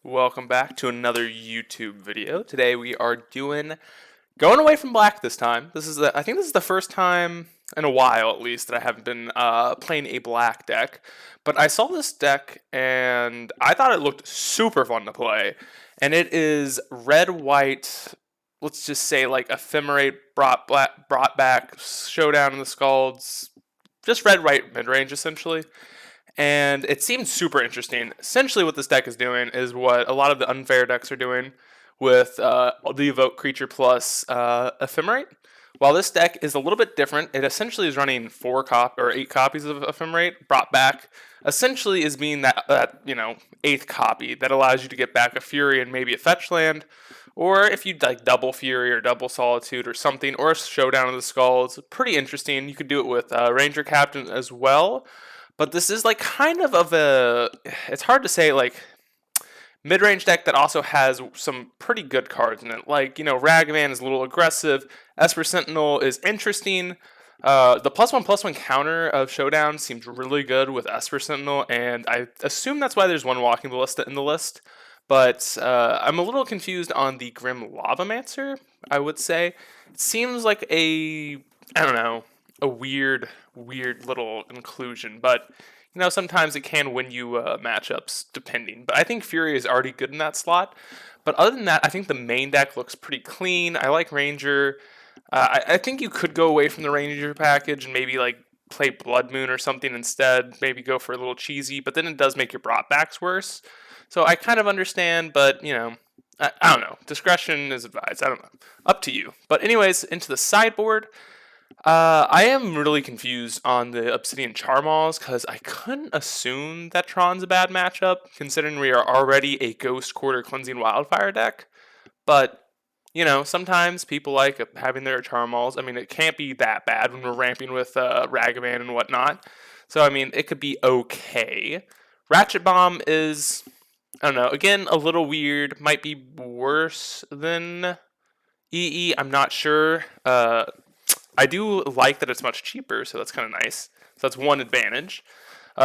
Welcome back to another YouTube video. Today we are going away from black this time. I think this is the first time in a while at least that I haven't been playing a black deck. But I saw this deck and I thought it looked super fun to play. And it is red white, let's just say like ephemerate brought back, showdown in the scalds, just red white mid range essentially. And it seems super interesting. Essentially, what this deck is doing is what a lot of the unfair decks are doing with the Evoke Creature plus Ephemerate. While this deck is a little bit different, it essentially is running 8 copies of Ephemerate brought back. Essentially, is being that eighth copy that allows you to get back a Fury and maybe a fetch land, or if you like double Fury or double Solitude or something, or a Showdown of the Skulls. Pretty interesting. You could do it with Ranger Captain as well. But this is like kind of a, it's hard to say, like mid-range deck that also has some pretty good cards in it. Like, Ragavan is a little aggressive. Esper Sentinel is interesting. The +1/+1 counter of Showdown seems really good with Esper Sentinel, and I assume that's why there's one Walking Ballista in the list. But I'm a little confused on the Grim Lavamancer, I would say. It seems like I don't know, a weird little inclusion, but sometimes it can win you matchups depending. But I think Fury is already good in that slot. But other than that, I think the main deck looks pretty clean. I like Ranger. I think you could go away from the Ranger package and maybe like play Blood Moon or something instead. Maybe go for a little cheesy, but then it does make your brought backs worse. So I kind of understand, but I don't know. Discretion is advised. I don't know. Up to you. But anyways, into the sideboard. I am really confused on the Obsidian Charmals because I couldn't assume that Tron's a bad matchup, considering we are already a Ghost Quarter Cleansing Wildfire deck. But, sometimes people like having their Charmals. I mean, it can't be that bad when we're ramping with Ragavan and whatnot. So, I mean, it could be okay. Ratchet Bomb is, I don't know, again, a little weird. Might be worse than EE. I'm not sure. I do like that it's much cheaper, so that's kind of nice. So that's one advantage.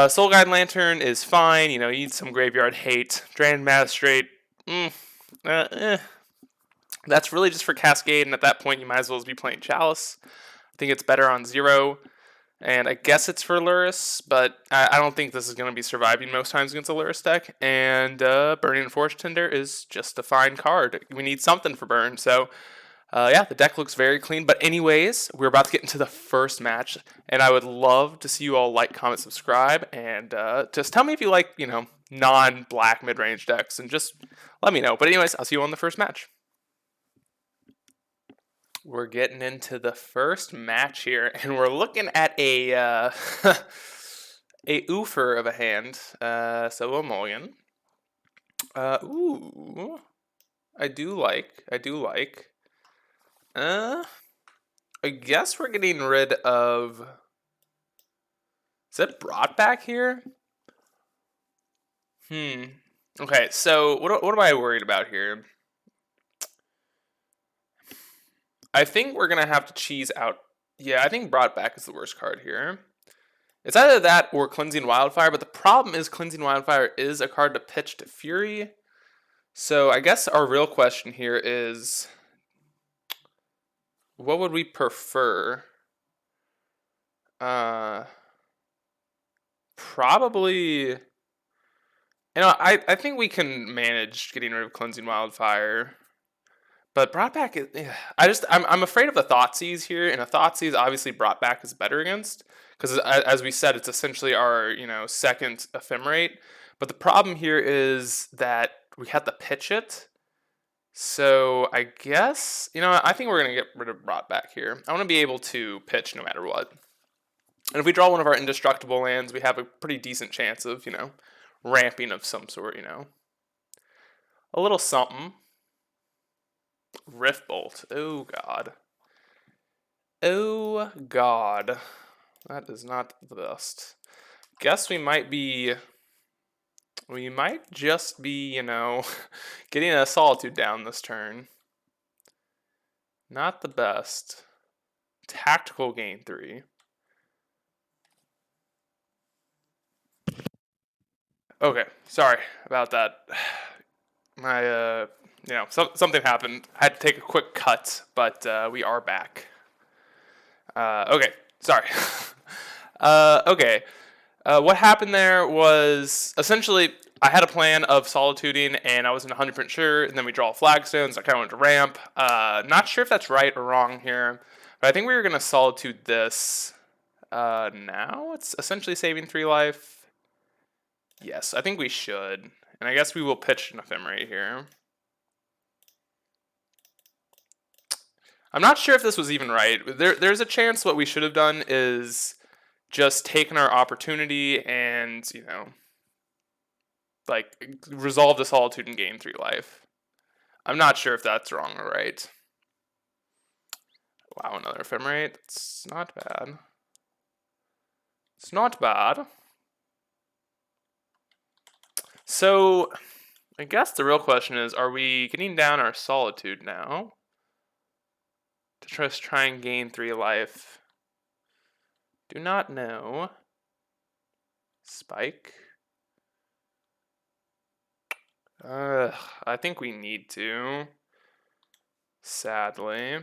Soul Guide Lantern is fine. You need some Graveyard Hate. Drain Magistrate, that's really just for Cascade, and at that point you might as well be playing Chalice. I think it's better on 0. And I guess it's for Lurrus, but I don't think this is going to be surviving most times against a Lurrus deck. And Burning Forge Tender is just a fine card. We need something for Burn, so yeah, the deck looks very clean. But anyways, we're about to get into the first match, and I would love to see you all like, comment, subscribe, and just tell me if you like, non-black mid-range decks, and just let me know. But anyways, I'll see you on the first match. We're getting into the first match here, and we're looking at a a oofer of a hand. So a mulligan. Ooh, I do like. I guess we're getting rid of. Is it brought back here? Okay, so what am I worried about here? I think we're gonna have to cheese out. Yeah, I think brought back is the worst card here. It's either that or Cleansing Wildfire, but the problem is Cleansing Wildfire is a card to pitch to Fury. So I guess our real question here is, what would we prefer? Probably, I think we can manage getting rid of Cleansing Wildfire. But brought back, I'm afraid of the Thoughtseize here, and a Thoughtseize obviously brought back is better against, because as we said, it's essentially our second Ephemerate. But the problem here is that we have to pitch it. So I guess I think we're gonna get rid of brought back here. I want to be able to pitch no matter what. And if we draw one of our indestructible lands, we have a pretty decent chance of ramping of some sort. A little something. Rift Bolt. Oh god. Oh god. That is not the best. Guess we might just be, getting a Solitude down this turn. Not the best. Tactical gain 3. Okay, sorry about that. something happened. I had to take a quick cut, but we are back. Okay, sorry. Okay. What happened there was essentially I had a plan of solituding and I wasn't 100% sure, and then we draw flagstones. I kind of went to ramp. Not sure if that's right or wrong here, but I think we were going to solitude this. Now it's essentially saving 3 life. Yes, I think we should. And I guess we will pitch an ephemerate here. I'm not sure if this was even right. There's a chance what we should have done is just taken our opportunity and, like, resolve the solitude and gain 3 life. I'm not sure if that's wrong or right. Wow, another ephemerate. It's not bad. It's not bad. So, I guess the real question is, are we getting down our solitude now? To just try and gain 3 life. Do not know. Spike. I think we need to. Sadly,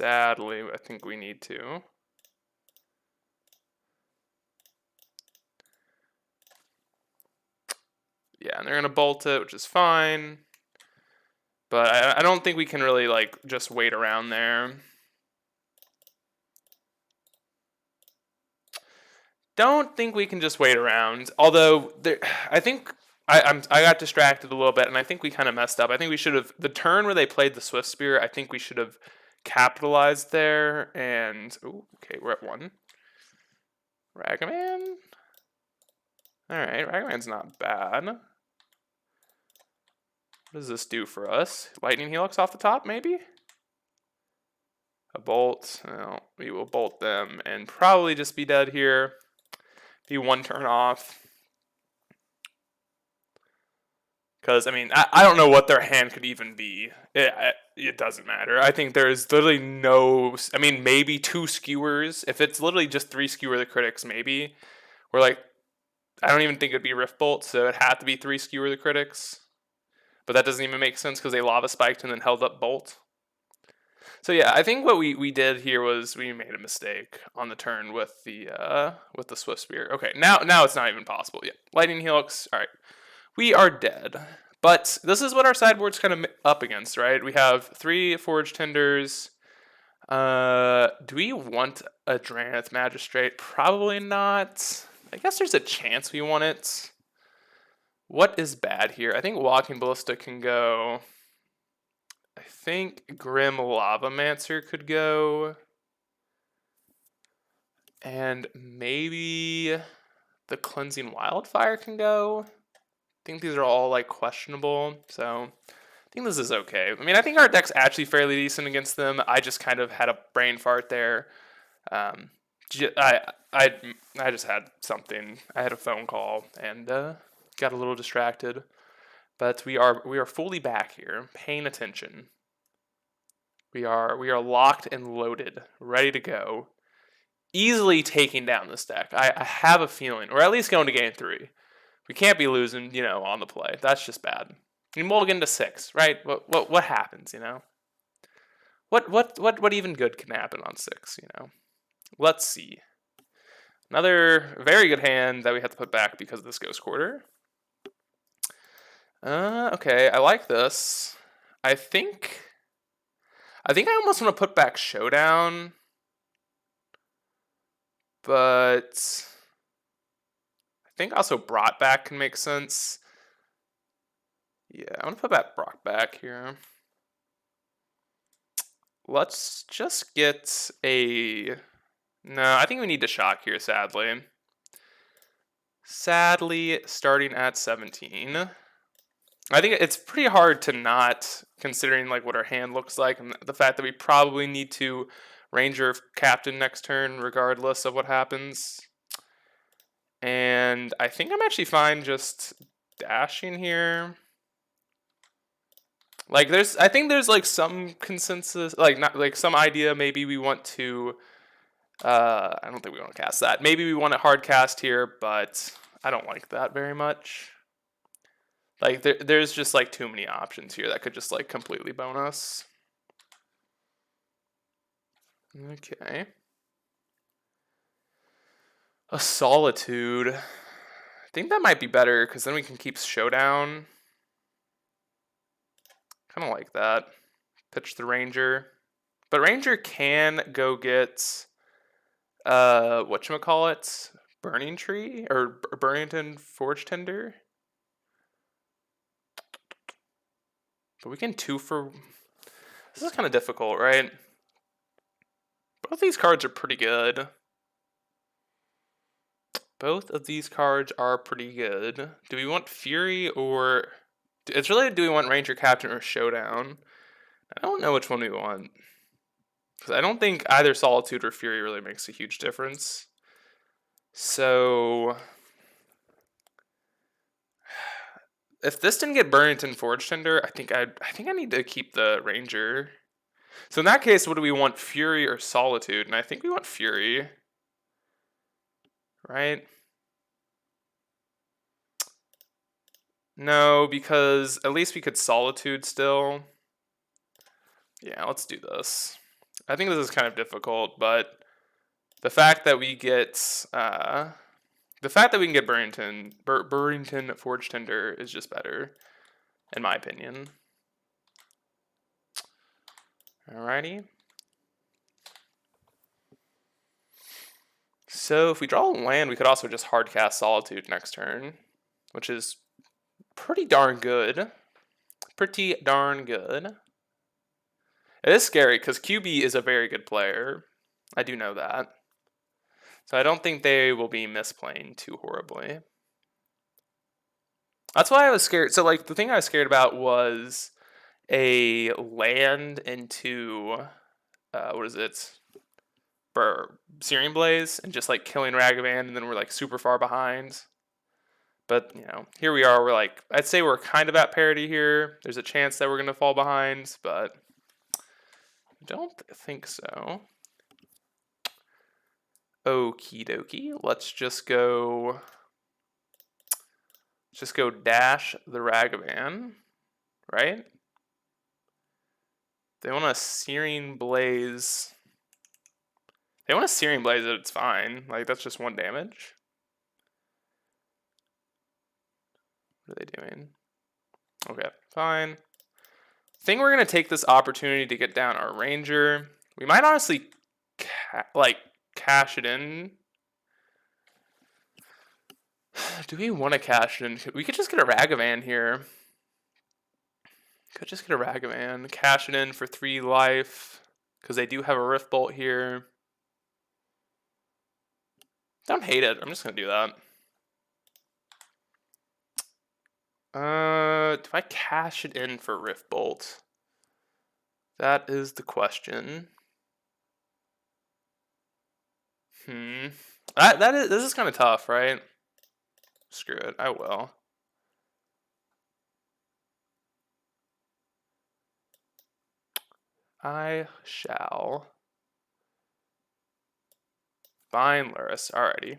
I think we need to. Yeah, and they're gonna bolt it, which is fine. But I don't think we can really, like, just wait around there. Don't think we can just wait around. Although, I think I got distracted a little bit, and I think we kind of messed up. I think we should have, the turn where they played the Swift Spear, I think we should have capitalized there, and, ooh, okay, we're at 1. Ragaman? Alright, Ragaman's not bad. What does this do for us? Lightning Helix off the top, maybe? A bolt. Well, we will bolt them and probably just be dead here. Be 1 turn off. Because, I mean, I don't know what their hand could even be. It doesn't matter. I think there's literally no... I mean, maybe 2 skewers. If it's literally just 3 skewer the critics, maybe. We're like... I don't even think it'd be Rift Bolt, so it had to be 3 skewer the critics. But that doesn't even make sense because they lava spiked and then held up Bolt. So yeah, I think what we did here was we made a mistake on the turn with the Swift Spear. Okay, now it's not even possible yet. Lightning Helix. All right, we are dead. But this is what our sideboard's kind of up against, right? We have 3 Forge Tenders. Do we want a Drannith Magistrate? Probably not. I guess there's a chance we want it. What is bad here? I think Walking Ballista can go. I think Grim Lavamancer could go. And maybe the Cleansing Wildfire can go. I think these are all, like, questionable. So I think this is okay. I mean, I think our deck's actually fairly decent against them. I just kind of had a brain fart there. I just had something. I had a phone call and got a little distracted. But we are fully back here, paying attention. We are locked and loaded, ready to go. Easily taking down this deck. I have a feeling, or at least going to game 3. We can't be losing, on the play. That's just bad. You mulligan to 6, right? What happens, What even good can happen on 6, Let's see. Another very good hand that we have to put back because of this Ghost Quarter. Okay, I like this. I think I almost want to put back Showdown. But I think also Brought Back can make sense. Yeah, I want to put that Brought Back here. Let's just get a... No, I think we need to shock here, sadly. Sadly, starting at 17. I think it's pretty hard to not, considering like what our hand looks like and the fact that we probably need to Ranger Captain next turn regardless of what happens. And I think I'm actually fine just dashing here. Like I think there's like some consensus, like not like some idea maybe we want to I don't think we want to cast that. Maybe we want to hard cast here, but I don't like that very much. Like, there's just, like, too many options here that could just, like, completely bone us. Okay. A Solitude. I think that might be better, because then we can keep Showdown. Kind of like that. Pitch the Ranger. But Ranger can go get, whatchamacallit? Burning Tree? Or Burnington Forge Tender? But we can 2 for... This is kind of difficult, right? Both these cards are pretty good. Both of these cards are pretty good. Do we want Fury or... It's really, do we want Ranger Captain or Showdown? I don't know which one we want. Because I don't think either Solitude or Fury really makes a huge difference. So... If this didn't get Burnington Forge Tender, I think I need to keep the Ranger. So in that case, what do we want, Fury or Solitude? And I think we want Fury. Right? No, because at least we could Solitude still. Yeah, let's do this. I think this is kind of difficult, but the fact that we get we can get Burrington Forge Tender is just better, in my opinion. Alrighty. So if we draw a land, we could also just hardcast Solitude next turn, which is pretty darn good. Pretty darn good. It is scary because QB is a very good player. I do know that. So I don't think they will be misplaying too horribly. That's why I was scared. So, like, the thing I was scared about was a land into, what is it? Searing Blaze, and just, like, killing Ragavan, and then we're, like, super far behind. But, you know, here we are. We're, like, I'd say we're kind of at parity here. There's a chance that we're going to fall behind, but I don't think so. Okie dokie. Let's just go dash the Ragavan, right? They want a Searing Blaze. They want a Searing Blaze, it's fine. Like, that's just 1 damage. What are they doing? Okay, fine. I think we're going to take this opportunity to get down our Ranger. We might honestly, cash it in. Do we want to cash it in? We could just get a Ragavan here. Could just get a Ragavan. Cash it in for 3 life. Because they do have a Rift Bolt here. Don't hate it. I'm just going to do that. Do I cash it in for Rift Bolt? That is the question. This is kind of tough, right? Screw it. I will. I shall. Fine, Luris. Alrighty.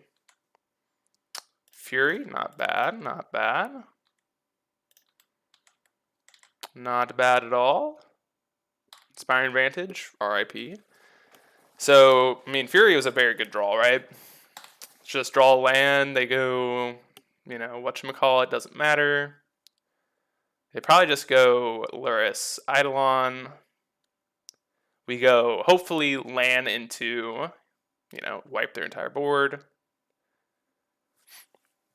Fury, not bad, not bad. Not bad at all. Inspiring Vantage, RIP. So, I mean, Fury was a very good draw, right? Just draw a land, they go, you know, whatchamacallit, doesn't matter. They probably just go Luris, Eidolon. We go, hopefully, land into, you know, wipe their entire board.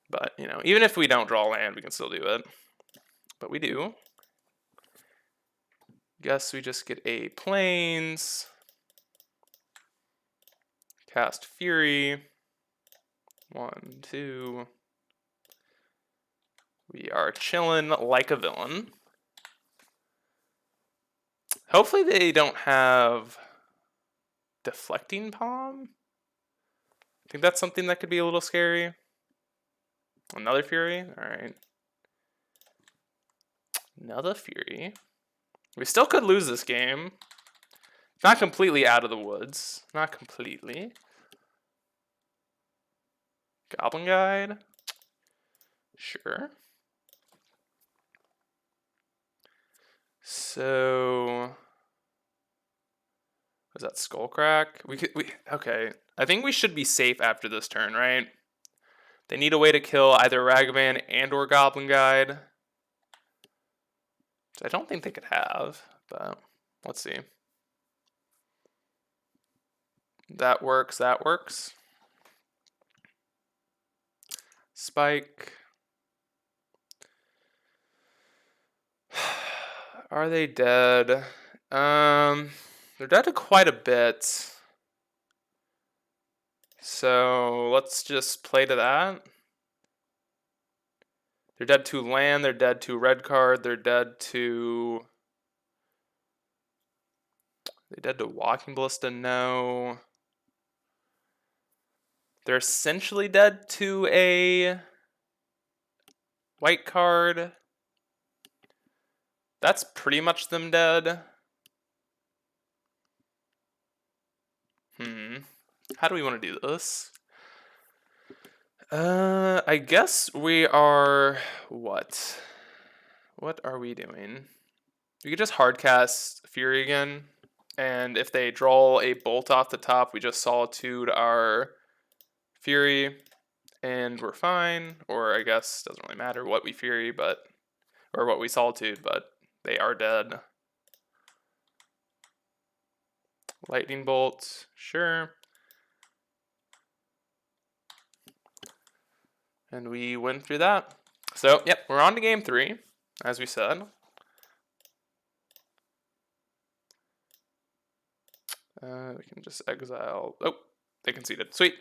But, you know, even if we don't draw land, we can still do it. But we do. Guess we just get a Plains. Cast Fury. 1, 2. We are chilling like a villain. Hopefully they don't have Deflecting Palm. I think that's something that could be a little scary. Another Fury? Alright. Another Fury. We still could lose this game. Not completely out of the woods. Not completely. Goblin Guide. Sure. So, was that Skullcrack? Okay. I think we should be safe after this turn, right? They need a way to kill either Ragavan and or Goblin Guide. Which I don't think they could have, but let's see. That works, that works. Spike. Are they dead? They're dead to quite a bit. So let's just play to that. They're dead to land, they're dead to red card, they're dead to... They're dead to Walking Ballista, no. They're essentially dead to a white card. That's pretty much them dead. How do we want to do this? I guess we are... What? What are we doing? We could just hardcast Fury again. And if they draw a bolt off the top, we just Solitude our Fury. And we're fine. Or I guess doesn't really matter what we Fury, but... Or what we Solitude, but they are dead. Lightning Bolt, sure. And we win through that. So, yep, we're on to game 3, as we said. We can just exile. Oh, they conceded. Sweet.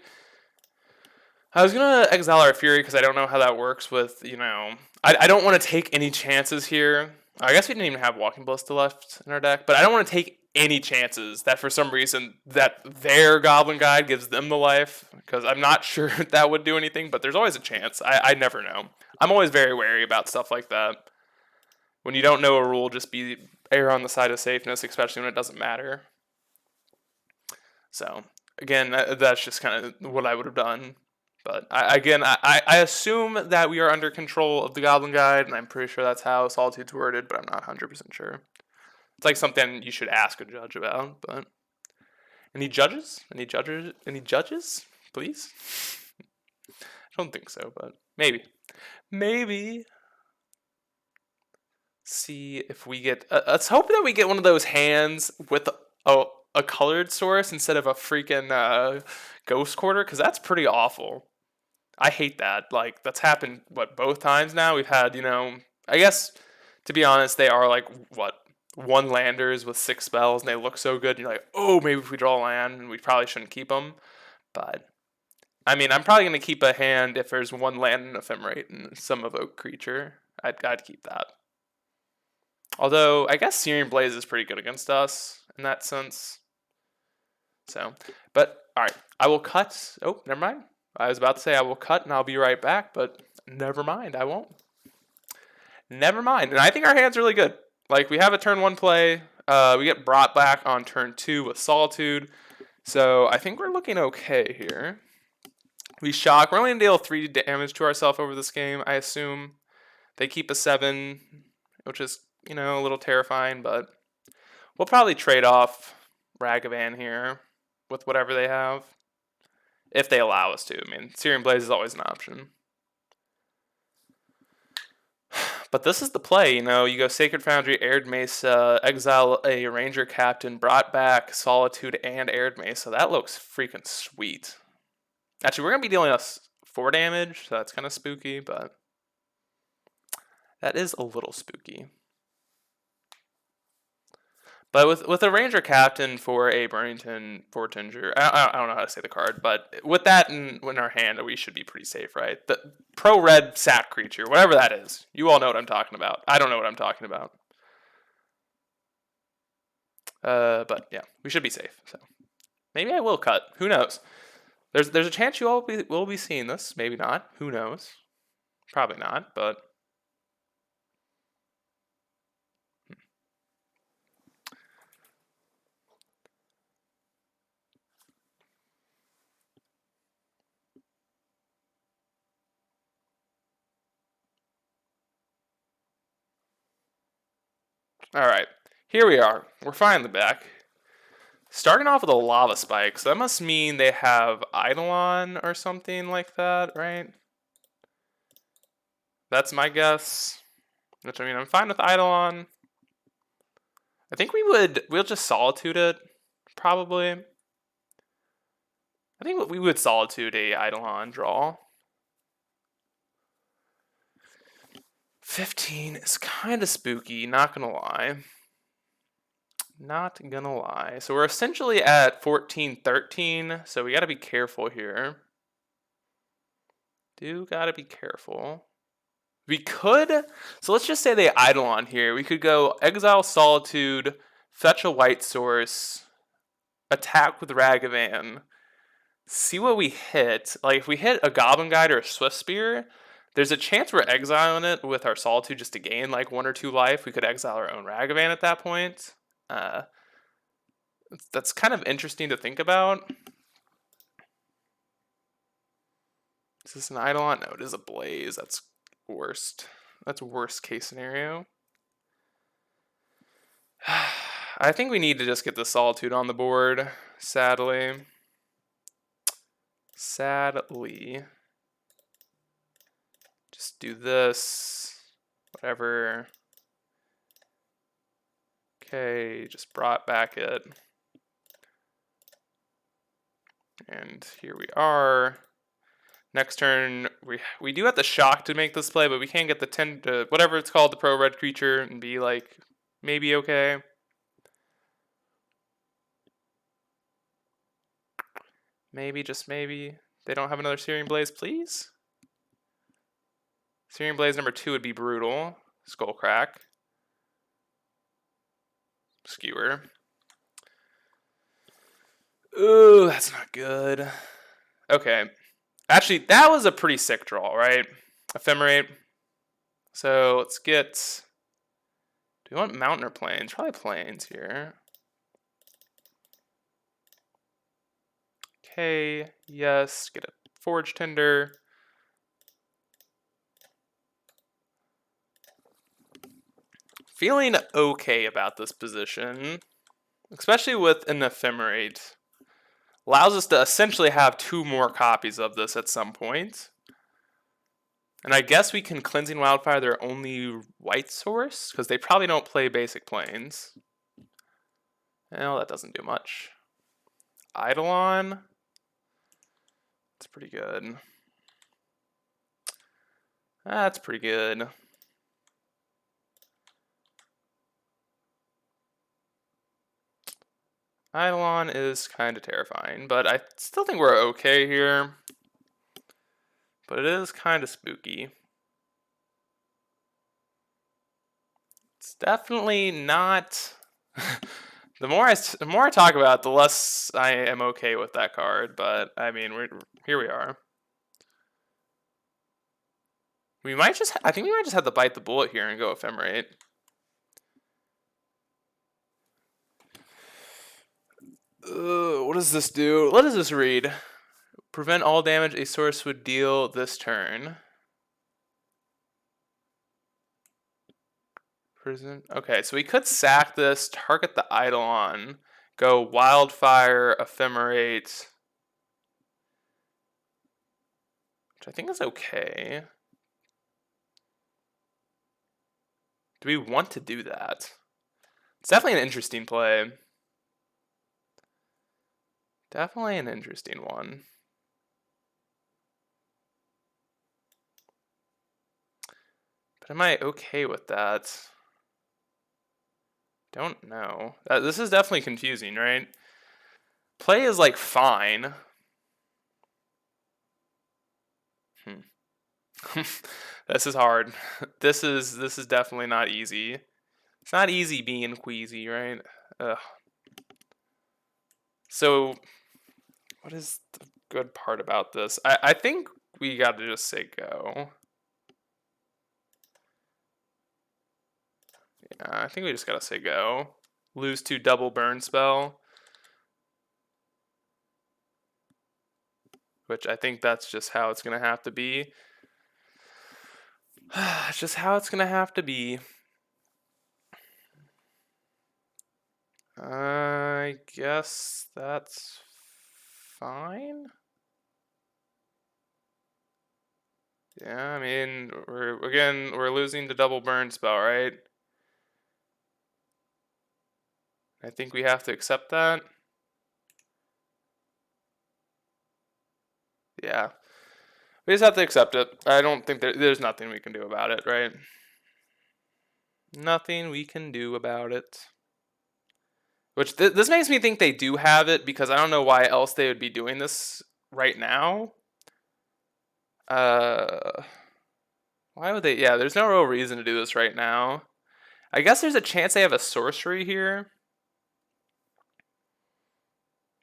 I was going to exile our Fury because I don't know how that works with, you know... I don't want to take any chances here. I guess we didn't even have Walking Ballista left in our deck, but I don't want to take any chances that for some reason that their Goblin Guide gives them the life, because I'm not sure that would do anything, but there's always a chance. I never know. I'm always very wary about stuff like that. When you don't know a rule, just err on the side of safeness, especially when it doesn't matter. So, again, that's just kind of what I would have done. But, I assume that we are under control of the Goblin Guide, and I'm pretty sure that's how Solitude's worded, but I'm not 100% sure. It's like something you should ask a judge about, but... Any judges? Any judges? Please? I don't think so, but maybe. Maybe. See if we get... let's hope that we get one of those hands with a colored source instead of a freaking ghost quarter, because that's pretty awful. I hate that. Like, that's happened, both times now? We've had, you know... I guess, to be honest, they are like, 1 landers with 6 spells, and they look so good, and you're like, oh, maybe if we draw a land, and we probably shouldn't keep them. But, I mean, I'm probably going to keep a hand if there's 1 land and ephemerate and some evoke creature. I'd keep that. Although, I guess Searing Blaze is pretty good against us in that sense. So, but, alright. I will cut. Oh, never mind. I was about to say I will cut and I'll be right back, but never mind. I won't. Never mind. And I think our hand's really good. Like, we have a turn 1 play. We get brought back on turn 2 with Solitude. So, I think we're looking okay here. We shock. We're only going to deal 3 damage to ourselves over this game, I assume. They keep a 7, which is, you know, a little terrifying, but we'll probably trade off Ragavan here with whatever they have. If they allow us to. I mean, Searing Blaze is always an option. But this is the play, you know. You go Sacred Foundry, Arid Mesa, exile a Ranger Captain, brought back Solitude and Arid Mesa. That looks freaking sweet. Actually, we're going to be dealing us 4 damage, so that's kind of spooky, but that is a little spooky. But with a Ranger Captain for a Burrington Fortinger, I don't know how to say the card, but with that in our hand, we should be pretty safe, right? The pro-red sack creature, whatever that is. You all know what I'm talking about. I don't know what I'm talking about. But yeah, we should be safe. So maybe I will cut. Who knows? There's a chance you all will be seeing this. Maybe not. Who knows? Probably not, but... Alright, here we are. We're finally back. Starting off with a lava spike, so that must mean they have Eidolon or something like that, right? That's my guess. Which, I mean, I'm fine with Eidolon. I think we'll just Solitude it, probably. I think we would Solitude a Eidolon draw. 15 is kind of spooky, not gonna lie. Not gonna lie. So we're essentially at 14-13, so we gotta be careful here. Do gotta be careful. We could, so let's just say they Eidolon here. We could go Exile Solitude, fetch a white source, attack with Ragavan, see what we hit. Like, if we hit a Goblin Guide or a Swift Spear, there's a chance we're exiling it with our Solitude just to gain like 1 or 2 life. We could exile our own Ragavan at that point. That's kind of interesting to think about. Is this an Eidolon? No, it is a Blaze. That's worst. That's worst case scenario. I think we need to just get the Solitude on the board, sadly. Sadly. Just do this. Whatever. Okay, just brought back it. And here we are. Next turn, we do have the shock to make this play, but we can't get the 10 to whatever it's called, the pro red creature, and be like maybe okay. Maybe, just maybe. They don't have another Searing Blaze, please? Searing Blaze number 2 would be brutal. Skullcrack. Skewer. Ooh, that's not good. Okay. Actually, that was a pretty sick draw, right? Ephemerate. So let's get... Do we want Mountain or Plains? Probably Plains here. Okay, yes. Get a Forge Tinder. Feeling okay about this position, especially with an Ephemerate. Allows us to essentially have 2 more copies of this at some point. And I guess we can Cleansing Wildfire their only white source, because they probably don't play basic planes. Well, that doesn't do much. Eidolon. That's pretty good. That's pretty good. Eidolon is kind of terrifying, but I still think we're okay here. But it is kind of spooky. It's definitely not... the more I talk about it, the less I am okay with that card. But I mean, here we are. I think we might just have to bite the bullet here and go Ephemerate. What does this do? What does this read? Prevent all damage a source would deal this turn. Prison. Okay, so we could sack this, target the Eidolon, go Wildfire, Ephemerate, which I think is okay. Do we want to do that? It's definitely an interesting play. Definitely an interesting one. But am I okay with that? Don't know. This is definitely confusing, right? Play is like fine. This is hard. This is definitely not easy. It's not easy being queasy, right? Ugh. So, what is the good part about this? I think we got to just say go. Yeah, I think we just got to say go. Lose to double burn spell. Which I think that's just how it's going to have to be. It's just how it's going to have to be. I guess that's fine. Yeah, I mean, we're losing the double burn spell, right? I think we have to accept that. Yeah. We just have to accept it. I don't think there's nothing we can do about it, right? Nothing we can do about it. Which this makes me think they do have it, because I don't know why else they would be doing this right now. Why would they? Yeah, there's no real reason to do this right now. I guess there's a chance they have a sorcery here.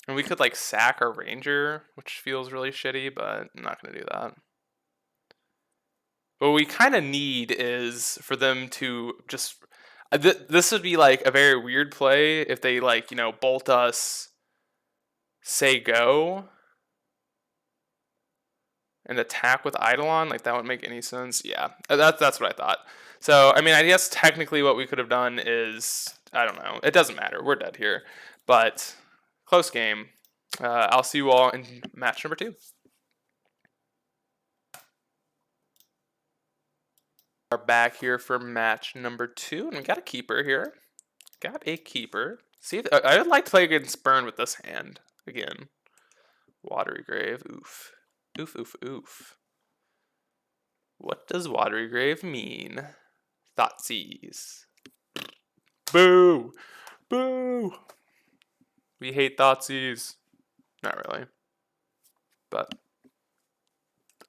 And we could like sack our ranger, which feels really shitty, but I'm not gonna do that. What we kind of need is for them to just. This would be like a very weird play if they like, you know, bolt us, say go, and attack with Eidolon. Like that wouldn't make any sense. Yeah, that's what I thought. So I mean, I guess technically what we could have done is, I don't know. It doesn't matter. We're dead here, but close game. I'll see you all in match number 2. Are back here for match number 2, and we got a keeper here. Got a keeper. See, I would like to play against Burn with this hand again. Watery Grave. Oof. Oof, oof, oof. What does Watery Grave mean? Thoughtseize. Boo! Boo! We hate Thoughtseize. Not really. But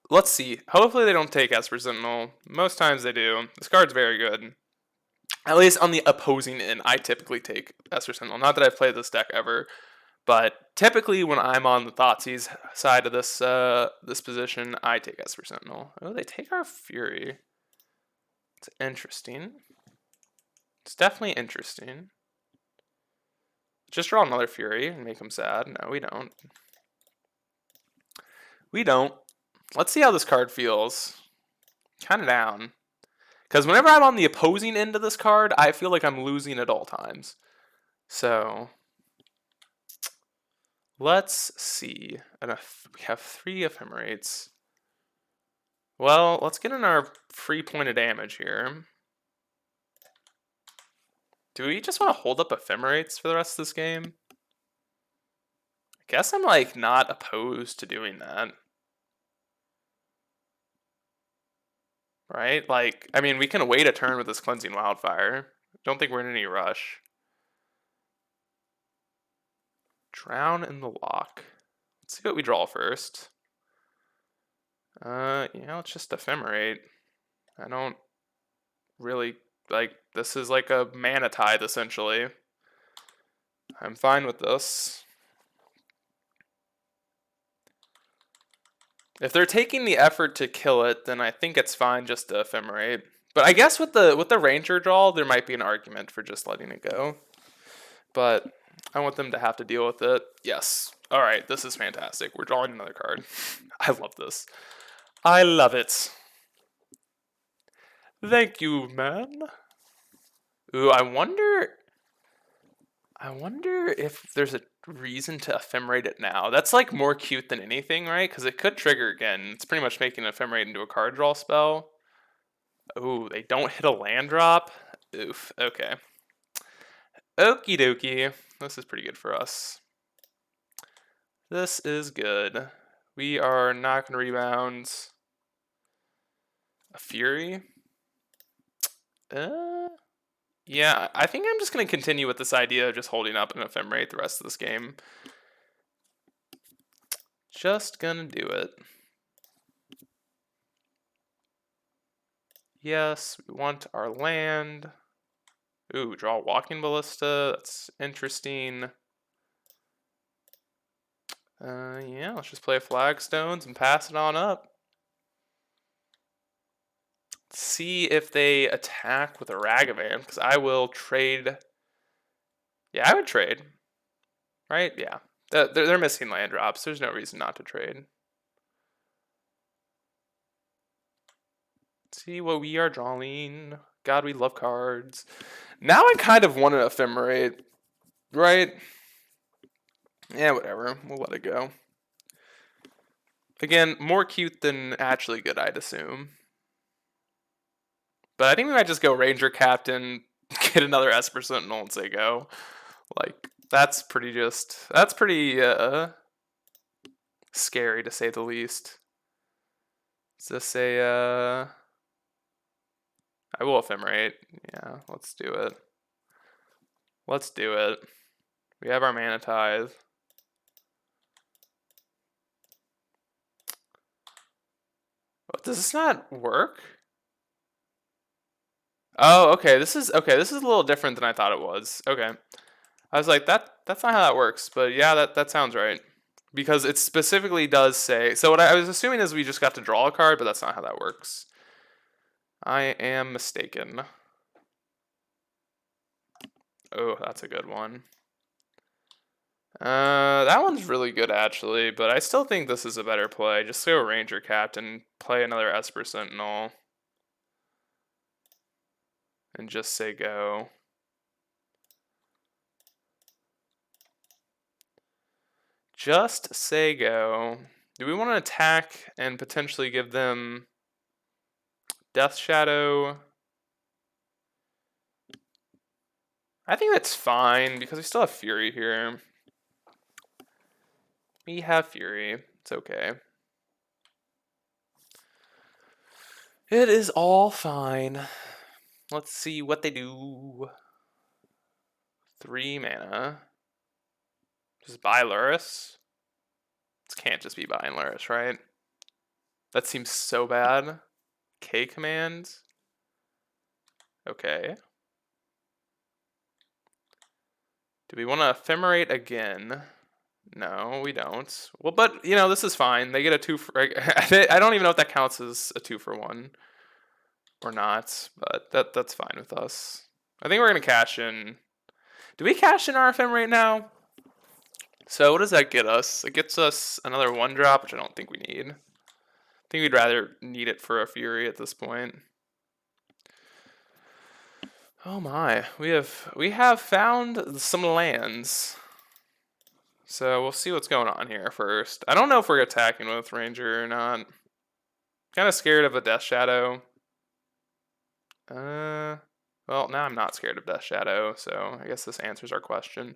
let's see. Hopefully they don't take Esper Sentinel. Most times they do. This card's very good. At least on the opposing end, I typically take Esper Sentinel. Not that I've played this deck ever, but typically when I'm on the Thoughtseize side of this this position, I take Esper Sentinel. Oh, they take our Fury. It's interesting. It's definitely interesting. Just draw another Fury and make him sad. No, we don't. We don't. Let's see how this card feels. Kind of down. Because whenever I'm on the opposing end of this card, I feel like I'm losing at all times. So, let's see. We have 3 Ephemerates. Well, let's get in our free point of damage here. Do we just want to hold up Ephemerates for the rest of this game? I guess I'm like not opposed to doing that. Right? Like, I mean, we can wait a turn with this Cleansing Wildfire. Don't think we're in any rush. Drown in the Lock. Let's see what we draw first. Yeah, let's just Ephemerate. I don't really, like, this is like a mana tithe, essentially. I'm fine with this. If they're taking the effort to kill it, then I think it's fine just to Ephemerate. But I guess with the Ranger draw, there might be an argument for just letting it go. But I want them to have to deal with it. Yes. All right, this is fantastic. We're drawing another card. I love this. I love it. Thank you, man. Ooh, I wonder if there's a reason to Ephemerate it now. That's like more cute than anything, right? Because it could trigger again. It's pretty much making Ephemerate into a card draw spell. Oh, they don't hit a land drop? Oof, okay. Okie dokie. This is pretty good for us. This is good. We are not going to rebound. A Fury? Yeah, I think I'm just going to continue with this idea of just holding up an Ephemerate the rest of this game. Just gonna do it. Yes, we want our land. Ooh, draw Walking Ballista. That's interesting. Yeah, let's just play Flagstones and pass it on up. See if they attack with a Ragavan, because I will trade. Yeah, I would trade. Right? Yeah. They're missing land drops. There's no reason not to trade. See what we are drawing. God, we love cards. Now I kind of want to Ephemerate. Right? Yeah, whatever. We'll let it go. Again, more cute than actually good, I'd assume. But I think we might just go Ranger Captain, get another Esper Sentinel, and say go. Like, that's pretty scary to say the least. Is this I will Ephemerate. Yeah, let's do it. Let's do it. We have our Mana Tithe. Oh, does this not work? Oh, okay. This is a little different than I thought it was. Okay. I was like, that's not how that works, but yeah, that sounds right. Because it specifically does say, so what I was assuming is we just got to draw a card, but that's not how that works. I am mistaken. Oh, that's a good one. That one's really good actually, but I still think this is a better play. Just go Ranger Captain, play another Esper Sentinel, and just say go. Just say go. Do we want to attack and potentially give them Death Shadow? I think that's fine because we still have Fury here. We have Fury. It's okay. It is all fine. Let's see what they do. 3 mana. Just buy Luris? This can't just be buying Luris, right? That seems so bad. K command? Okay. Do we want to Ephemerate again? No, we don't. Well, but, you know, this is fine. They get a 2 for... I don't even know if that counts as a 2-for-1 or not, but that's fine with us. I think we're going to cash in. Do we cash in our Ephemerate now? So what does that get us? It gets us another 1-drop, which I don't think we need. I think we'd rather need it for a Fury at this point. Oh my, we have found some lands. So we'll see what's going on here first. I don't know if we're attacking with Ranger or not. Kind of scared of a Death Shadow. Well, now I'm not scared of Death Shadow, so I guess this answers our question.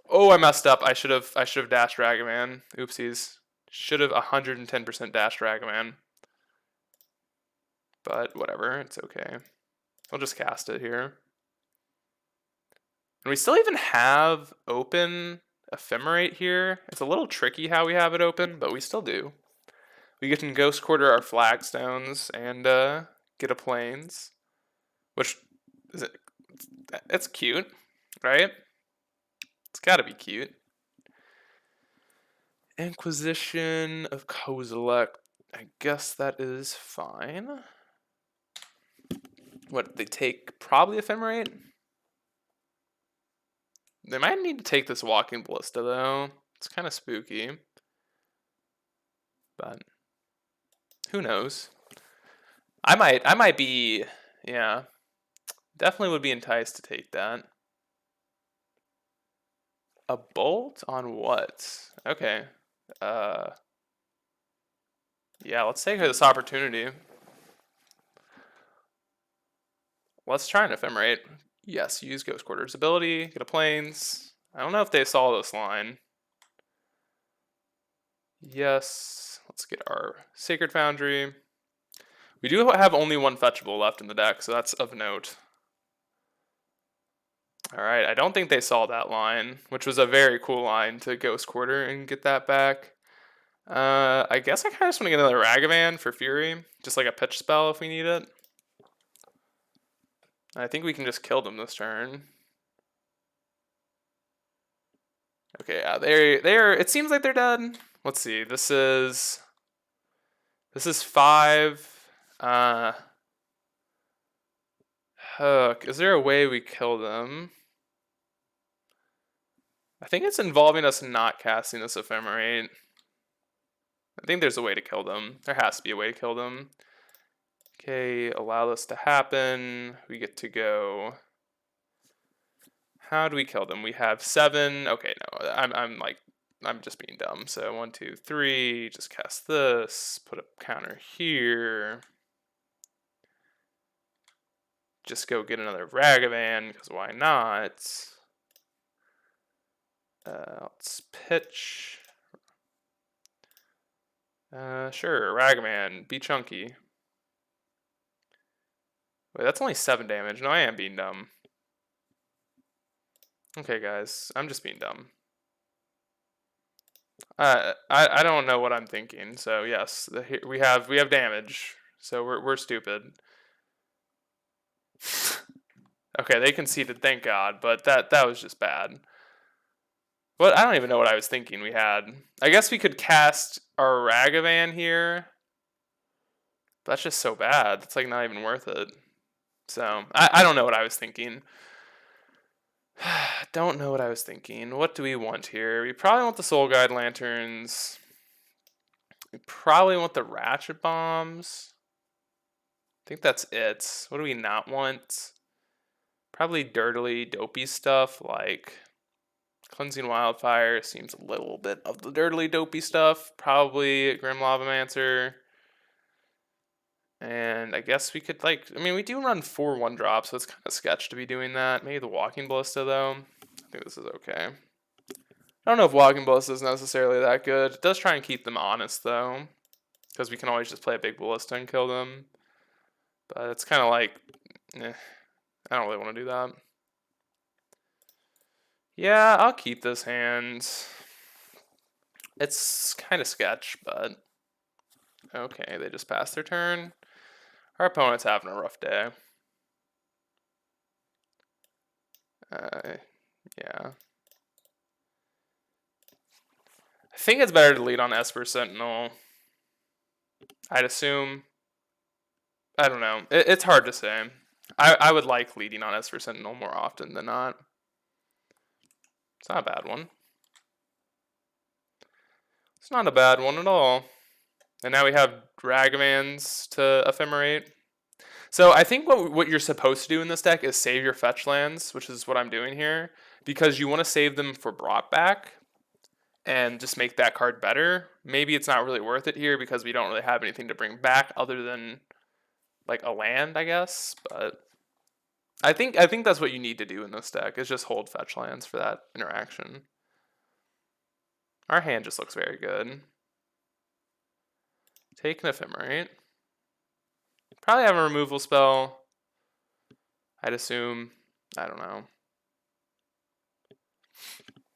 Oh, I messed up. I should have dashed Dragaman. Oopsies. Should have 110% dashed Dragaman. But whatever, it's okay. We'll just cast it here. And we still even have open Ephemerate here. It's a little tricky how we have it open, but we still do. We get to Ghost Quarter our Flagstones and get a Plains. Which, it's cute, right? It's gotta be cute. Inquisition of Kozilek. I guess that is fine. What, they take probably Ephemerate? They might need to take this Walking Ballista though. It's kind of spooky. But who knows? I might be, yeah. Definitely would be enticed to take that. A bolt on what? Okay. Yeah, let's take this opportunity. Let's try an Ephemerate. Yes, use Ghost Quarter's ability, get a Plains. I don't know if they saw this line. Yes, let's get our Sacred Foundry. We do have only 1 fetchable left in the deck, so that's of note. Alright, I don't think they saw that line, which was a very cool line to Ghost Quarter and get that back. I guess I kind of just want to get another Ragavan for Fury, just like a pitch spell if we need it. I think we can just kill them this turn. Okay, yeah, they're. It seems like they're dead. Let's see. This is 5. Hook. Is there a way we kill them? I think it's involving us not casting this Ephemerate. I think there's a way to kill them. There has to be a way to kill them. Okay, allow this to happen. We get to go How do we kill them? We have 7. Okay, no, I'm just being dumb. So 1, 2, 3. Just cast this. Put a counter here. Just go get another Ragavan, because why not? Let's pitch. Sure, Ragavan, be chunky. Wait, that's only 7 damage. No, I am being dumb. Okay, guys, I'm just being dumb. I don't know what I'm thinking. So yes, we have damage. So we're stupid. Okay, they conceded, thank God, but that was just bad. But I don't even know what I was thinking we had. I guess we could cast our Ragavan here. But that's just so bad. It's like not even worth it. So I don't know what I was thinking. Don't know what I was thinking. What do we want here? We probably want the Soul Guide Lanterns. We probably want the Ratchet Bombs. I think that's it. What do we not want? Probably dirtily dopey stuff like Cleansing Wildfire seems a little bit of the dirtily dopey stuff. Probably Grim Lavamancer. And I guess we could, like, I mean, we do run 4 1-drops, so it's kind of sketch to be doing that. Maybe the Walking Ballista, though. I think this is okay. I don't know if Walking Ballista is necessarily that good. It does try and keep them honest, though, because we can always just play a big Ballista and kill them. But it's kind of like, I don't really want to do that. Yeah, I'll keep this hand. It's kind of sketch, but okay, they just passed their turn. Our opponent's having a rough day. Yeah. I think it's better to lead on Esper Sentinel. I'd assume. I don't know. It's hard to say. I would like leading on Esper Sentinel more often than not. It's not a bad one. It's not a bad one at all. And now we have Dragomans to Ephemerate. So I think what you're supposed to do in this deck is save your fetch lands, which is what I'm doing here, because you want to save them for brought back and just make that card better. Maybe it's not really worth it here because we don't really have anything to bring back other than like a land, I guess. But I think that's what you need to do in this deck is just hold fetch lands for that interaction. Our hand just looks very good. Take an Ephemerate. Probably have a removal spell. I'd assume. I don't know.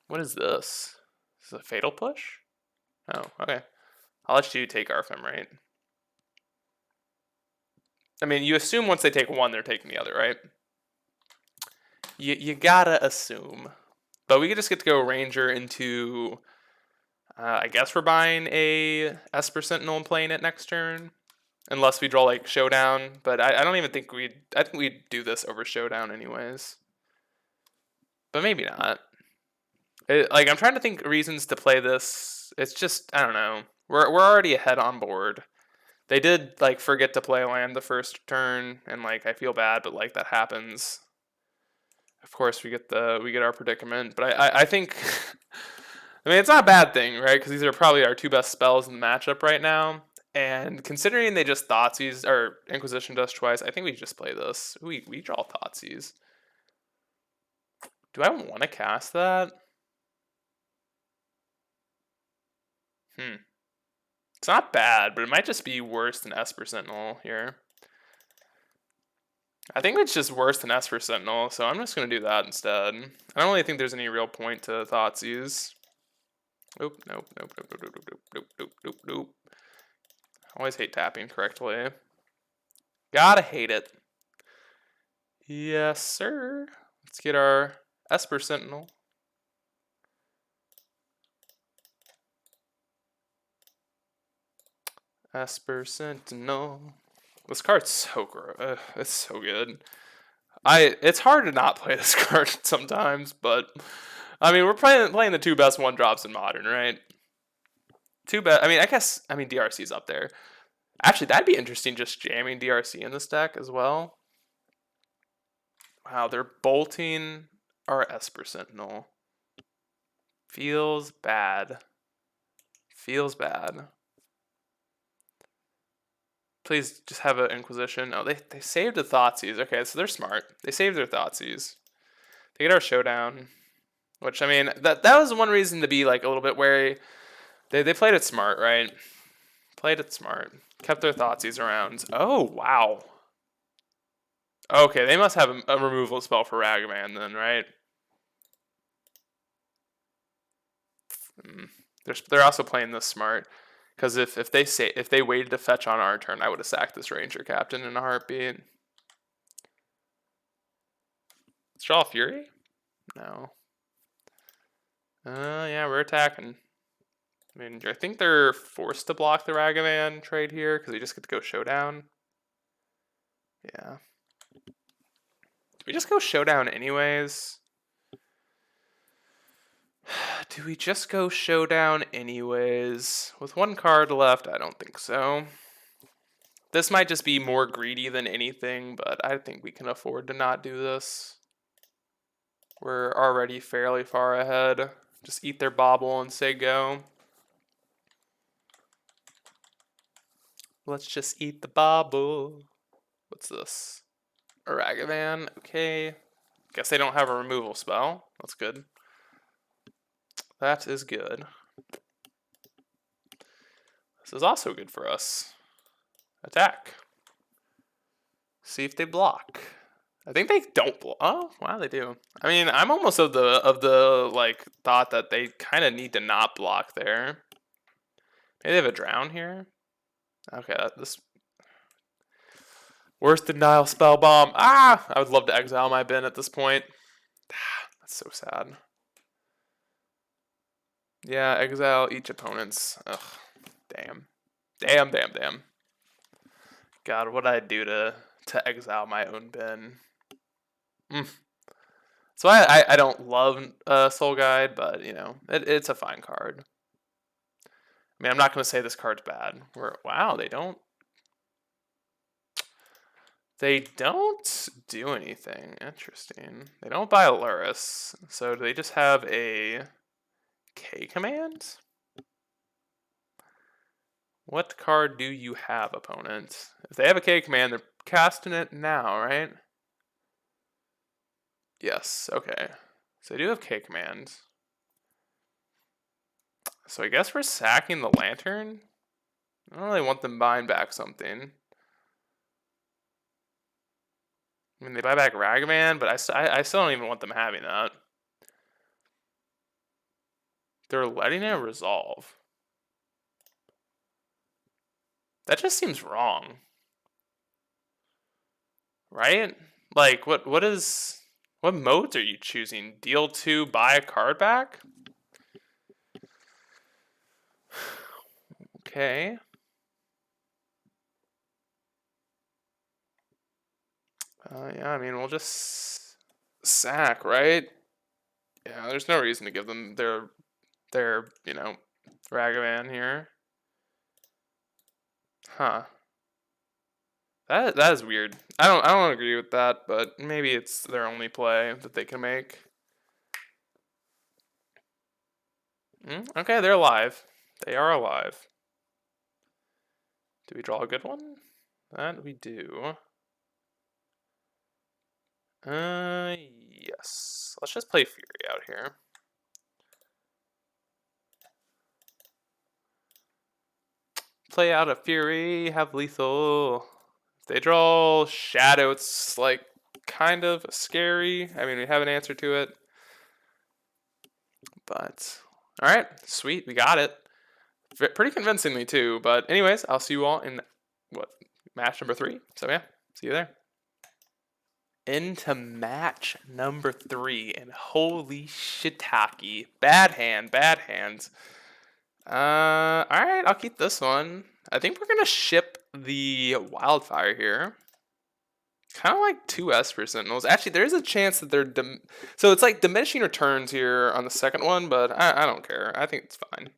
What is this? Is this a Fatal Push? Oh, okay. I'll let you take our Ephemerate. I mean, you assume once they take one, they're taking the other, right? You gotta assume. But we could just get to go Ranger into... I guess we're buying a Esper Sentinel and playing it next turn. Unless we draw, like, Showdown. But I don't even think we'd... I think we'd do this over Showdown anyways. But maybe not. I'm trying to think reasons to play this. It's just, I don't know. We're already ahead on board. They did, like, forget to play a land the first turn. And, like, I feel bad, but, like, that happens. Of course, we get our predicament. But I think... I mean, it's not a bad thing, right? Because these are probably our 2 best spells in the matchup right now. And considering they just Thoughtseize, or Inquisition does twice, I think we just play this. We draw Thoughtseize. Do I want to cast that? It's not bad, but it might just be worse than Esper Sentinel here. I think it's just worse than Esper Sentinel, so I'm just going to do that instead. I don't really think there's any real point to Thoughtseize. Nope. I always hate tapping correctly. Gotta hate it. Yes, sir. Let's get our Esper Sentinel. Esper Sentinel. This card's so gross. It's so good. It's hard to not play this card sometimes, but I mean we're playing the 2 best 1-drops in Modern, right? 2 best. I mean DRC's up there. Actually, that'd be interesting. Just jamming DRC in this deck as well. Wow, they're bolting our Esper Sentinel. Feels bad. Feels bad. Please just have an Inquisition. Oh, they saved the Thoughtseize. Okay, so they're smart. They saved their Thoughtseize. They get our Showdown. Which, I mean, that was one reason to be like a little bit wary. They played it smart, right? Played it smart. Kept their Thoughtseize around. Oh, wow. Okay, they must have a removal spell for Ragavan then, right? They're also playing this smart. Because if they waited to fetch on our turn, I would have sacked this Ranger Captain in a heartbeat. Let's draw Fury? No. Yeah, we're attacking. I mean, I think they're forced to block the Ragavan trade here because we just get to go Showdown. Yeah. Do we just go Showdown anyways? Do we just go Showdown anyways? With one card left, I don't think so. This might just be more greedy than anything, but I think we can afford to not do this. We're already fairly far ahead. Just eat their bauble and say go. Let's just eat the bauble. What's this? A Ragavan. Okay. Guess they don't have a removal spell. That's good. That is good. This is also good for us. Attack. See if they block. I think they don't block. Oh, wow, they do. I mean, I'm almost of the like thought that they kind of need to not block there. Maybe they have a drown here. Okay, this worst denial spell bomb. Ah, I would love to exile my bin at this point. That's so sad. Yeah, exile each opponent's. Ugh, damn. Damn. God, what I'd do to exile my own bin. So I don't love Soul Guide, but you know it's a fine card. I mean, I'm not going to say this card's bad. Wow, they don't do anything. Interesting. They don't buy a Luris, so do they just have a K command? What card do you have, opponent? If they have a K command, they're casting it now, right? Yes, okay. So they do have K commands. So I guess we're sacking the Lantern? I don't really want them buying back something. I mean, they buy back Ragavan, but I still don't even want them having that. They're letting it resolve. That just seems wrong. Right? Like, what modes are you choosing? Deal 2, buy a card back? Okay. Yeah, I mean, we'll just sack, right? Yeah, there's no reason to give them their you know, Ragavan here. Huh. That is weird. I don't agree with that, but maybe it's their only play that they can make. Okay, they're alive. They are alive. Do we draw a good one? That we do. Yes. Let's just play Fury out here. Play out a Fury, have lethal. If they draw Shadow, it's like kind of scary. I mean, we have an answer to it. But, alright, sweet, we got it. Pretty convincingly too, but anyways, I'll see you all in, match number 3. So yeah, see you there. Into match number 3, and holy shiitake. Bad hands. Alright, I'll keep this one. I think we're gonna ship the Wildfire here. Kind of like 2 Esper Sentinels. Actually, there's a chance that they're... So it's like diminishing returns here on the second one, but I don't care. I think it's fine.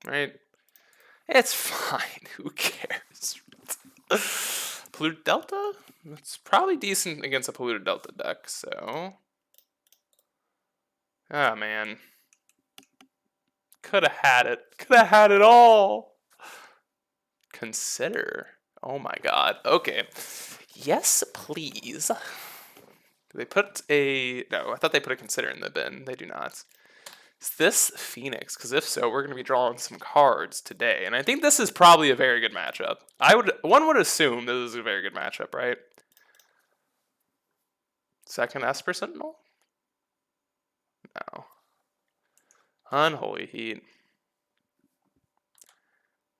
Right? It's fine. Who cares? Polluted Delta? It's probably decent against a Polluted Delta deck, so... Oh, man. Could have had it. Could have had it all. Consider. Oh my god. Okay. Yes, please. Do they put a... No, I thought they put a consider in the bin. They do not. Is this Phoenix? Because if so, we're going to be drawing some cards today. And I think this is probably a very good matchup. One would assume this is a very good matchup, right? Second Esper Sentinel? No. Unholy Heat.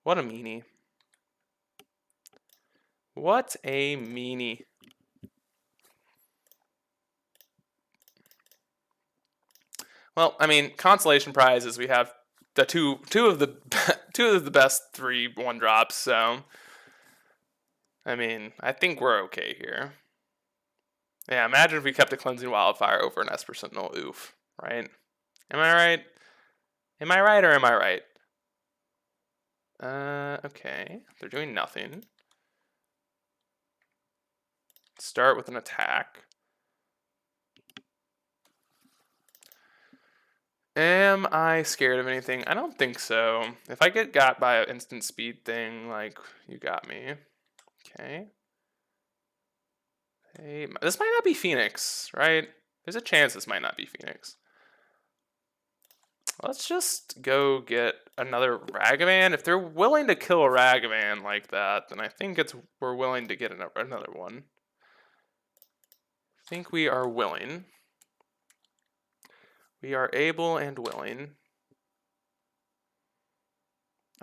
What a meanie. What a meanie. Well, I mean, consolation prizes. We have the two of the best 3/1 drops. So, I mean, I think we're okay here. Yeah, imagine if we kept a Cleansing Wildfire over an Esper Sentinel. Oof, right? Am I right? Am I right or am I right? Okay. They're doing nothing. Start with an attack. Am I scared of anything? I don't think so. If I get got by an instant speed thing, like, you got me. Okay. Hey, this might not be Phoenix, right? There's a chance this might not be Phoenix. Let's just go get another Ragavan. If they're willing to kill a Ragavan like that, then I think we're willing to get another one. I think we are willing. We are able and willing.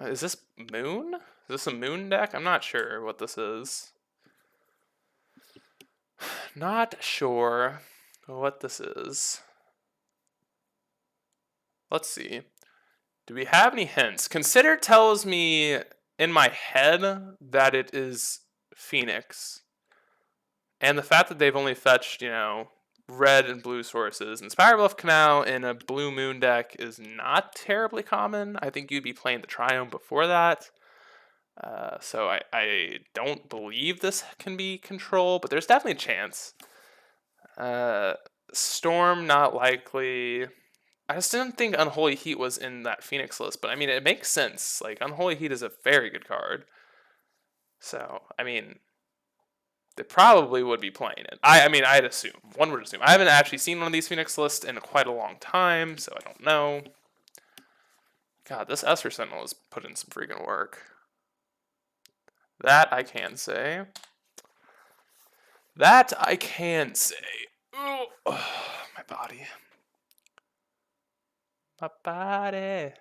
Is this Moon? Is this a Moon deck? I'm not sure what this is. Not sure what this is. Let's see. Do we have any hints? Consider tells me in my head that it is Phoenix. And the fact that they've only fetched, red and blue sources. And Spirabluff Canal in a blue moon deck is not terribly common. I think you'd be playing the Triome before that. So I don't believe this can be control, but there's definitely a chance. Storm, not likely. I just didn't think Unholy Heat was in that Phoenix list, but I mean, it makes sense. Like, Unholy Heat is a very good card. So, I mean, they probably would be playing it. I mean, I'd assume. One would assume. I haven't actually seen one of these Phoenix lists in quite a long time, so I don't know. God, this Esper Sentinel has put in some freaking work. That I can say. That I can say. Ooh, my body. My body.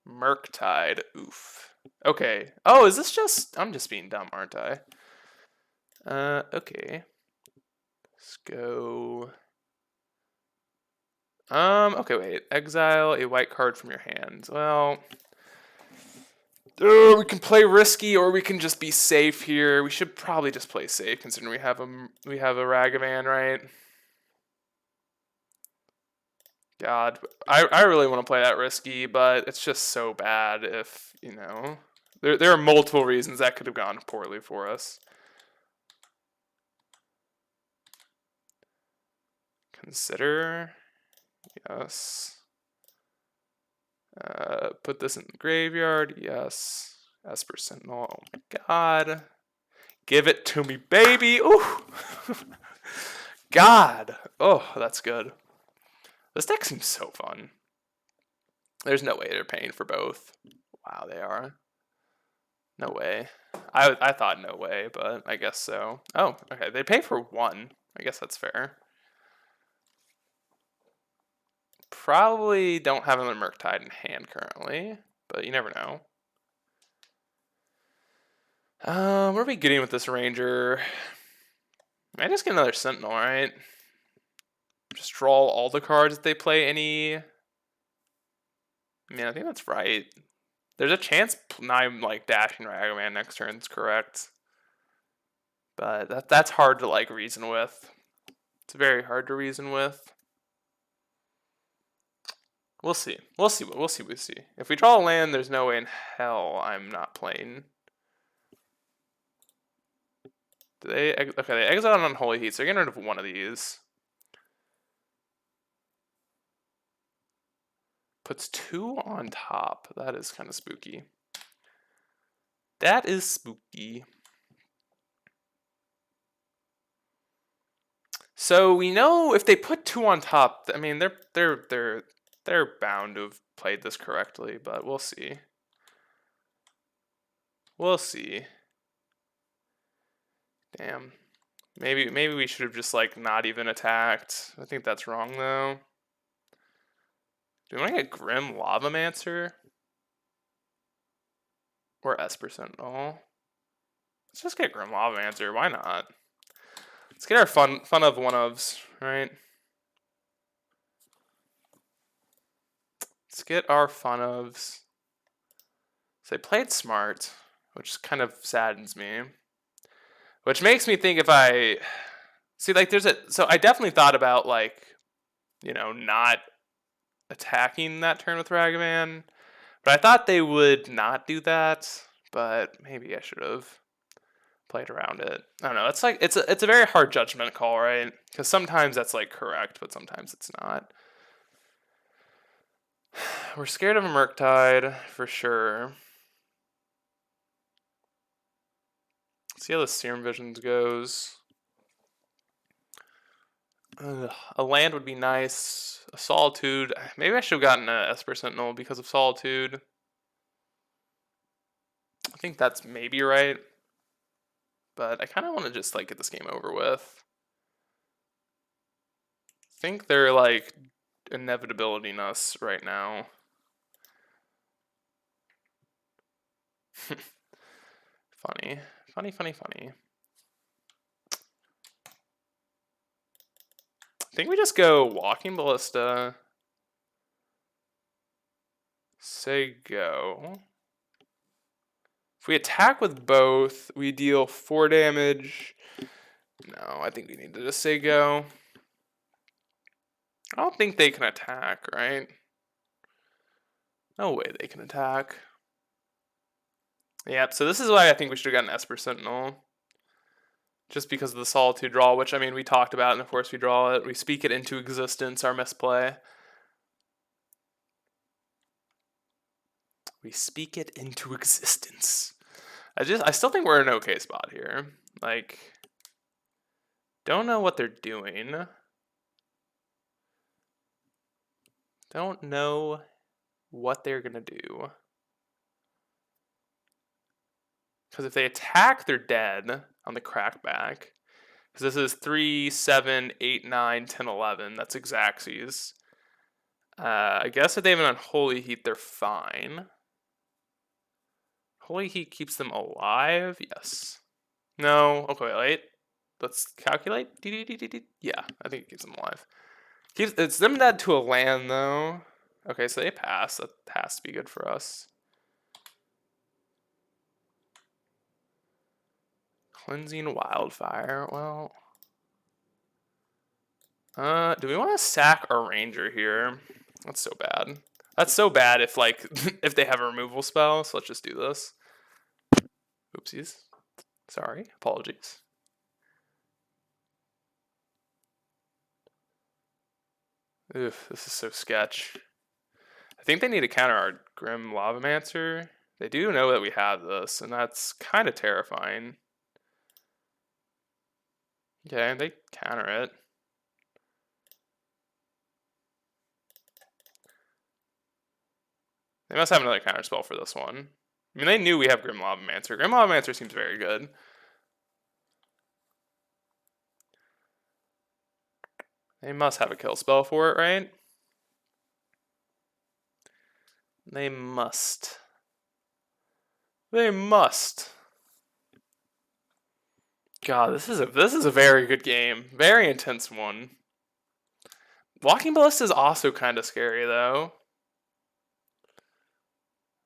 Murktide. Oof. Okay. Oh, is this just... I'm just being dumb, aren't I? Okay. Let's go... okay, wait. Exile a white card from your hand. Well... we can play risky, or we can just be safe here. We should probably just play safe, considering we have a Ragavan, right? God, I really want to play that risky, but it's just so bad if, there are multiple reasons that could have gone poorly for us. Consider, yes. Put this in the graveyard, yes. Esper Sentinel, oh my god. Give it to me, baby, ooh. God, oh, that's good. This deck seems so fun. There's no way they're paying for both. Wow, they are. No way. I thought no way, but I guess so. Oh, okay. They pay for one. I guess that's fair. Probably don't have another Murktide in hand currently, but you never know. What are we getting with this Ranger? I just get another Sentinel, right? Just draw all the cards that they play any... I mean, I think that's right. There's a chance I'm like dashing Ragavan next turn is correct. But that's hard to like reason with. It's very hard to reason with. We'll see. We'll see. We'll see. We'll see. If we draw a land, there's no way in hell I'm not playing. Okay, they exile on Unholy Heat, so they're getting rid of one of these. Puts 2 on top. That is kind of spooky. That is spooky. So we know if they put 2 on top, I mean they're bound to have played this correctly, but we'll see. We'll see. Damn. Maybe we should have just like not even attacked. I think that's wrong though. Do we want to get Grim Lavamancer? Or Esper Sentinel? Let's just get Grim Lavamancer, why not? Let's get our fun of one-ofs, right? Let's get our fun ofs. So they played smart, which kind of saddens me. Which makes me think if I... See, like, so I definitely thought about, like, you know, not attacking that turn with Ragavan. But I thought they would not do that. But maybe I should have played around it. I don't know. It's like it's a very hard judgment call, right? Because sometimes that's like correct, but sometimes it's not. We're scared of a Murktide for sure. See how the Serum Visions goes. A land would be nice. A Solitude. Maybe I should have gotten a Esper Sentinel because of Solitude. I think that's maybe right. But I kind of want to just like get this game over with. I think they're like inevitability-ness right now. Funny. I think we just go Walking Ballista. Say go. If we attack with both, we deal 4 damage. No, I think we need to just say go. I don't think they can attack, right? No way they can attack. Yep, so this is why I think we should have gotten Esper Sentinel. Just because of the Solitude draw, which, I mean, we talked about, and of course we draw it. We speak it into existence, our misplay. We speak it into existence. I still think we're in an okay spot here. Like, don't know what they're doing. Don't know what they're gonna do. Because if they attack, they're dead on the crackback. Because this is 3, 7, 8, 9, 10, 11. That's Xaxes. I guess if they have an Unholy Heat, they're fine. Holy Heat keeps them alive? Yes. No. Okay, wait. Let's calculate. Yeah, I think it keeps them alive. It's them dead to a land, though. Okay, so they pass. That has to be good for us. Cleansing Wildfire. Well, do we want to sack our Ranger here? That's so bad. That's so bad if like if they have a removal spell. So let's just do this. Oopsies. Sorry. Apologies. Oof, this is so sketch. I think they need to counter our Grim Lavamancer. They do know that we have this, and that's kind of terrifying. Okay, they counter it. They must have another counter spell for this one. I mean, they knew we have Grim Lavamancer. Grim Lavamancer seems very good. They must have a kill spell for it, right? They must. They must. God, this is a very good game. Very intense one. Walking Ballista is also kind of scary though.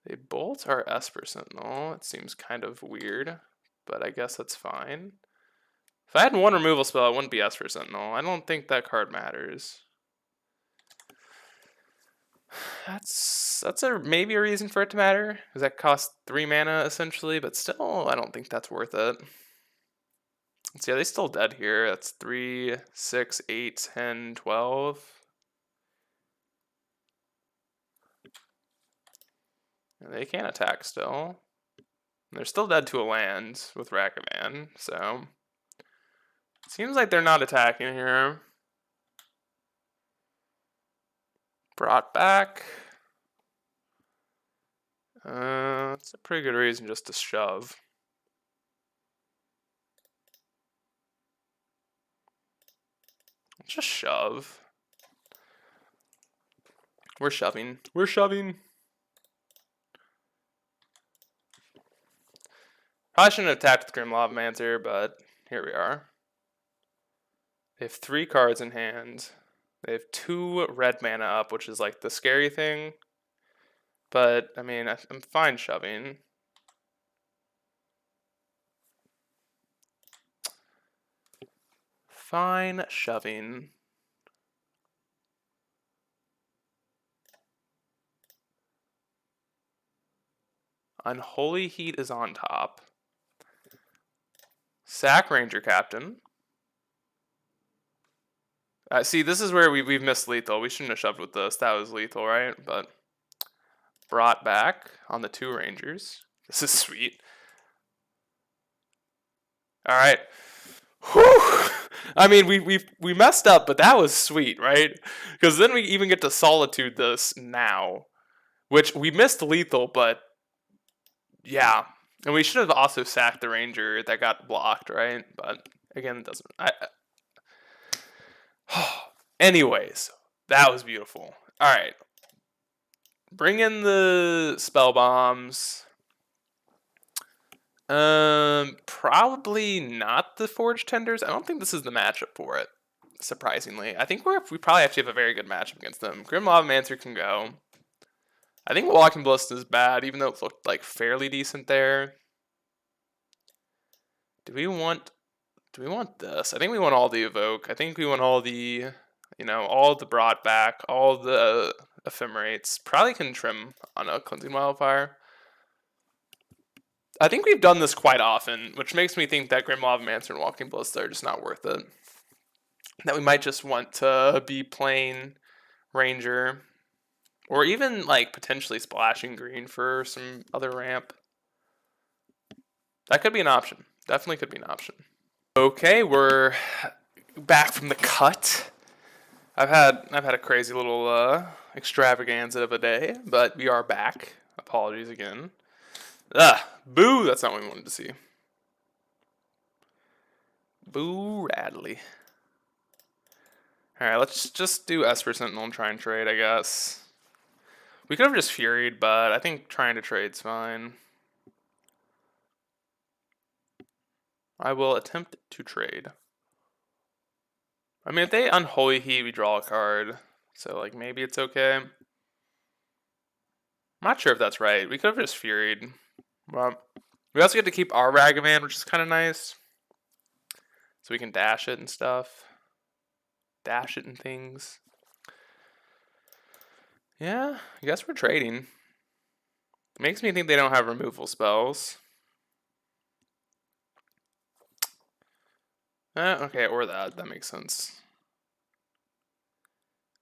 They bolt our Esper Sentinel. It seems kind of weird, but I guess that's fine. If I had one removal spell, it wouldn't be Esper Sentinel. I don't think that card matters. That's maybe a reason for it to matter, because that costs 3 mana essentially, but still, I don't think that's worth it. See, are they still dead here? That's 3, 6, 8, 10, 12. And they can't attack still. They're still dead to a land with Ragavan, so seems like they're not attacking here. Brought back. It's a pretty good reason just to shove. Let's just shove. We're shoving. We're shoving. Probably shouldn't have attacked with Grim Lavamancer, but here we are. They have 3 cards in hand. They have 2 red mana up, which is like the scary thing. But, I mean, I'm fine shoving. Fine shoving. Unholy Heat is on top. Sack Ranger Captain. See, this is where we've missed lethal. We shouldn't have shoved with this. That was lethal, right? But brought back on the 2 Rangers. This is sweet. All right. Whew. I mean, we messed up, but that was sweet, right? Because then we even get to Solitude this now, which we missed lethal, but yeah. And we should have also sacked the Ranger that got blocked, right? But again, it doesn't. Anyways, that was beautiful. All right. Bring in the spell bombs. Probably not the Forge Tenders. I don't think this is the matchup for it, surprisingly. I think we probably actually have a very good matchup against them. Grim Lavamancer can go. I think Walking Ballista is bad, even though it looked like fairly decent there. Do we want this? I think we want all the Evoke. I think we want all the, all the Brought Back, all the Ephemerates. Probably can trim on a Cleansing Wildfire. I think we've done this quite often, which makes me think that Grim Lavamancer and Walking Ballista are just not worth it. That we might just want to be playing Ranger, or even like potentially splashing green for some other ramp. That could be an option. Definitely could be an option. Okay, we're back from the cut. I've had a crazy little extravaganza of a day, but we are back. Apologies again. Boo! That's not what we wanted to see. Boo Radley. Alright, let's just do Esper Sentinel and try and trade, I guess. We could have just Furied, but I think trying to trade's fine. I will attempt to trade. I mean, if they Unholy Heat, we draw a card. So, like, maybe it's okay. I'm not sure if that's right. We could have just Furied. Well, we also get to keep our Ragavan, which is kind of nice. So we can dash it and stuff. Dash it and things. Yeah, I guess we're trading. Makes me think they don't have removal spells. Okay, or that. That makes sense.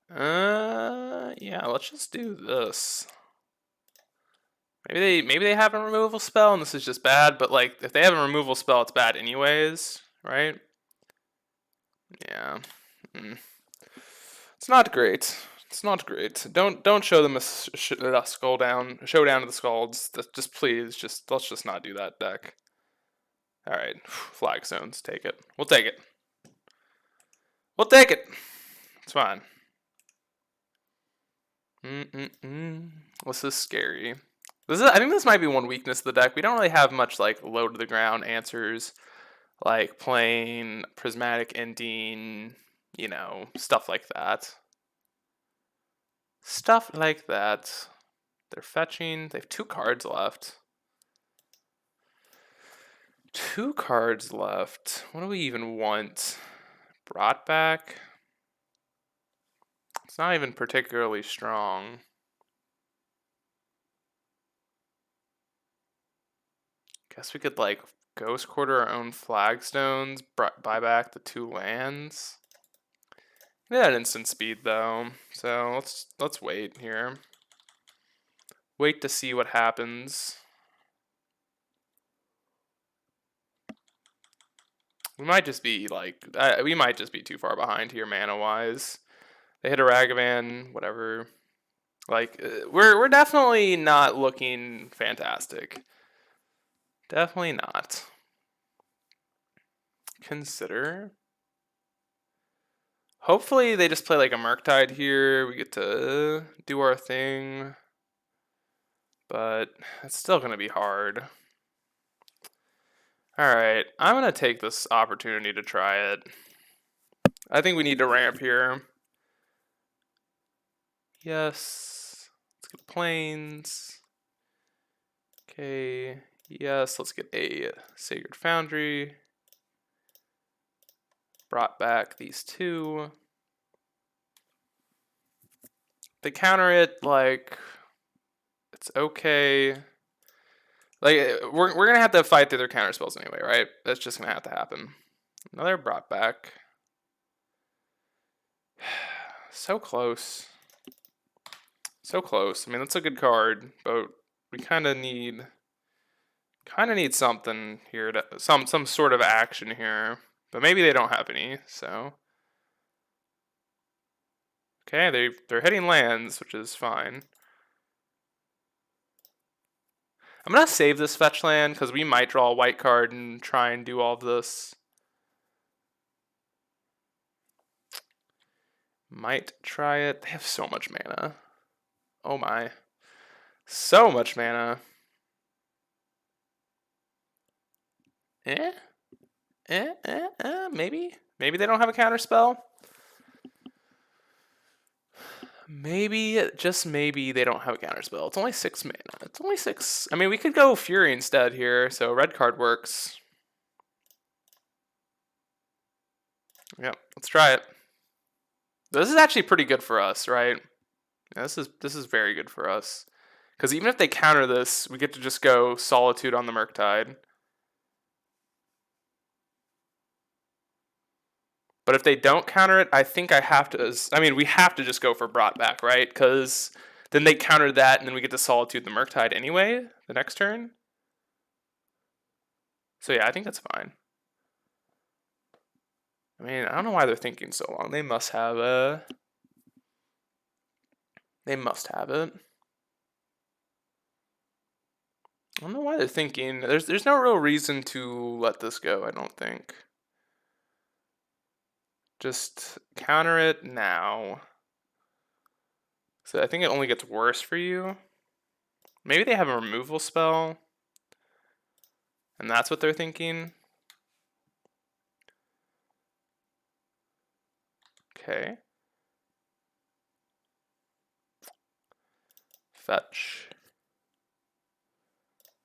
Yeah, let's just do this. Maybe they have a removal spell and this is just bad, but like if they have a removal spell, it's bad anyways, right? Yeah. It's not great. It's not great. Don't show them a showdown of the Scalds. Just please, let's just not do that deck. All right, Flag Zones, take it. We'll take it. We'll take it. It's fine. This is scary. I think this might be one weakness of the deck. We don't really have much like low to the ground answers, like playing Prismatic Ending, stuff like that. Stuff like that. They're fetching. They have 2 cards left. 2 cards left. What do we even want? Brought back. It's not even particularly strong. guess we could like ghost quarter our own flagstones, buy back the 2 lands. We had instant speed though, so let's wait here. Wait to see what happens. We might just be like we might just be too far behind here mana wise. They hit a Ragavan, whatever. Like we're definitely not looking fantastic. Definitely not. Consider. Hopefully they just play like a Murktide here. We get to do our thing. But it's still going to be hard. Alright, I'm going to take this opportunity to try it. I think we need to ramp here. Yes. Let's get plains. Okay. Yes, let's get a Sacred Foundry. Brought back these 2. They counter it like it's okay. Like we're gonna have to fight through their counter spells anyway, right? That's just gonna have to happen. Another brought back. So close. So close. I mean, that's a good card, but we kind of need something here to some sort of action here. But maybe they don't have any, so okay, they're hitting lands, which is fine. I'm gonna save this fetch land because we might draw a white card and try and do all of this. Might try it. They have so much mana. Oh my. So much mana. Maybe? Maybe they don't have a counter spell? Maybe, just maybe, they don't have a counter spell. It's only 6 mana. It's only 6. I mean, we could go Fury instead here, so red card works. Yep, let's try it. This is actually pretty good for us, right? Yeah, this is very good for us. Because even if they counter this, we get to just go Solitude on the Murktide. But if they don't counter it, I think I have to... I mean, we have to just go for brought back, right? Because then they counter that, and then we get to Solitude the Murktide anyway, the next turn. So yeah, I think that's fine. I mean, I don't know why they're thinking so long. They must have a... They must have it. I don't know why they're thinking. There's no real reason to let this go, I don't think. Just counter it now. So I think it only gets worse for you. Maybe they have a removal spell. And that's what they're thinking. Okay. Fetch.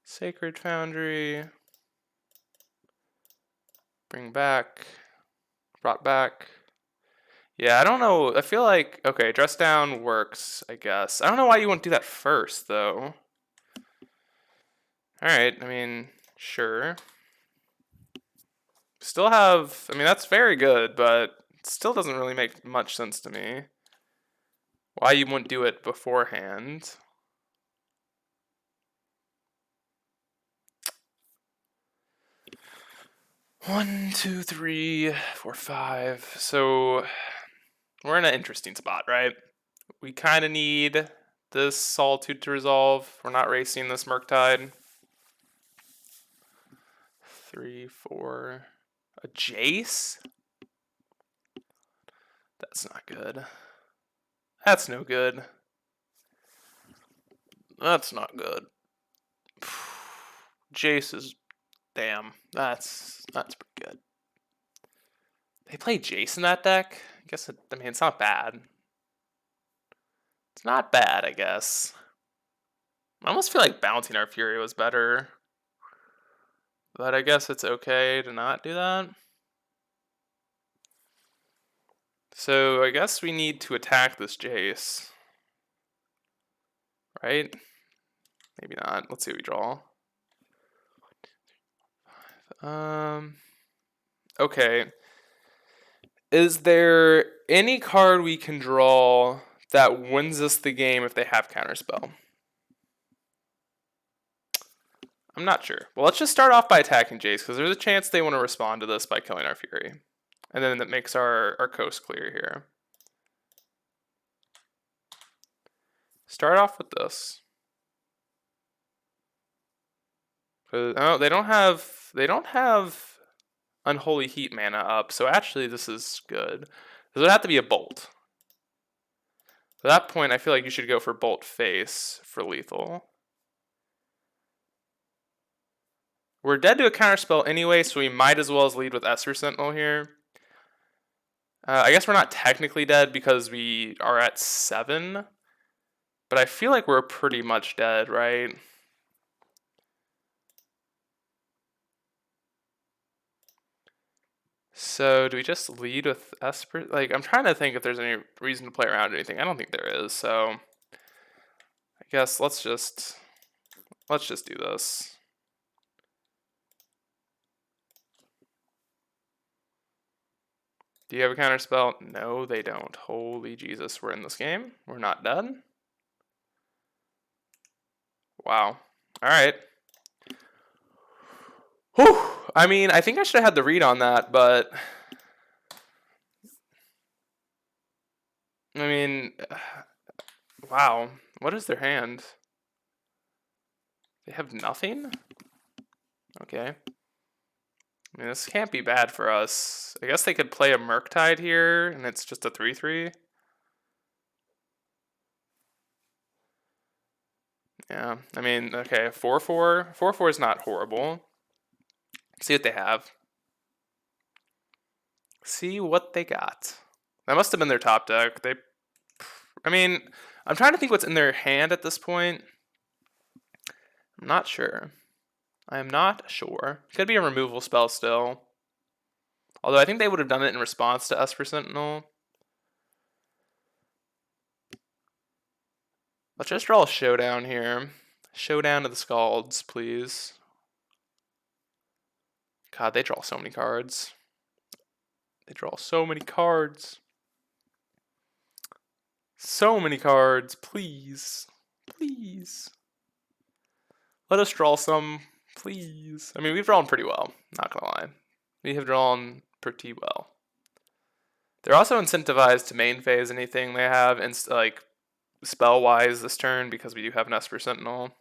Sacred Foundry. Bring back. Brought back. Yeah, I don't know. I feel like, okay, dress down works, I guess. I don't know why you wouldn't do that first, though. Alright, I mean, sure. Still have, I mean, that's very good, but it still doesn't really make much sense to me. Why you wouldn't do it beforehand. One, two, three, four, five. So we're in an interesting spot, right? We kind of need this Solitude to resolve. We're not racing this Murktide. 3, 4. A Jace? That's not good. That's no good. That's not good. Jace is... Damn. That's pretty good. They play Jace in that deck? I guess, I mean, it's not bad. It's not bad, I guess. I almost feel like bouncing our Fury was better. But I guess it's okay to not do that. So I guess we need to attack this Jace. Right? Maybe not. Let's see what we draw. Okay. Is there any card we can draw that wins us the game if they have counterspell? I'm not sure. Well, let's just start off by attacking Jace, because there's a chance they want to respond to this by killing our Fury. And then that makes our coast clear here. Start off with this. Oh, they don't have Unholy Heat mana up, so actually this is good. This would have to be a Bolt. At that point, I feel like you should go for Bolt Face for lethal. We're dead to a counterspell anyway, so we might as well as lead with Esper Sentinel here. I guess we're not technically dead because we are at 7, but I feel like we're pretty much dead, right? So do we just lead with Esper? Like, I'm trying to think if there's any reason to play around or anything. I don't think there is, so I guess let's just do this. Do you have a counterspell? No, they don't. Holy Jesus, we're in this game. We're not done. Wow. All right. Whew. I mean, I think I should have had the read on that, but I mean, wow. What is their hand? They have nothing? Okay. I mean, this can't be bad for us. I guess they could play a Murktide here, and it's just a 3/3. Yeah, I mean, okay, 4/4. 4/4 is not horrible. See what they have. See what they got. That must have been their top deck. I mean, I'm trying to think what's in their hand at this point. I'm not sure. I am not sure. Could be a removal spell still. Although I think they would have done it in response to Esper Sentinel. Let's just draw a Showdown here. Showdown of the Scalds, please. God, they draw so many cards. They draw so many cards. So many cards, please. Please. Let us draw some, please. I mean, we've drawn pretty well, not gonna lie. We have drawn pretty well. They're also incentivized to main phase anything they have, and like spell-wise this turn, because we do have an Esper Sentinel.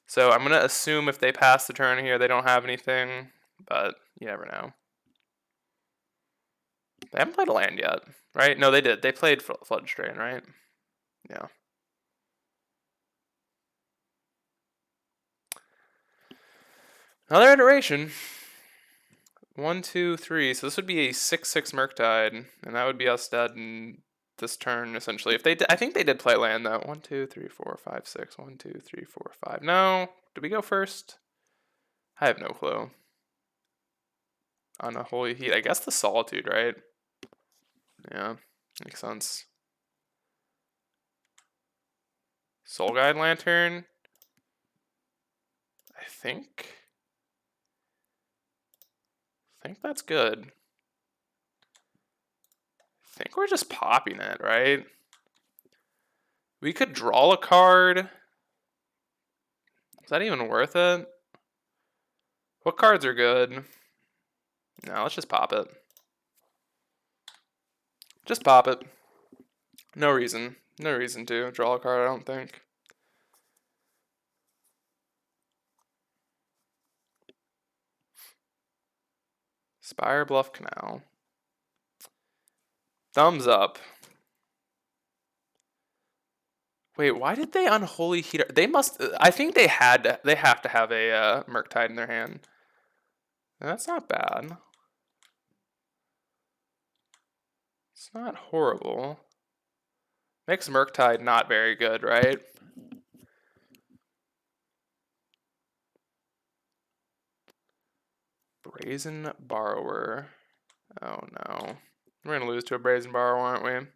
So I'm going to assume if they pass the turn here, they don't have anything, but you never know. They haven't played a land yet, right? No, they did. They played Floodstrain, right? Yeah. Another iteration. 1, 2, 3. So this would be a 6/6 Murktide, and that would be us dead in this turn, essentially. If they I think they did play land, though. 1, 2, 3, 4, 5, 6. 1, 2, 3, 4, 5. No. Did we go first? I have no clue. On a Holy Heat. I guess the Solitude, right? Yeah. Makes sense. Soul Guide Lantern. I think that's good. I think we're just popping it, right? We could draw a card. Is that even worth it? What cards are good? No, let's just pop it. Just pop it. No reason. No reason to draw a card, I don't think. Spire Bluff Canal. Thumbs up. Wait, why did they Unholy Heater? They must. I think they have to have a Murktide in their hand. That's not bad. It's not horrible. Makes Murktide not very good, right? Brazen Borrower. Oh no. We're gonna lose to a Brazen Borrower, aren't we?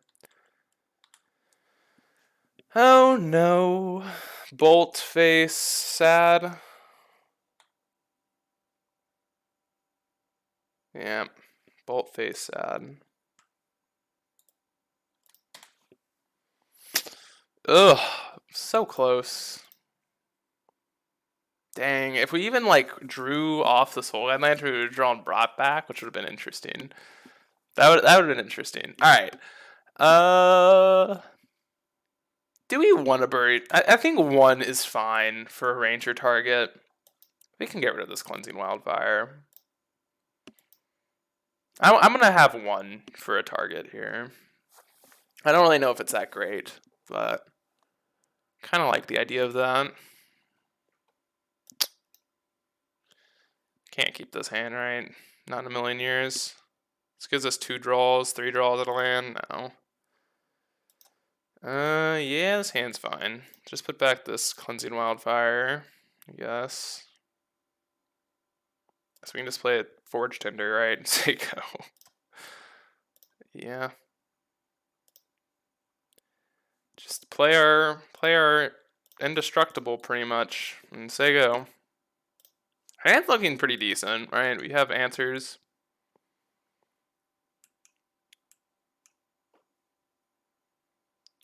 Oh no. Bolt face, sad. Yeah. Bolt face sad. Ugh. So close. Dang. If we even like drew off the Soul Guide Lantern, we would have drawn brought back, which would have been interesting. That would have been interesting. Alright. Do we want to bury? I think 1 is fine for a ranger target. We can get rid of this Cleansing Wildfire. I'm going to have 1 for a target here. I don't really know if it's that great, but kind of like the idea of that. Can't keep this hand, right? Not in a million years. This gives us 2 draws, 3 draws at a land. No. Yeah, this hand's fine. Just put back this Cleansing Wildfire, I guess. So we can just play it Forge Tinder, right? Say go. Yeah. Just play our indestructible pretty much and say go. Hand's looking pretty decent, right? We have answers.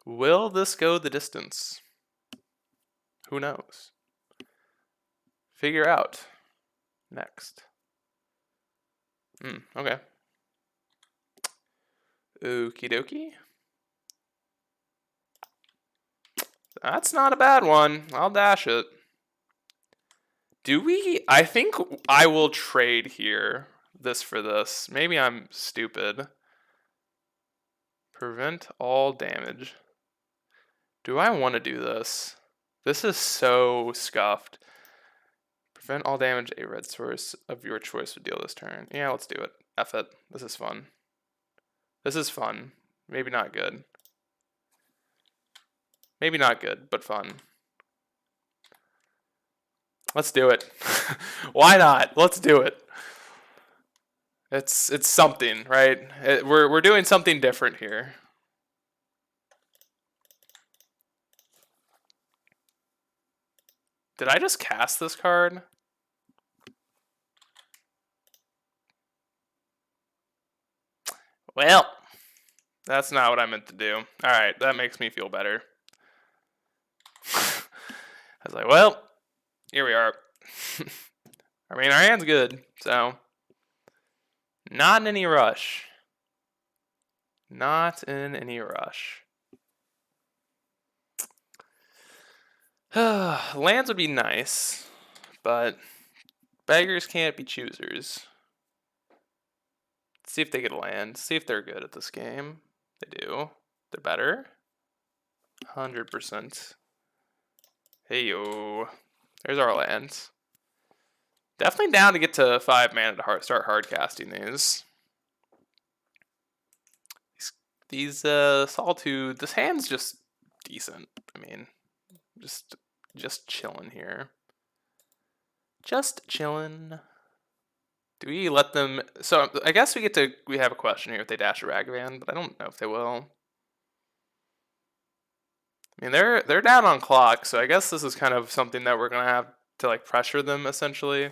Will this go the distance? Who knows? Figure out. Next. Okay. Okie dokie. That's not a bad one. I'll dash it. Do we? I think I will trade here. This for this. Maybe I'm stupid. Prevent all damage. Do I want to do this? This is so scuffed. Prevent all damage. A red source of your choice would deal this turn. Yeah, let's do it. F it. This is fun. This is fun. Maybe not good. Maybe not good, but fun. Let's do it. Why not? Let's do it. It's something, right? We're doing something different here. Did I just cast this card? Well, that's not what I meant to do. All right, that makes me feel better. I was like, well, here we are. I mean, our hand's good, so not in any rush. Not in any rush. Lands would be nice, but beggars can't be choosers. Let's see if they get a land. See if they're good at this game. They do. They're better. 100%. Hey yo. There's our lands. Definitely down to get to 5 mana to start hard casting these. These Solitude, this hand's just decent. I mean, just chilling here. Just chilling. Do we let them? So I guess we have a question here if they dash a Ragavan, but I don't know if they will. I mean, they're down on clock, so I guess this is kind of something that we're gonna have to like pressure them essentially.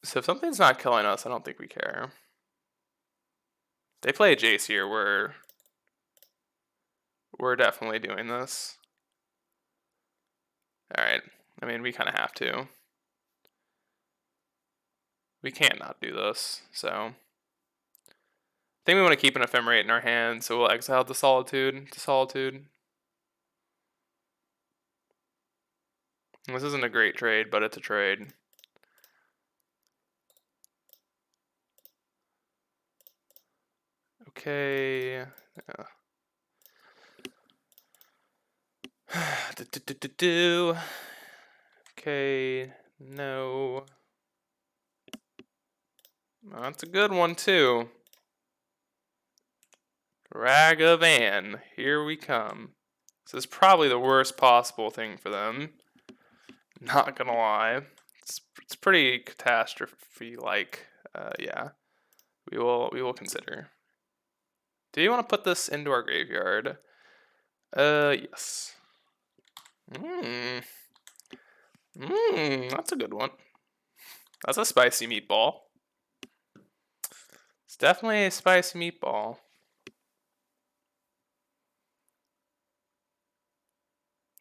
So if something's not killing us, I don't think we care. They play a Jace here, we're definitely doing this. Alright. I mean, we kind of have to. We can't not do this, so. I think we want to keep an Ephemerate in our hand, so we'll exile the Solitude to Solitude. This isn't a great trade, but it's a trade. Okay. Okay, no. Oh, that's a good one too. Ragavan, here we come. This is probably the worst possible thing for them. Not gonna lie, it's pretty catastrophe-like. Yeah, we will consider. Do you want to put this into our graveyard? Yes. That's a good one. That's a spicy meatball. It's definitely a spicy meatball.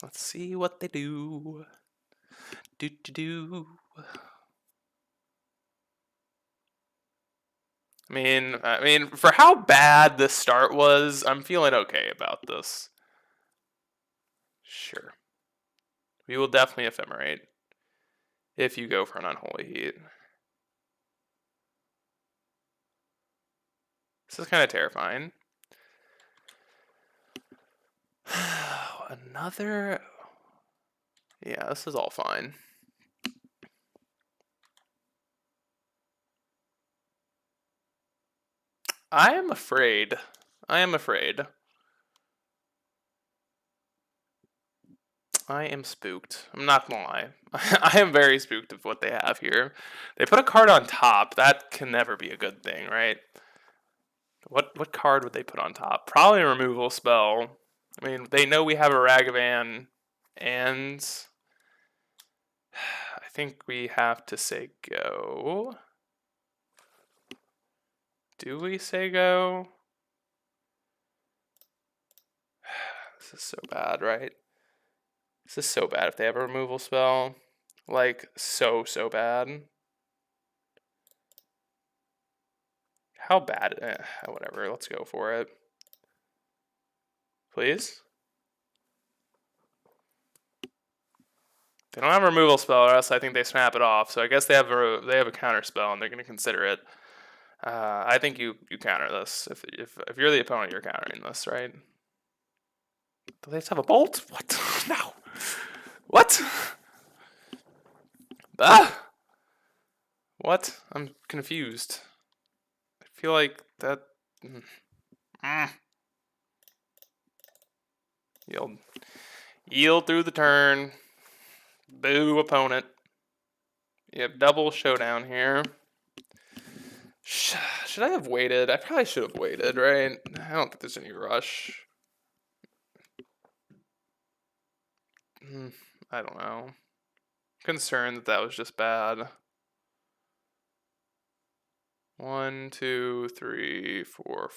Let's see what they do. Do. I mean, for how bad the start was, I'm feeling okay about this. Sure. We will definitely ephemerate if you go for an unholy heat. This is kind of terrifying. Another... Yeah, this is all fine. I am afraid. I am spooked. I'm not gonna lie. I am very spooked of what they have here. They put a card on top. That can never be a good thing, right? What card would they put on top? Probably a removal spell. I mean, they know we have a Ragavan, and I think we have to say go. Do we say go? This is so bad, right? This is so bad if they have a removal spell. Like, so bad. How bad? Whatever, let's go for it. Please? They don't have a removal spell, or else I think they snap it off. So I guess they have a counter spell, and they're going to consider it. I think you counter this. If you're the opponent, you're countering this, right? Do they just have a bolt? What? No. What? Ah! What? I'm confused. I feel like that... Yield. Yield through the turn. Boo, opponent. You have double showdown here. Should I have waited? I probably should have waited, right? I don't think there's any rush. I don't know. Concerned that was just bad. 1, 2, 3, 4,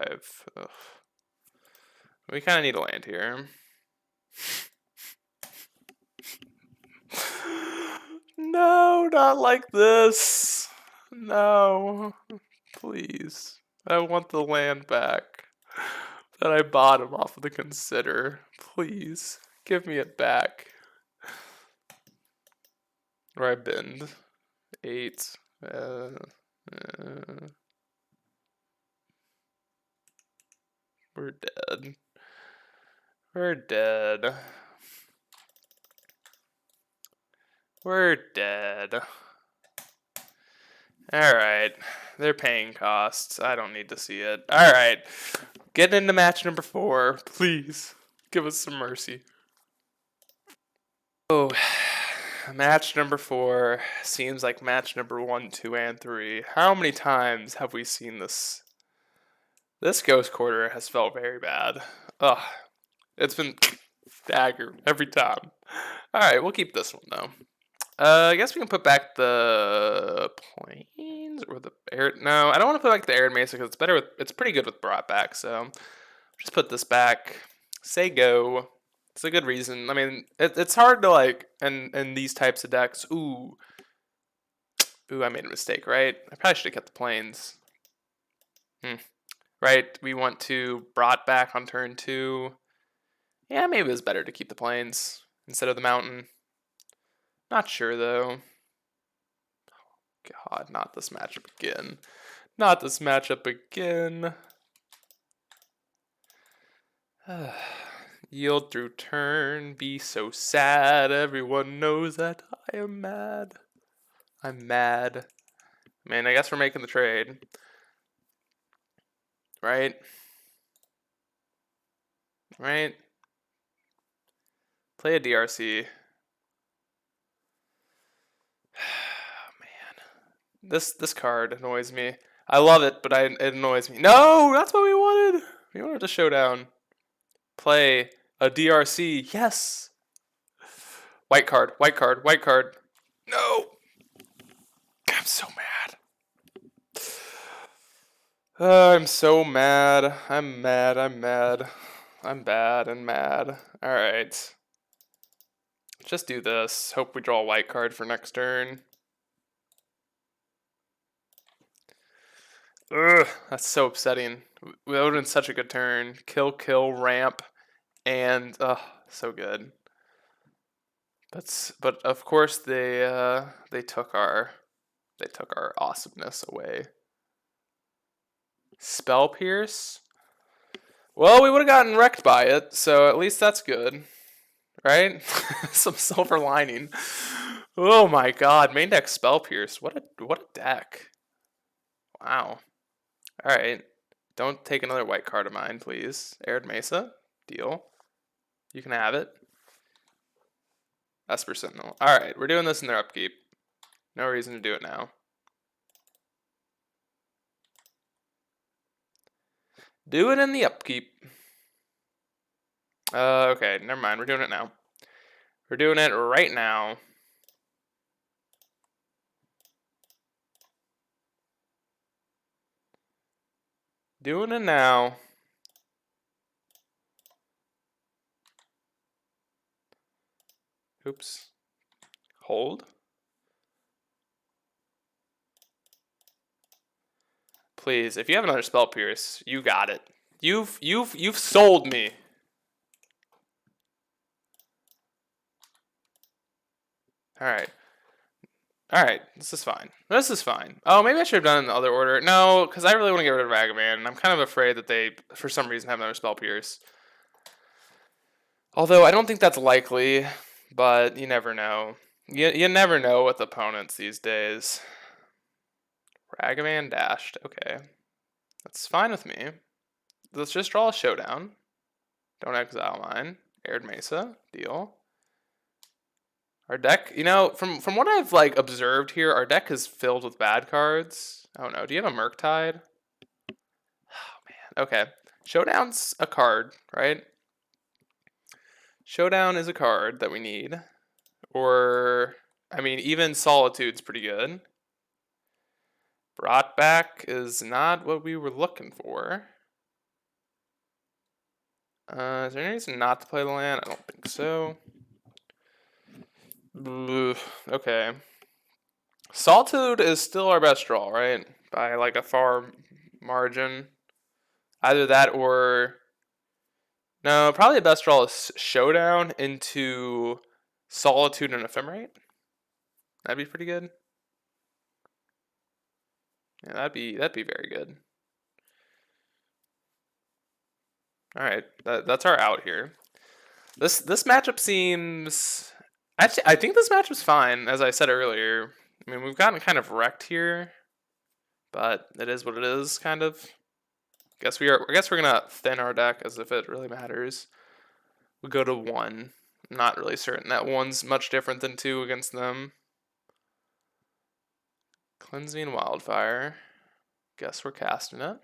5. Ugh. We kind of need a land here. No, not like this. No. Please. I want the land back that I bought him off of the consider. Please. Give me it back. Or I bend. 8. We're dead. We're dead. We're dead. Alright. They're paying costs. I don't need to see it. Alright. Get into match number 4. Please. Give us some mercy. Oh, match number 4 seems like match number 1, 2, and 3. How many times have we seen this? This Ghost Quarter has felt very bad. Ugh. It's been dagger every time. Alright, we'll keep this one though. I guess we can put back the planes or the air. No, I don't want to put back the arid mesa because it's better with. It's pretty good with brought back. So just put this back. Say go. It's a good reason. I mean, it's hard to like in these types of decks. Ooh, I made a mistake. Right? I probably should have kept the planes. Right? We want to brought back on turn 2. Yeah, maybe it was better to keep the planes instead of the mountain. Not sure though. God, not this matchup again. Not this matchup again. Yield through turn, be so sad. Everyone knows that I am mad. I'm mad. I mean, I guess we're making the trade. Right? Right? Play a DRC. This card annoys me. I love it, but it annoys me. No, that's what we wanted. We wanted to showdown. Play a DRC. Yes. White card. White card. White card. No. I'm so mad. I'm so mad. I'm mad. I'm mad. I'm bad and mad. Alright. Just do this. Hope we draw a white card for next turn. Ugh, that's so upsetting. That would have been such a good turn. Kill, kill, ramp, and so good. But of course they took our awesomeness away. Spell Pierce. Well, we would have gotten wrecked by it, so at least that's good, right? Some silver lining. Oh my God, main deck Spell Pierce. What a deck. Wow. All right. Don't take another white card of mine, please. Arid Mesa. Deal. You can have it. Esper Sentinel. All right, we're doing this in their upkeep. No reason to do it now. Do it in the upkeep. Okay, never mind. We're doing it now. We're doing it right now. Doing it now. Oops. Hold. Please, if you have another Spell Pierce, you got it. You've sold me. All right, this is fine. This is fine. Oh, maybe I should have done it in the other order. No, because I really want to get rid of Ragavan, and I'm kind of afraid that they, for some reason, have another Spell Pierce. Although I don't think that's likely, but you never know. You never know with opponents these days. Ragavan dashed. Okay. That's fine with me. Let's just draw a showdown. Don't exile mine. Arid Mesa. Deal. Our deck, you know, from what I've like observed here, our deck is filled with bad cards. I don't know. Do you have a Murktide? Oh man. Okay. Showdown's a card, right? Showdown is a card that we need. Or I mean, even Solitude's pretty good. Brought back is not what we were looking for. Is there any reason not to play the land? I don't think so. Okay. Solitude is still our best draw, right? By like a far margin. Either that or... No, probably the best draw is Showdown into Solitude and Ephemerate. That'd be pretty good. Yeah, that'd be very good. All right, that's our out here. This matchup seems... Actually, I think this matchup's fine, as I said earlier. I mean, we've gotten kind of wrecked here, but it is what it is, kind of. I guess we're gonna thin our deck as if it really matters. We go to 1. I'm not really certain that 1's much different than 2 against them. Cleansing Wildfire. Guess we're casting it.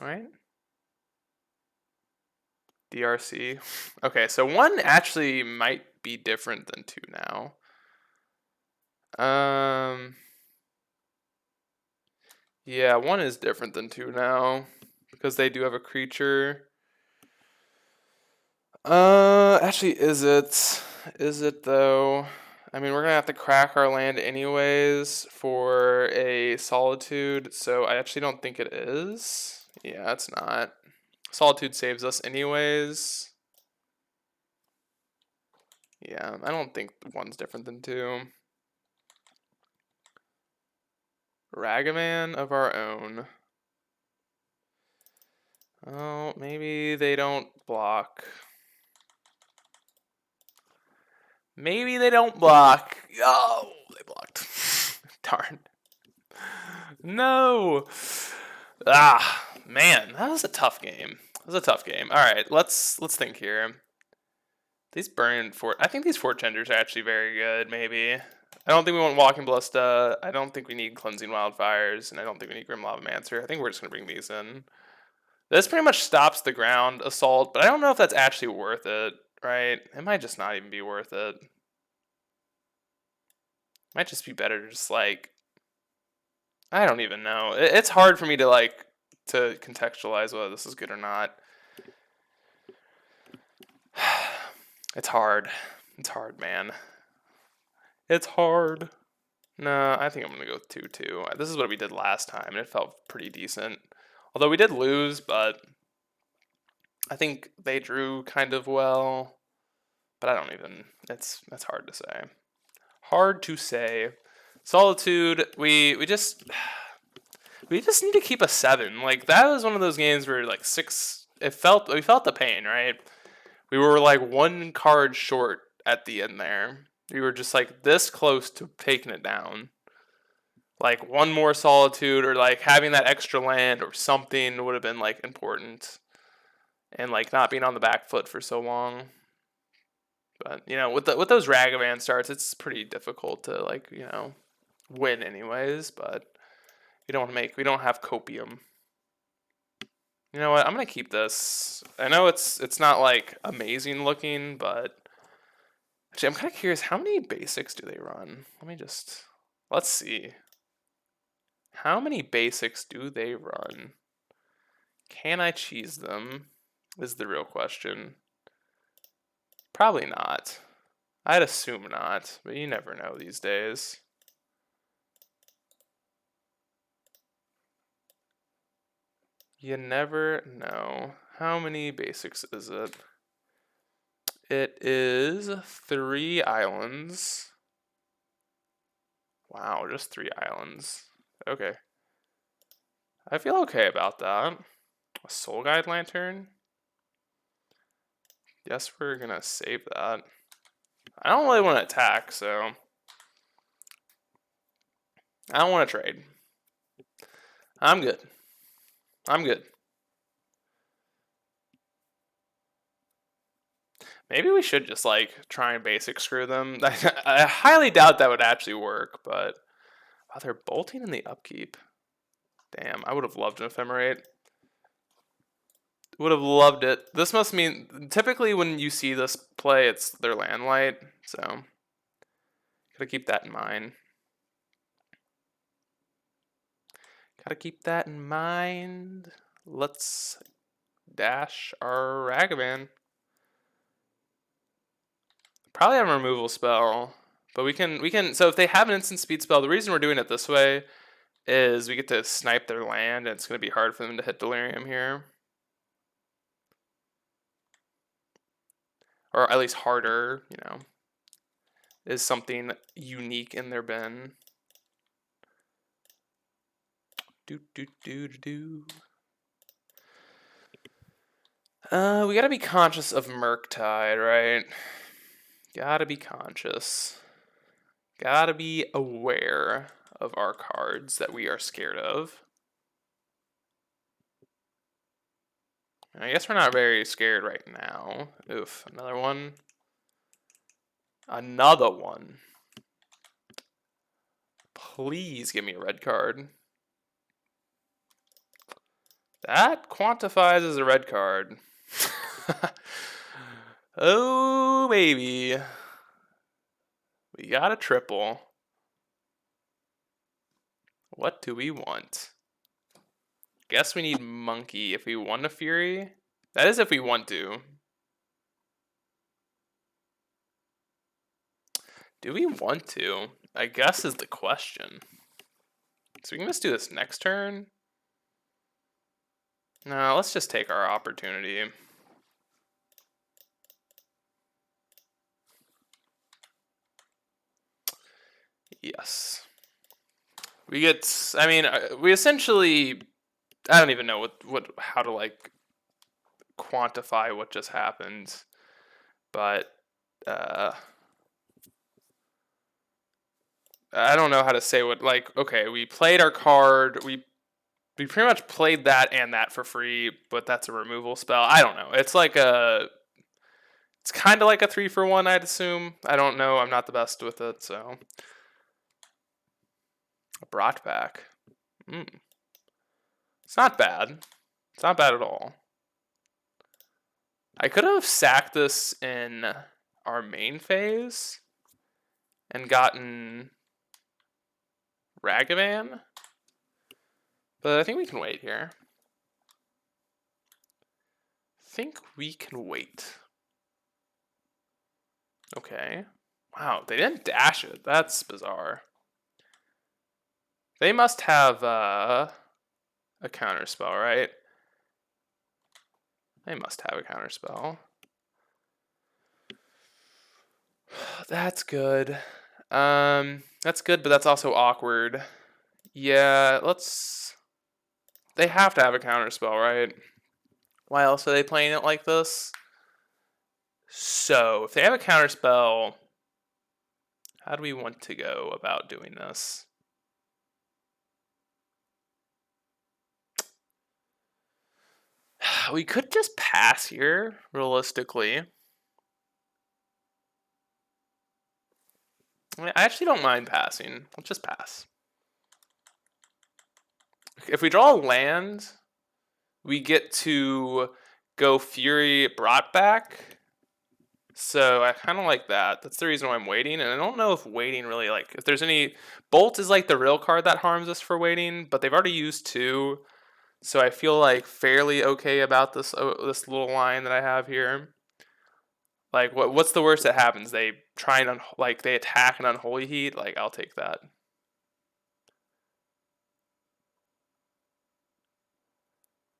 All right. DRC. Okay, so 1 actually might be different than 2 now. Yeah, 1 is different than 2 now because they do have a creature. Actually, is it? Is it though? I mean, we're gonna have to crack our land anyways for a Solitude, so I actually don't think it is. Yeah, it's not. Solitude saves us anyways. Yeah, I don't think 1's different than 2. Ragavan of our own. Oh, maybe they don't block. Maybe they don't block. Oh, they blocked. Darn. No. Ah, man, that was a tough game. That was a tough game. All right, let's think here. These I think these Fort Tenders are actually very good. Maybe. I don't think we want Walking Ballista. I don't think we need Cleansing Wildfires, and I don't think we need Grim Lavamancer. I think we're just gonna bring these in. This pretty much stops the ground assault, but I don't know if that's actually worth it. Right? It might just not even be worth it. Might just be better to just like, I don't even know. It's hard for me to like to contextualize whether this is good or not. It's hard. It's hard, man. It's hard. No, I think I'm gonna go with 2-2. This is what we did last time, and it felt pretty decent. Although we did lose, but I think they drew kind of well. But I don't even. That's hard to say. Hard to say. Solitude. We just need to keep a 7. Like that was one of those games where like 6. We felt the pain, right? We were like 1 card short at the end there. We were just like this close to taking it down. Like 1 more solitude or like having that extra land or something would have been like important. And like not being on the back foot for so long. But you know, with those Ragavan starts, it's pretty difficult to like, you know, win anyways, but we don't have copium. You know what? I'm gonna keep this. I know it's not like amazing looking, but actually I'm kind of curious. How many basics do they run? Let's see. How many basics do they run? Can I cheese them? Is the real question. Probably not. I'd assume not, but you never know these days. You never know. How many basics is it? It is 3 islands. Wow, just 3 islands. Okay. I feel okay about that. A Soul Guide Lantern? Guess we're gonna save that. I don't really want to attack, so I don't want to trade. I'm good. I'm good. Maybe we should just like try and basic screw them. I highly doubt that would actually work, but wow, they're bolting in the upkeep. Damn, I would have loved an ephemerate. Would have loved it. This must mean typically when you see this play, it's their land light, so gotta keep that in mind. Gotta keep that in mind. Let's dash our Ragavan. Probably have a removal spell, but we can. So if they have an instant speed spell, the reason we're doing it this way is we get to snipe their land, and it's going to be hard for them to hit Delirium here, or at least harder. You know, is something unique in their bin. Do do do do do. We gotta be conscious of Murktide, right? Gotta be conscious. Gotta be aware of our cards that we are scared of. I guess we're not very scared right now. Oof, another one. Another one. Please give me a red card. That quantifies as a red card. Oh, baby. We got a triple. What do we want? Guess we need Monkey if we want a Fury. That is if we want to. Do we want to? I guess is the question. So we can just do this next turn. No, let's just take our opportunity. Yes. We get, I mean, we essentially, I don't even know how to like quantify what just happened, but I don't know how to say what, like, okay, we played our card, we pretty much played that and that for free, but that's a removal spell. I don't know. It's kind of like a 3-for-1, I'd assume. I don't know. I'm not the best with it, so. A brought back. It's not bad. It's not bad at all. I could have sacked this in our main phase and gotten Ragavan. But I think we can wait here. Think we can wait. Okay. Wow, they didn't dash it. That's bizarre. They must have a counterspell, right? They must have a counterspell. That's good. That's good, but that's also awkward. Yeah, let's... They have to have a counterspell, right? Why else are they playing it like this? So, if they have a counterspell, how do we want to go about doing this? We could just pass here, realistically. I actually don't mind passing. Let's just pass. If we draw a land, we get to go Fury brought back. So I kind of like that. That's the reason why I'm waiting. And I don't know if waiting really, like, if there's any... Bolt is like the real card that harms us for waiting, but they've already used 2. So I feel like fairly okay about this this little line that I have here. Like, what's the worst that happens? They try and, like, they attack an Unholy Heat? Like, I'll take that.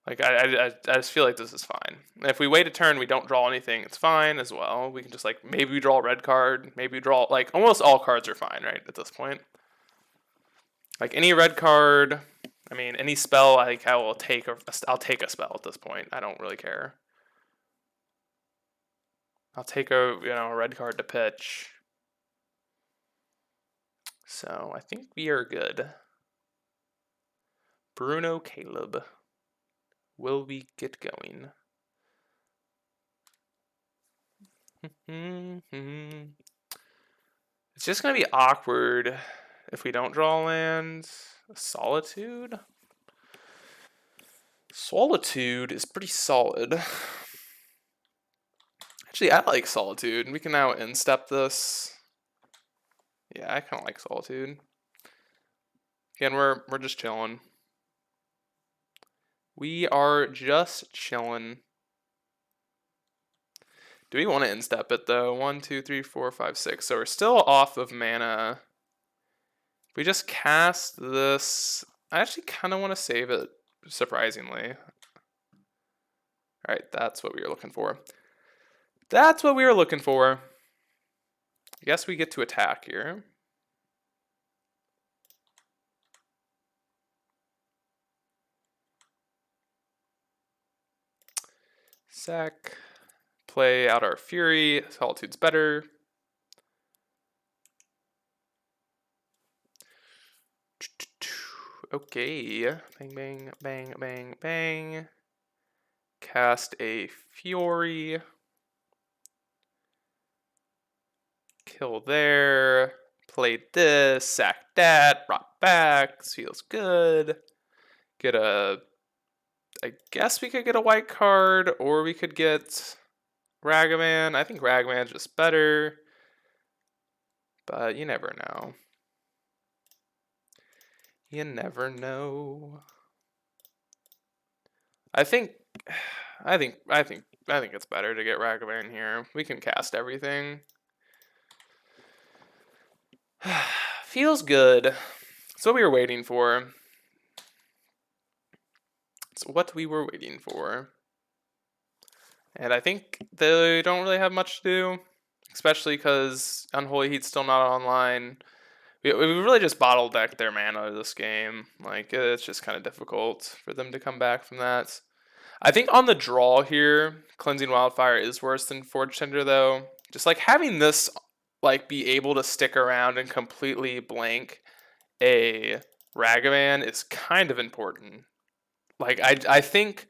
Like, I just feel like this is fine. And if we wait a turn, we don't draw anything, it's fine as well. We can just, like, maybe we draw a red card. Maybe we draw, like, almost all cards are fine, right, at this point. Like, any red card, I mean, any spell, like, I'll take a spell at this point. I don't really care. I'll take a red card to pitch. So I think we are good. Bruno Caleb. Will we get going? It's just gonna be awkward if we don't draw land. Solitude? Solitude is pretty solid. Actually, I like Solitude. We can now instep this. Yeah, I kind of like Solitude. Again, we're just chilling. We are just chilling. Do we want to instep it though? 1, 2, 3, 4, 5, 6. So we're still off of mana. If we just cast this, I actually kind of want to save it, surprisingly. Alright, that's what we were looking for. That's what we were looking for. I guess we get to attack here. Sack. Play out our Fury. Solitude's better. Okay. Bang, bang, bang, bang, bang. Cast a Fury. Kill there. Played this. Sack that. Brought back. This feels good. Get a... I guess we could get a white card, or we could get Ragavan. I think Ragavan's just better. But you never know. You never know. I think it's better to get Ragavan here. We can cast everything. Feels good. It's what we were waiting for. It's what we were waiting for. And I think they don't really have much to do, especially because Unholy Heat's still not online. We really just bottle decked their mana this game. Like, it's just kind of difficult for them to come back from that. I think on the draw here, Cleansing Wildfire is worse than Forge Tender, though. Just, like, having this, like, be able to stick around and completely blank a Ragavan is kind of important. Like, I think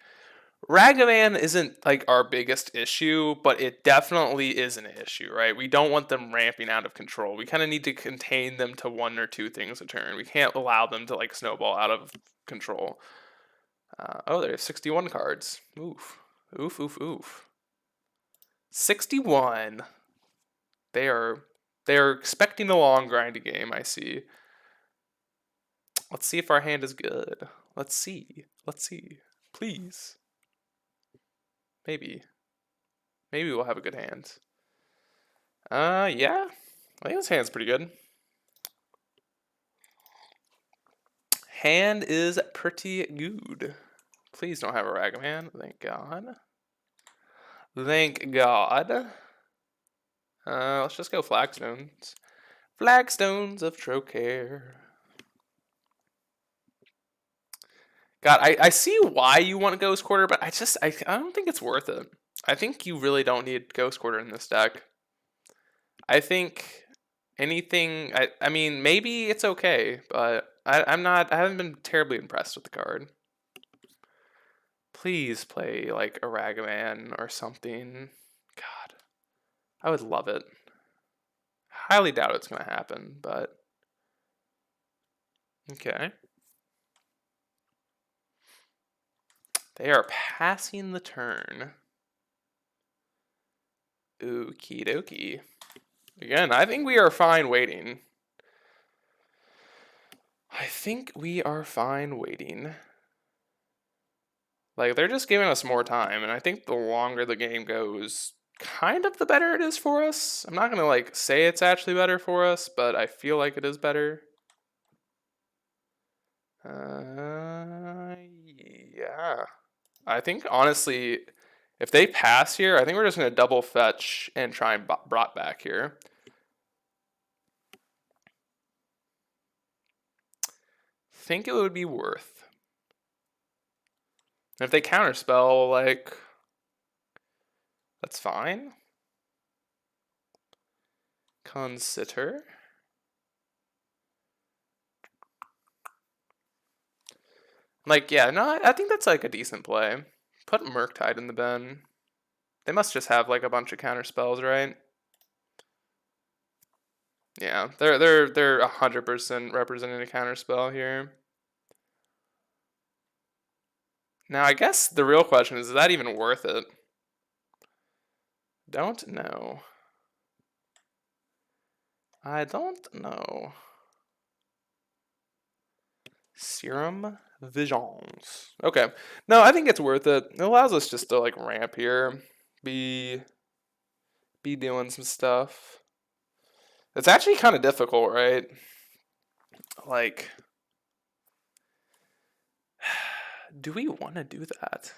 Ragavan isn't, like, our biggest issue, but it definitely is an issue, right? We don't want them ramping out of control. We kind of need to contain them to 1 or 2 things a turn. We can't allow them to, like, snowball out of control. Oh, there's 61 cards. Oof. Oof, oof, oof. 61. They're expecting a long grind game, I see. Let's see if our hand is good. Let's see. Let's see. Please. Maybe. Maybe we'll have a good hand. Yeah. I think this hand's pretty good. Hand is pretty good. Please don't have a ragam hand. Thank God. Thank God. Let's just go flagstones. Flagstones of Trocare. God, I see why you want Ghost Quarter, but I don't think it's worth it. I think you really don't need Ghost Quarter in this deck. I think anything. I mean, maybe it's okay, but I'm not. I haven't been terribly impressed with the card. Please play like a Ragavan or something. God, I would love it. Highly doubt it's gonna happen, but okay. They are passing the turn. Okie dokie. Again, I think we are fine waiting. I think we are fine waiting. Like, they're just giving us more time, and I think the longer the game goes, kind of the better it is for us. I'm not gonna, like, say it's actually better for us, but I feel like it is better. Yeah. I think, honestly, if they pass here, I think we're just gonna double fetch and try and brought back here. Think it would be worth. If they counterspell, like, that's fine. Consider. Like, yeah, no, I think that's like a decent play. Put Murktide in the bin. They must just have like a bunch of counter spells, right? Yeah, they're 100% representing a counter spell here. Now, I guess the real question is that even worth it? Don't know. I don't know. Serum Visions. Okay. No, I think it's worth it. It allows us just to like ramp here. Be doing some stuff. It's actually kind of difficult, right? Like, do we want to do that?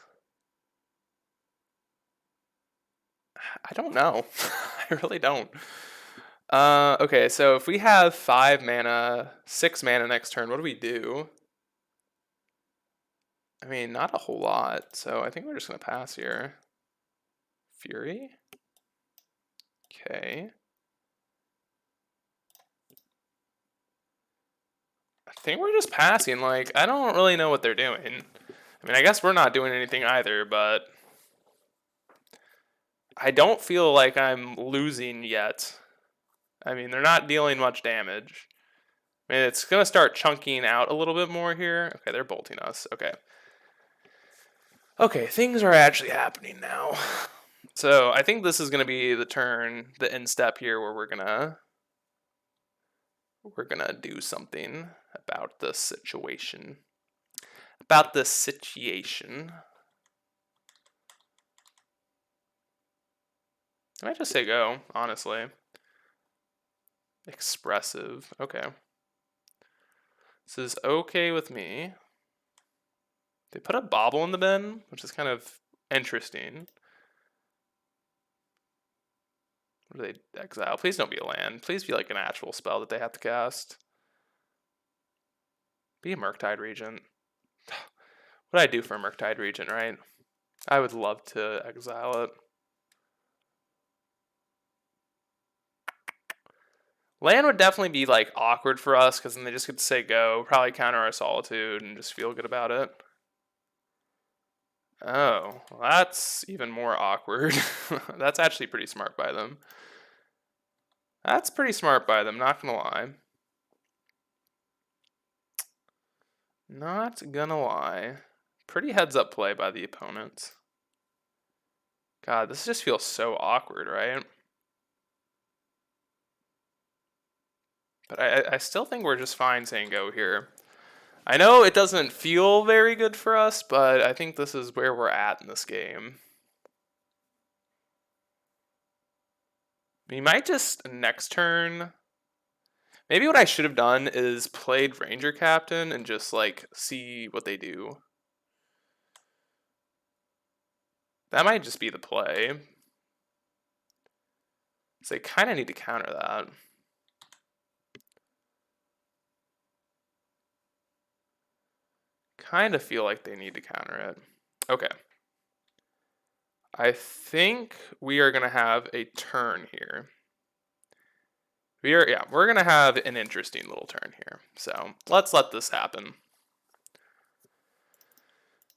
I don't know. I really don't. Okay, so if we have 5 mana, 6 mana next turn, what do we do? I mean, not a whole lot, so I think we're just going to pass here. Fury? Okay. I think we're just passing, like, I don't really know what they're doing. I mean, I guess we're not doing anything either, but I don't feel like I'm losing yet. I mean, they're not dealing much damage. I mean, it's going to start chunking out a little bit more here. Okay, they're bolting us. Okay. Okay, things are actually happening now. So I think this is going to be the turn, the end step here, where we're gonna do something about this situation. About this situation. I might just say go, honestly. Expressive. Okay. This is okay with me. They put a bobble in the bin, which is kind of interesting. What do they exile? Please don't be a land. Please be like an actual spell that they have to cast. Be a Murktide Regent. What would I do for a Murktide Regent, right? I would love to exile it. Land would definitely be like awkward for us because then they just get to say go, probably counter our Solitude and just feel good about it. Oh, well, that's even more awkward. That's actually pretty smart by them. That's pretty smart by them, not gonna lie. Not gonna lie. Pretty heads up play by the opponent. God, this just feels so awkward, right? But I still think we're just fine saying go here. I know it doesn't feel very good for us, but I think this is where we're at in this game. We might just next turn. Maybe what I should have done is played Ranger Captain and just like see what they do. That might just be the play. So they kind of need to counter that. Kind of feel like they need to counter it. Okay. I think we are going to have a turn here. We're going to have an interesting little turn here. So let's let this happen.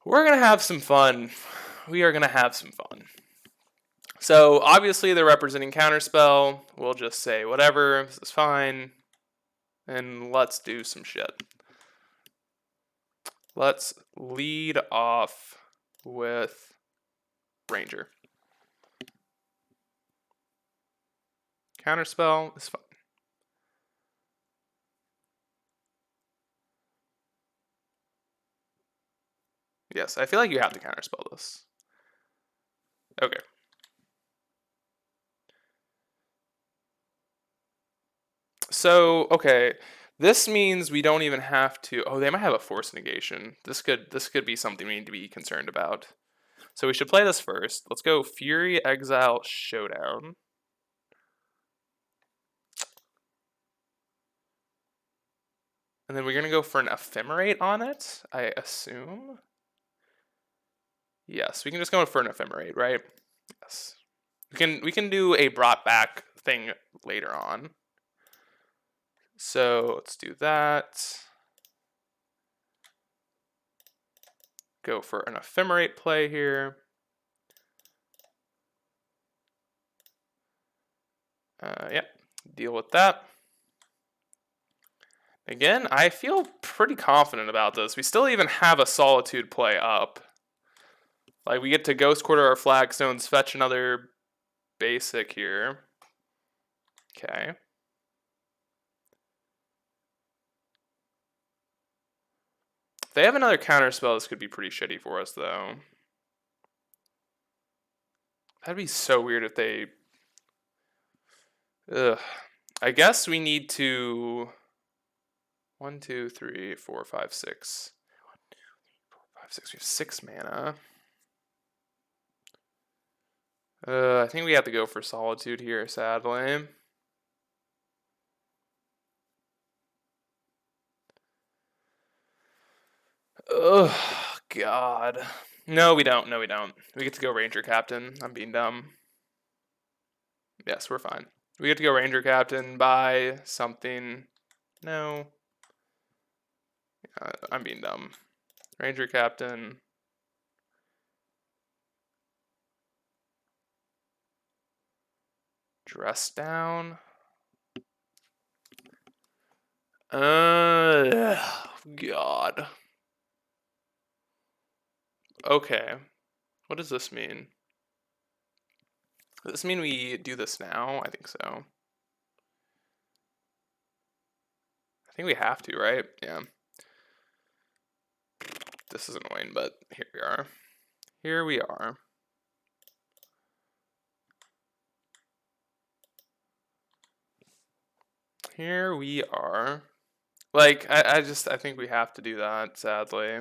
We're going to have some fun. We are going to have some fun. So obviously they're representing counterspell. We'll just say whatever, this is fine. And let's do some shit. Let's lead off with Ranger. Counterspell is fine. Yes, I feel like you have to counterspell this. Okay. So, okay. This means we don't even have to... Oh, they might have a force negation. This could be something we need to be concerned about. So we should play this first. Let's go Fury, Exile, Showdown. And then we're going to go for an Ephemerate on it, I assume. Yes, we can just go for an Ephemerate, right? Yes. We can do a brought back thing later on. So let's do that. Go for an Ephemerate play here. Yep, deal with that. Again, I feel pretty confident about this. We still even have a Solitude play up. Like, we get to Ghost Quarter our Flagstones, fetch another basic here. Okay. If they have another counterspell, this could be pretty shitty for us, though. That'd be so weird if they... Ugh. I guess we need to... 1, 2, 3, 4, 5, 6. 1, 2, 3, 4, 5, 6. We have 6 mana. I think we have to go for Solitude here, sadly. Ugh, God. No, we don't. No, we don't. We get to go Ranger Captain. I'm being dumb. Yes, we're fine. We get to go Ranger Captain, buy something. No. I'm being dumb. Ranger Captain. Dress down. God. Okay. What does this mean? Does this mean we do this now? I think so. I think we have to, right? Yeah. This is annoying, but here we are. Here we are. Here we are. Like, I think we have to do that, sadly.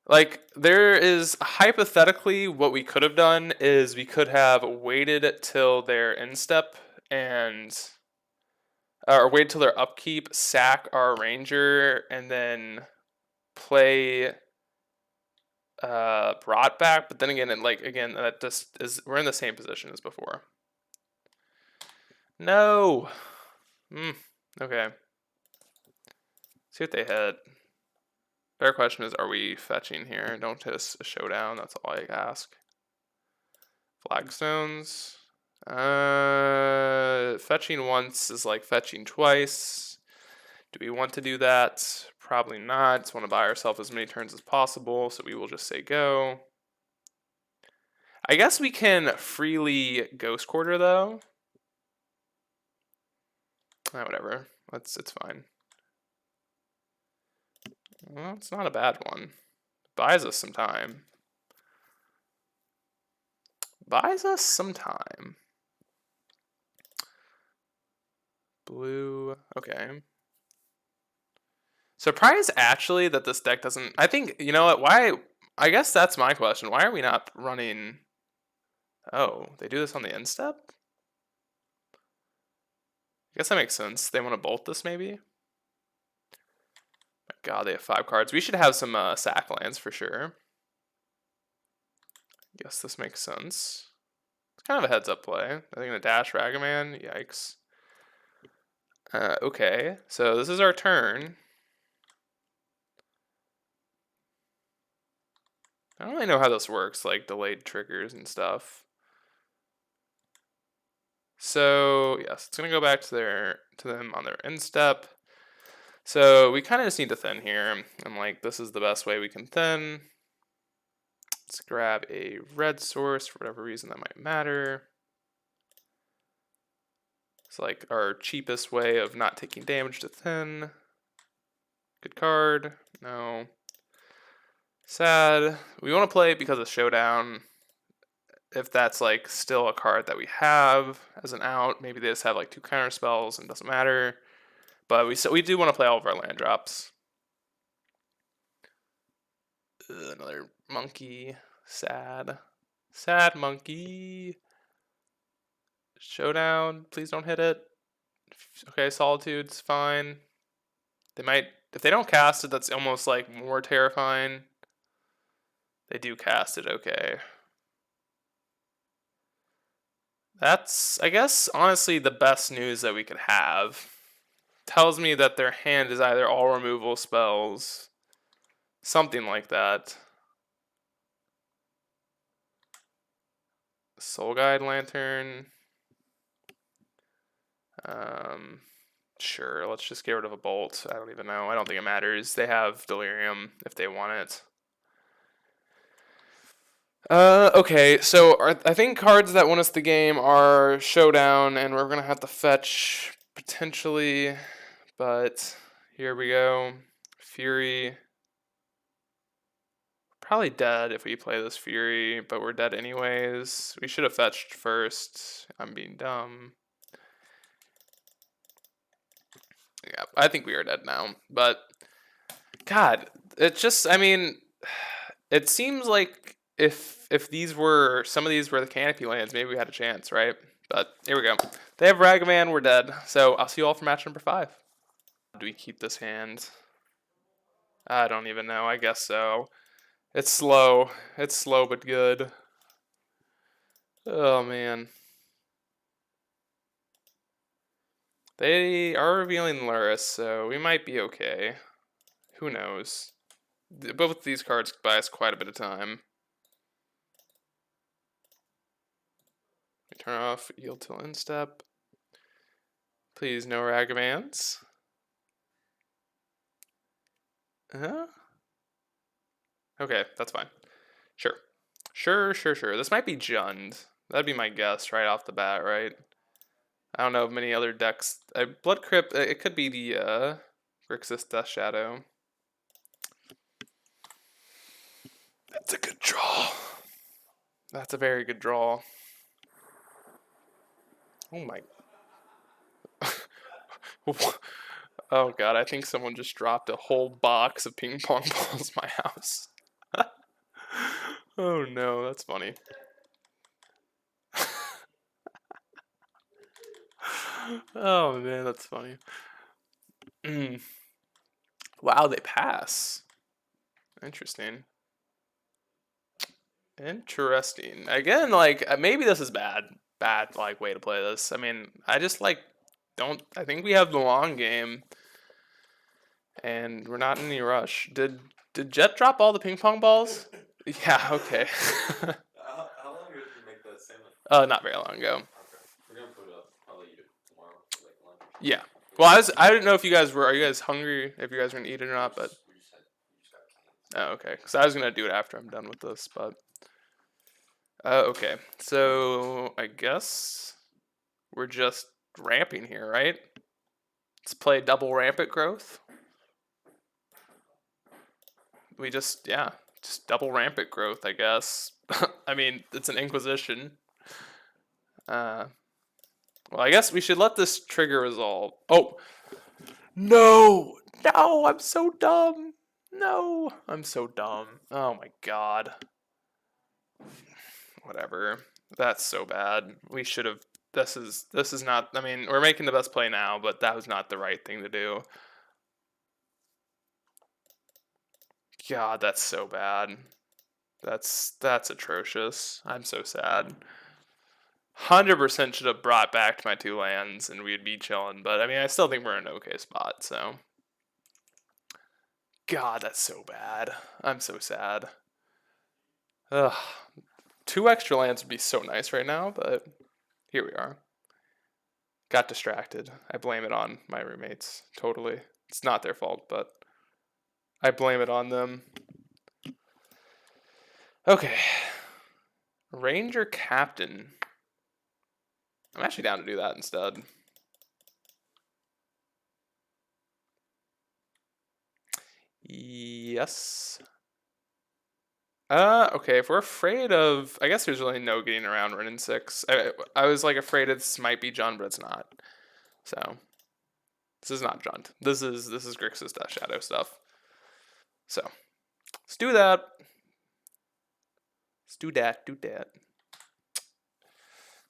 Like, there is, hypothetically, what we could have done is we could have waited till their instep and, or wait till their upkeep, sack our ranger, and then play brought back. But then again, that just is, we're in the same position as before. No. Okay. See what they hit. Fair question is, are we fetching here? Don't hit a showdown. That's all I ask. Flagstones. Fetching once is like fetching twice. Do we want to do that? Probably not. Just want to buy ourselves as many turns as possible, so we will just say go. I guess we can freely Ghost Quarter, though. Whatever. It's fine. Well, it's not a bad one. Buys us some time. Buys us some time. Blue. Okay. Surprised actually that this deck doesn't. I think, you know what? Why? I guess that's my question. Why are we not running? Oh, they do this on the end step? I guess that makes sense. They want to bolt this maybe? My God, they have 5 cards. We should have some sack lands for sure. Guess this makes sense. It's kind of a heads up play. I think gonna dash Ragaman. Yikes. Okay, so this is our turn. I don't really know how this works, like delayed triggers and stuff. So yes, it's gonna go back to them on their end step. So we kind of just need to thin here, and like this is the best way we can thin. Let's grab a red source for whatever reason that might matter. It's like our cheapest way of not taking damage to thin. Good card. No. Sad. We want to play it because of Showdown. If that's like still a card that we have as an out, maybe they just have like 2 counter spells and it doesn't matter. But we do want to play all of our land drops. Another monkey. Sad. Sad monkey. Showdown. Please don't hit it. Okay, Solitude's fine. They might, if they don't cast it, that's almost like more terrifying. They do cast it, okay. That's, I guess, honestly the best news that we could have. Tells me that their hand is either all removal spells, something like that. Soul Guide Lantern. Sure, let's just get rid of a bolt. I don't even know. I don't think it matters. They have Delirium if they want it. Okay, so I think cards that win us the game are Showdown, and we're gonna have to fetch potentially, but here we go. Fury. Probably dead if we play this Fury, but we're dead anyways. We should have fetched first. I'm being dumb. Yeah, I think we are dead now. But, God, it just, I mean, it seems like if these were, some of these were the Canopy lands, maybe we had a chance, right? But here we go. They have Ragavan, we're dead. So I'll see you all for match number 5. Do we keep this hand? I don't even know. I guess so. It's slow. It's slow but good. Oh, man. They are revealing Luris, so we might be okay. Who knows? Both these cards buy us quite a bit of time. We turn off yield till end step. Please, no Ragavans. Okay, that's fine. Sure. Sure. This might be Jund. That'd be my guess right off the bat, right? I don't know of many other decks. Blood Crypt, it could be the Grixis Death Shadow. That's a good draw. That's a very good draw. Oh my. Oh God, I think someone just dropped a whole box of ping pong balls in my house. Oh no, that's funny. Oh man, that's funny. Wow, they pass. Interesting. Interesting. Again, like maybe this is bad like way to play this. I mean, I just like don't. I think we have the long game, and we're not in any rush. Did Jet drop all the ping pong balls? Yeah. Okay. How long ago did you make that salmon? Not very long ago. Okay. We're gonna put it up. I'll eat it tomorrow for like lunch. Yeah. Well, I didn't know if you guys were. Are you guys hungry? If you guys were gonna eat it or not? But We just got oh, okay. Because I was gonna do it after I'm done with this, but. Okay. So I guess we're just ramping here, right? Let's play double rampant growth. we just double rampant growth, I guess. I mean, it's an Inquisition. Uh, well, I guess we should let this trigger resolve. Oh, no! No, I'm so dumb. No, I'm so dumb. Oh my god. Whatever. That's so bad. We should have. This is not. I mean, we're making the best play now, but that was not the right thing to do. God, that's so bad. That's atrocious. I'm so sad. 100% should have brought back my 2 lands and we'd be chilling. But I mean, I still think we're in an okay spot. So, God, that's so bad. I'm so sad. Ugh. 2 extra lands would be so nice right now, but here we are. Got distracted. I blame it on my roommates. Totally. It's not their fault, but I blame it on them. Okay. Ranger Captain. I'm actually down to do that instead. Yes. Okay, if we're afraid of, I guess there's really no getting around Ren and 6. I was like afraid this might be Jund, but it's not. So this is not Jund. This is Grixis Death Shadow stuff. So let's do that. Let's do that.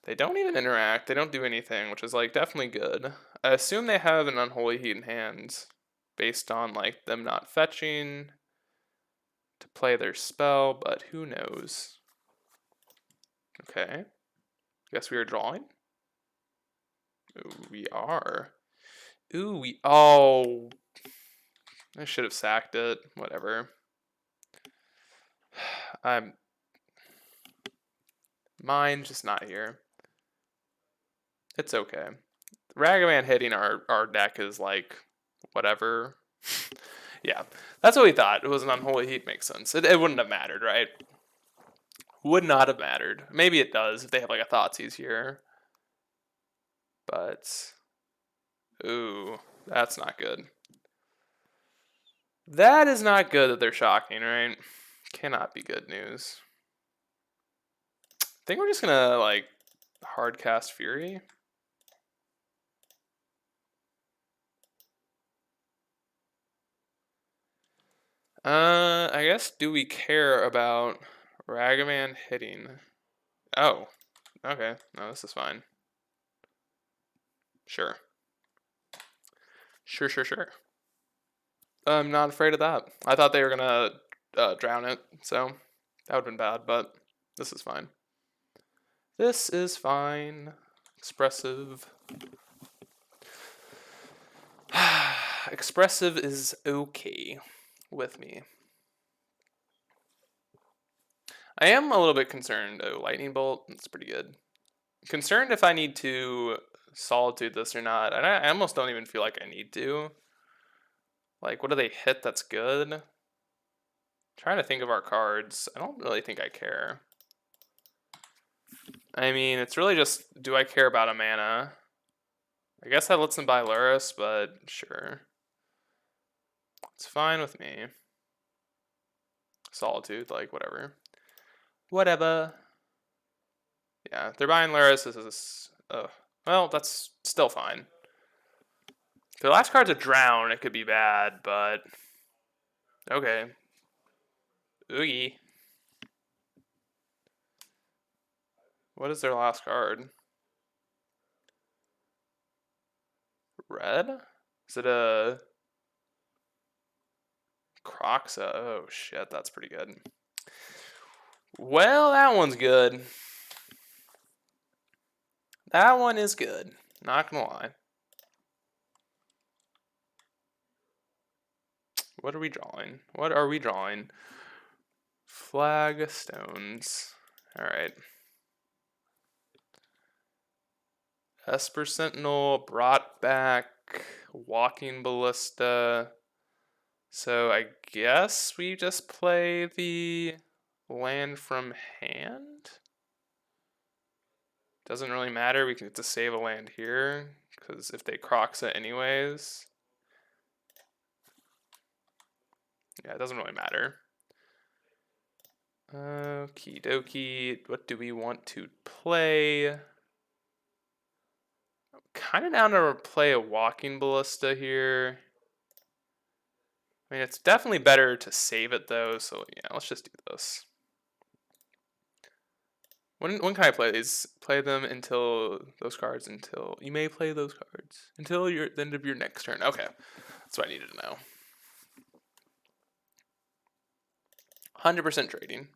They don't even interact. They don't do anything, which is like definitely good. I assume they have an Unholy Heat in hand based on like them not fetching to play their spell, but who knows? Okay. Guess we are drawing. Ooh, we are. Ooh, oh. I should have sacked it. Whatever. Mine's just not here. It's okay. Ragavan hitting our deck is like whatever. Yeah, that's what we thought. It was an Unholy Heat, makes sense. It wouldn't have mattered, right? Would not have mattered. Maybe it does if they have like a Thoughtseize here. But, ooh, that's not good. That is not good that they're shocking, right? Cannot be good news. I think we're just gonna like hard cast Fury. I guess do we care about Ragavan hitting? Oh, okay. No, this is fine. Sure. Sure. I'm not afraid of that. I thought they were gonna drown it, so that would've been bad, but this is fine. This is fine. Expressive. Expressive is okay with me. I am a little bit concerned. Oh, Lightning Bolt. That's pretty good. Concerned if I need to Solitude this or not. And I almost don't even feel like I need to. Like, what do they hit that's good? Trying to think of our cards. I don't really think I care. I mean, it's really just, do I care about a mana? I guess that lets them buy Luris, but sure. It's fine with me. Solitude, like, whatever. Whatever. Yeah, if they're buying Luris. This is, well, that's still fine. If their last card's a Drown, it could be bad, but okay. Oogie. What is their last card? Red? Is it a Croxa? Oh shit, that's pretty good. Well, that one's good. That one is good. Not gonna lie. What are we drawing? What are we drawing? Flagstones. Alright. Esper Sentinel brought back Walking Ballista. So I guess we just play the land from hand? Doesn't really matter. We can get to save a land here, because if they Croxa anyways. Yeah, it doesn't really matter. Okie dokie. What do we want to play? Kind of down to play a walking ballista here. I mean, it's definitely better to save it though, so yeah, let's just do this. When can I play these? Play them until those cards until you may play those cards until the end of your next turn. Okay, that's what I needed to know. 100% trading,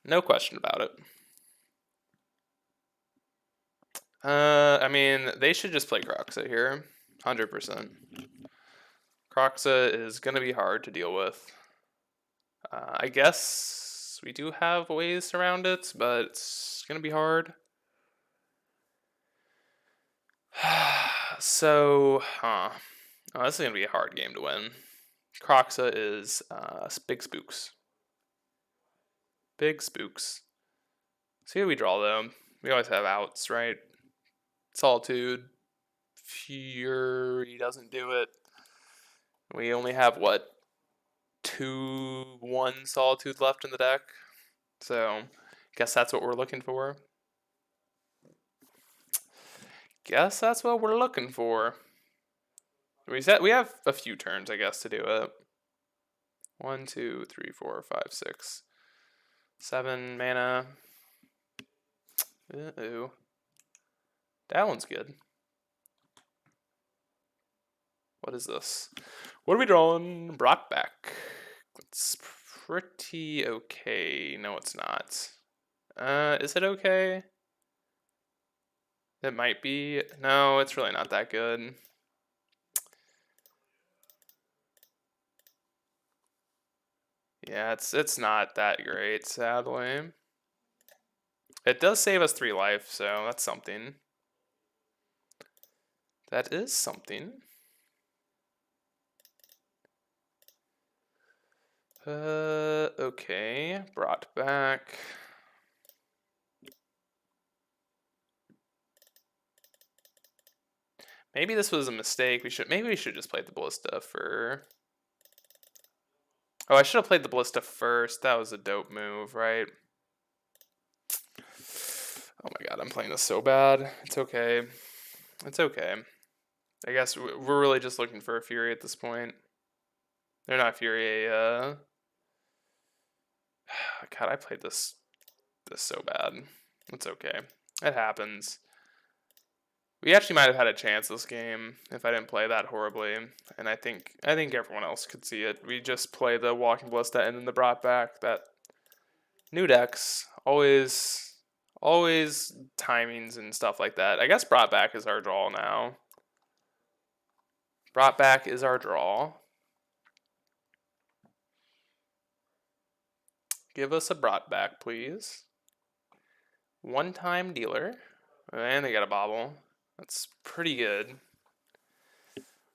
no question about it. I mean, they should just play Croxa here, 100%. Croxa is gonna be hard to deal with. I guess we do have ways around it, but it's gonna be hard. So, Oh, this is gonna be a hard game to win. Croxa is big spooks. Big spooks. See what we draw though. We always have outs, right? Solitude. Fury doesn't do it. We only have what? 2-1 Solitude left in the deck. So, guess that's what we're looking for. Guess that's what we're looking for. We have a few turns, I guess, to do it. 1, 2, 3, 4, 5, 6, 7 mana. Uh-oh. That one's good. What is this? What are we drawing? Brought back. It's pretty okay. No, it's not. Is it okay? It might be. No, it's really not that good. Yeah, it's not that great, sadly. It does save us 3 life, so that's something. That is something. Okay, brought back. Maybe this was a mistake. Maybe we should just play the ballista for. Oh, I should have played the ballista first. That was a dope move, right? Oh my god, I'm playing this so bad. It's okay. It's okay. I guess we're really just looking for a Fury at this point. They're not Fury. God, I played this so bad. It's okay. It happens. We actually might have had a chance this game if I didn't play that horribly, and I think everyone else could see it. We just play the Walking Ballista and then the brought back. That new decks always timings and stuff like that. I guess brought back is our draw now. Brought back is our draw. Give us a brought back, please. One-time dealer. And they got a bobble. That's pretty good.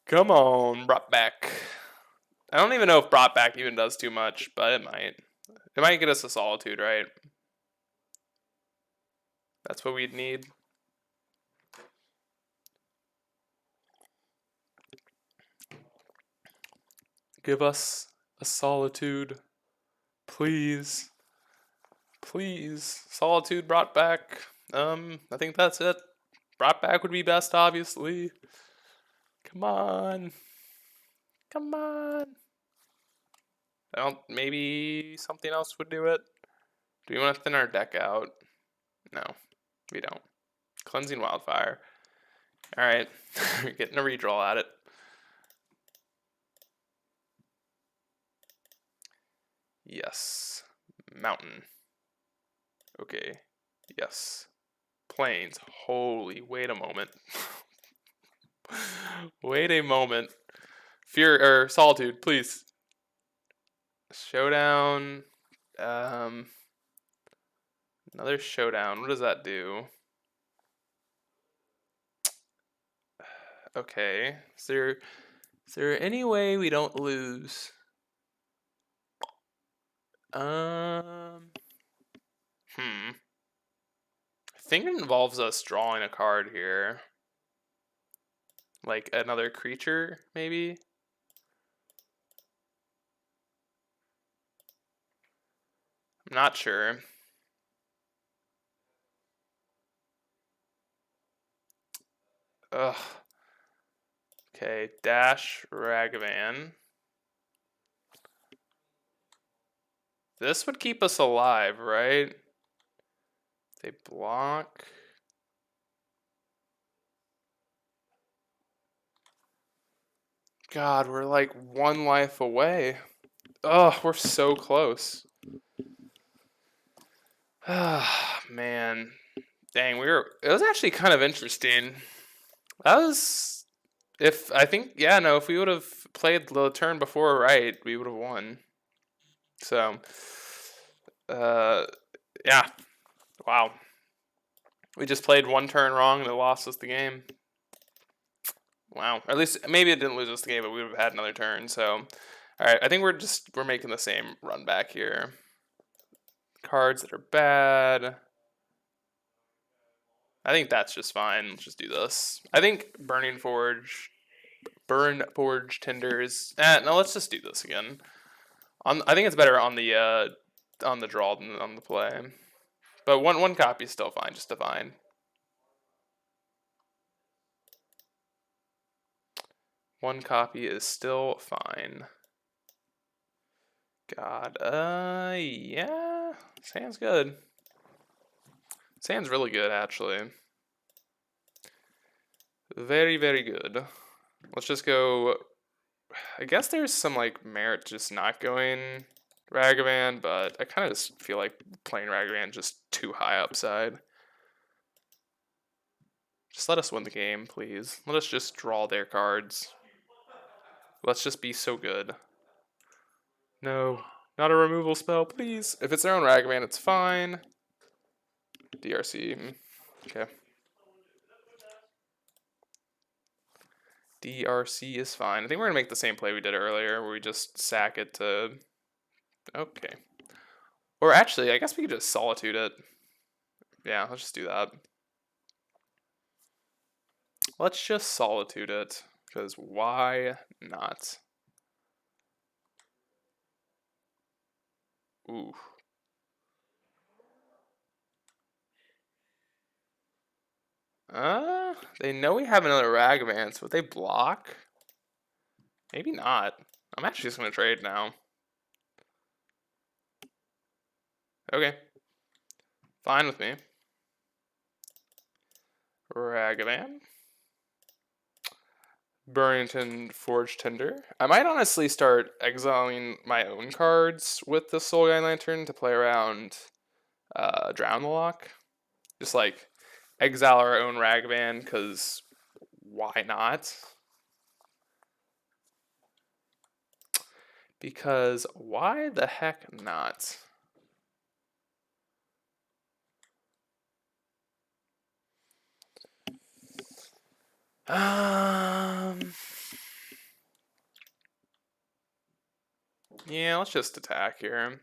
Come on, brought back. I don't even know if brought back even does too much, but it might. It might get us a Solitude, right? That's what we'd need. Give us a Solitude. Please. Please. Solitude brought back. I think that's it. Brought back would be best, obviously. Come on. Come on. Maybe something else would do it. Do we want to thin our deck out? No, we don't. Cleansing Wildfire. Alright. We're getting a redraw at it. Yes. Mountain. Okay. Yes. Plains. Holy, wait a moment. Wait a moment. Fear or Solitude, please. Showdown. Another showdown. What does that do? Okay. Is there any way we don't lose? I think it involves us drawing a card here. Like another creature, maybe? I'm not sure. Ugh. Okay, dash Ragavan. This would keep us alive, right? They block. God, we're like one life away. Oh, we're so close. Ah, man. Dang, it was actually kind of interesting. That was, if, I think, yeah, no, if we would have played the turn before right, we would have won. So, uh, yeah, wow. We just played one turn wrong and it lost us the game. Wow. Or at least maybe it didn't lose us the game, but we would have had another turn. So, all right, I think we're making the same run back here. Cards that are bad. I think that's just fine. Let's just do this. I think Burn Forge Tinders. No, let's just do this again. I think it's better on the draw than on the play. But one copy is still fine, just to fine. One copy is still fine. God, yeah, Sand's good. Sand's really good, actually. Very, very good. Let's just go. I guess there's some like merit just not going Ragavan, but I kind of just feel like playing Ragavan just too high upside. Just let us win the game, please. Let us just draw their cards. Let's just be so good. No, not a removal spell, please. If it's their own Ragavan, it's fine. DRC. Okay. DRC is fine. I think we're going to make the same play we did earlier, where we just sack it to... Okay. Or actually, I guess we could just Solitude it. Yeah, let's just do that. Let's just Solitude it, because why not? Ooh. They know we have another Ragavan, so would they block? Maybe not. I'm actually just going to trade now. Okay. Fine with me. Ragavan. Burrington Forge Tinder. I might honestly start exiling my own cards with the Soul Guy Lantern to play around Drown the Lock. Just like exile our own Ragavan, because why not? Because why the heck not? Yeah, let's just attack here.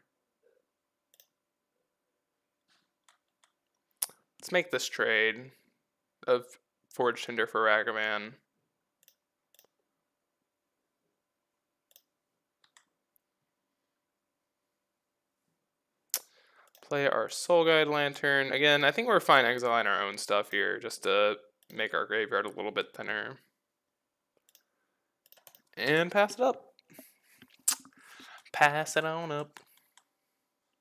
Let's make this trade of Forge Tinder for Ragavan. Play our Soul Guide Lantern. Again, I think we're fine exiling our own stuff here just to make our graveyard a little bit thinner. And pass it up. Pass it on up.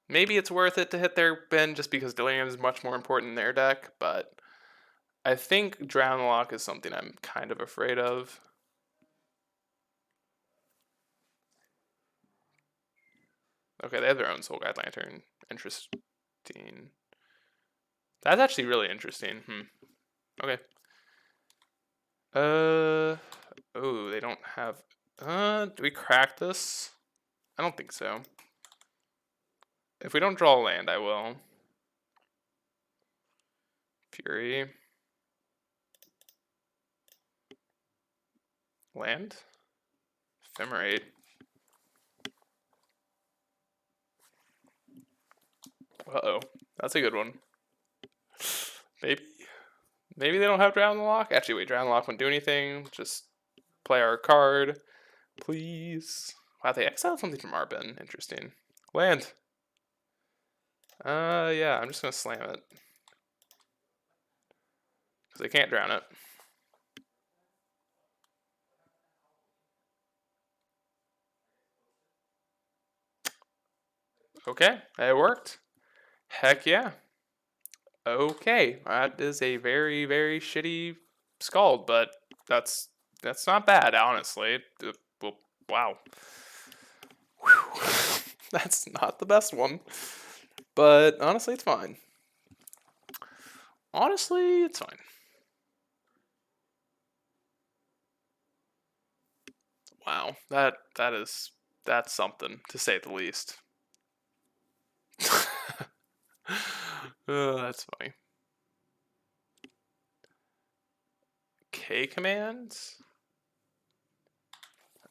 Maybe it's worth it to hit their bin just because Delirium is much more important in their deck, but I think Drown the Lock is something I'm kind of afraid of. Okay, they have their own Soul Guide Lantern. Interesting. That's actually really interesting. Okay. Oh, they don't have... do we crack this? I don't think so. If we don't draw a land, I will. Fury. Land? Ephemerate. Uh-oh. That's a good one. Maybe they don't have Drown the Lock? Actually, wait, Drown the Lock wouldn't do anything. Just play our card. Please. Wow, they exiled something from our bin. Interesting. Land. Yeah, I'm just gonna slam it. Because I can't drown it. Okay, it worked. Heck yeah. Okay, that is a very, very shitty scald, but that's not bad, honestly. Well, wow. Whew. That's not the best one, but honestly, it's fine. Honestly, it's fine. Wow, that's something to say the least. Oh, that's funny. K commands.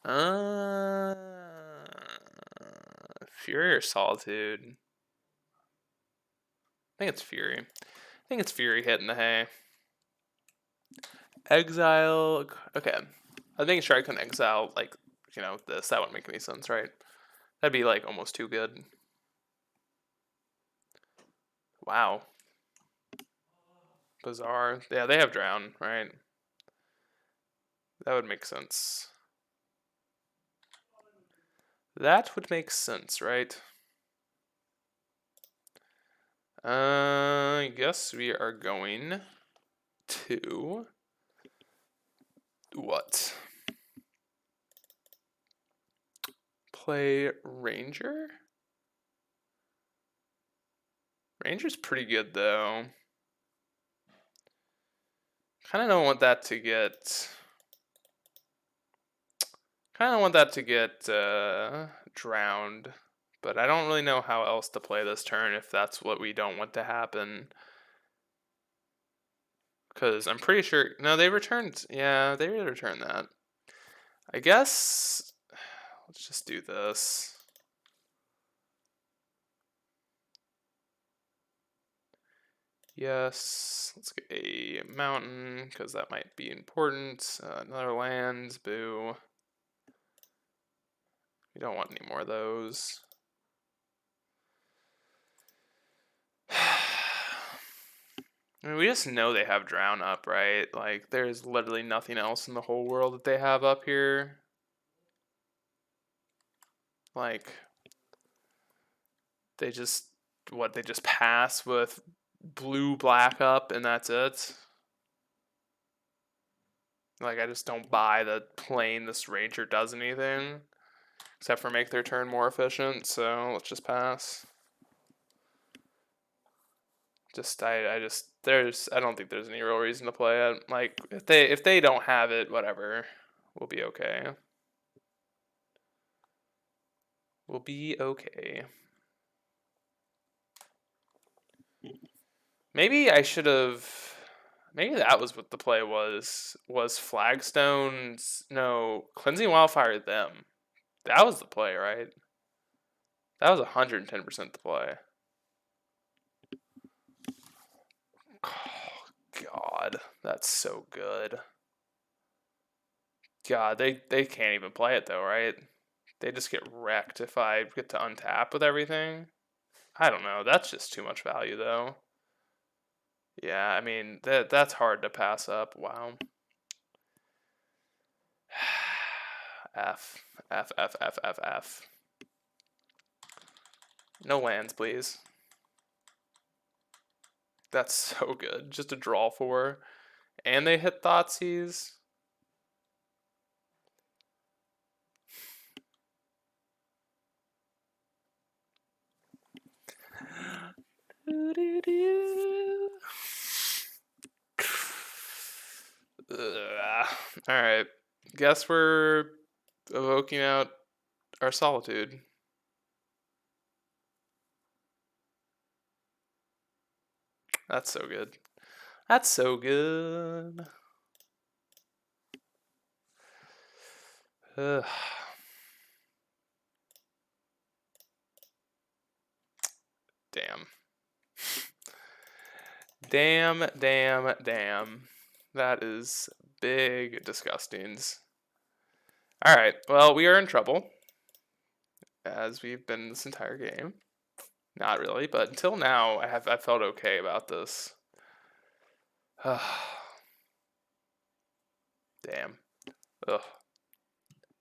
Uh, Fury or Solitude? I think it's Fury. I think it's Fury hitting the hay. Exile. Okay. I think Strike can exile, like, this. That wouldn't make any sense, right? That'd be, like, almost too good. Wow. Bizarre. Yeah, they have Drown, right? That would make sense. That would make sense, right? I guess we are going to what? Play Ranger? Ranger's pretty good though. Kind of don't want that to get. Kind of want that to get drowned, but I don't really know how else to play this turn if that's what we don't want to happen. Because I'm pretty sure. No, they returned. Yeah, they returned that. I guess. Let's just do this. Yes, let's get a mountain because that might be important. Another land, boo. We don't want any more of those. I mean, we just know they have Drown up, right? Like, there's literally nothing else in the whole world that they have up here. Like, they just, they just pass with blue, black up, and that's it. Like, I just don't buy the plane this Ranger does anything, except for make their turn more efficient, so let's just pass. I don't think there's any real reason to play it. Like, if they don't have it, whatever, we'll be okay. We'll be okay. Maybe I should have. Maybe that was what the play was. Was Flagstones? No, Cleansing Wildfire them. That was the play, right? That was 110% the play. Oh, God, that's so good. God, they can't even play it though, right? They just get wrecked if I get to untap with everything. I don't know. That's just too much value though. Yeah, I mean that's hard to pass up. Wow. F F F F F F. No lands, please. That's so good. Just a draw for, and they hit Thoughtseize. All right. Guess we're evoking out our solitude. That's so good. That's so good. Ugh. Damn. Damn. That is big disgustings. Alright, well, we are in trouble, as we've been this entire game. Not really, but until now, I felt okay about this. Damn. Ugh.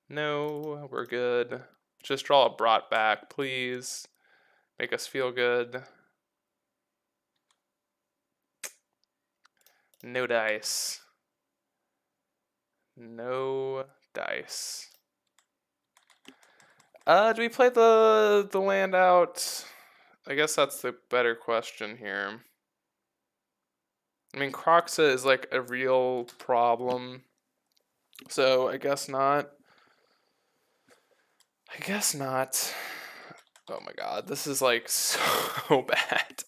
No, we're good. Just draw a brought back, please. Make us feel good. No dice. No dice. Do we play the land out? I guess that's the better question here. I mean, Croxa is like a real problem. So I guess not. I guess not. Oh my god, this is like so bad.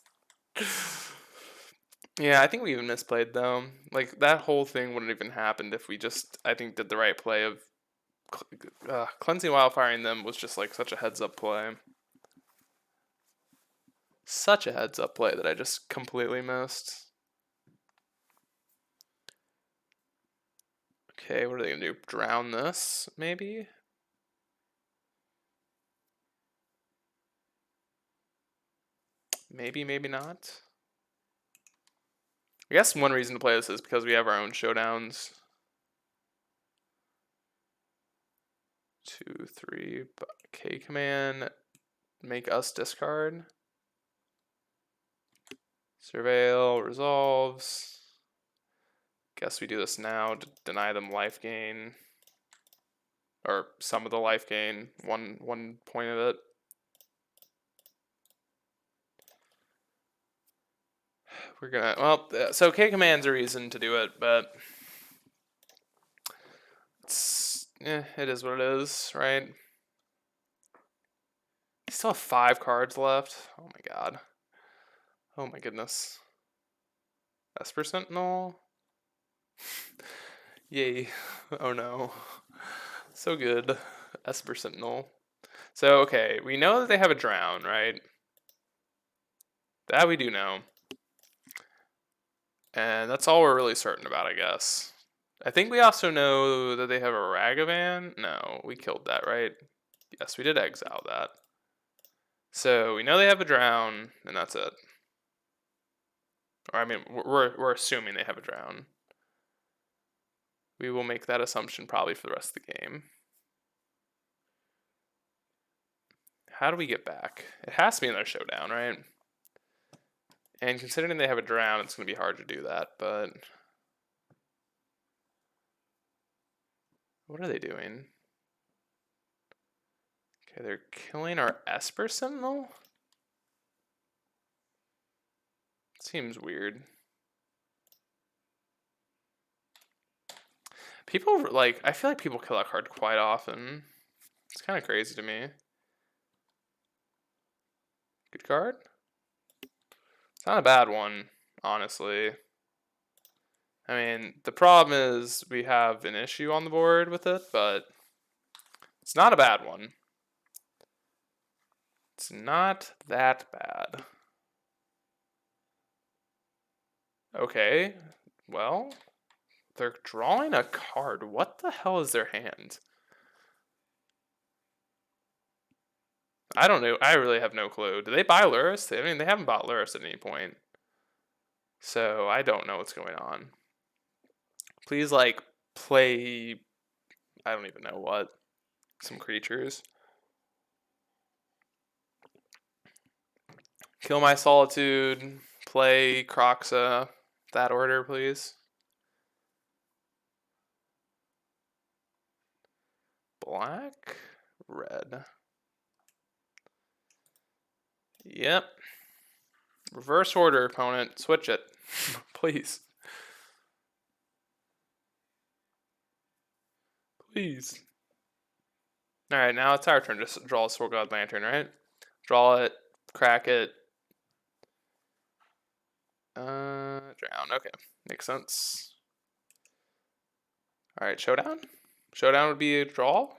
Yeah, I think we even misplayed though. Like that whole thing wouldn't even happened if we just, I think, did the right play of cleansing wildfiring them was just like such a heads up play. Such a heads up play that I just completely missed. Okay, what are they gonna do? Drown this, maybe? Maybe, maybe not. I guess one reason to play this is because we have our own showdowns. 2, 3, K command, make us discard. Surveil, resolves. Guess we do this now to deny them life gain. Or some of the life gain, one point of it. We're gonna, well, so K command's a reason to do it, but it is what it is, right? We still have 5 cards left. Oh my god. Oh my goodness. Esper Sentinel. Yay. Oh no. So good. Esper Sentinel. So, okay, we know that they have a drown, right? That we do know. And that's all we're really certain about, I guess. I think we also know that they have a Ragavan. No, we killed that, right? Yes, we did exile that. So we know they have a drown, and that's it. Or I mean, we're assuming they have a drown. We will make that assumption probably for the rest of the game. How do we get back? It has to be in their showdown, right? And considering they have a drown, it's going to be hard to do that, but... What are they doing? Okay, they're killing our Esper Sentinel? Seems weird. People, like, I feel like people kill that card quite often. It's kind of crazy to me. Good card? It's not a bad one, honestly. I mean, the problem is we have an issue on the board with it, but it's not a bad one. It's not that bad. Okay, well, they're drawing a card. What the hell is their hand? I don't know. I really have no clue. Do they buy Luris? I mean, they haven't bought Luris at any point. So I don't know what's going on. Please, like, play... I don't even know what. Some creatures. Kill my Solitude. Play Croxa. That order, please. Black, red. Yep. Reverse order, opponent. Switch it. Please. Please. Alright, now it's our turn to draw a Sword God Lantern, right? Draw it, crack it. Drown. Okay. Makes sense. Alright, Showdown? Showdown would be a draw?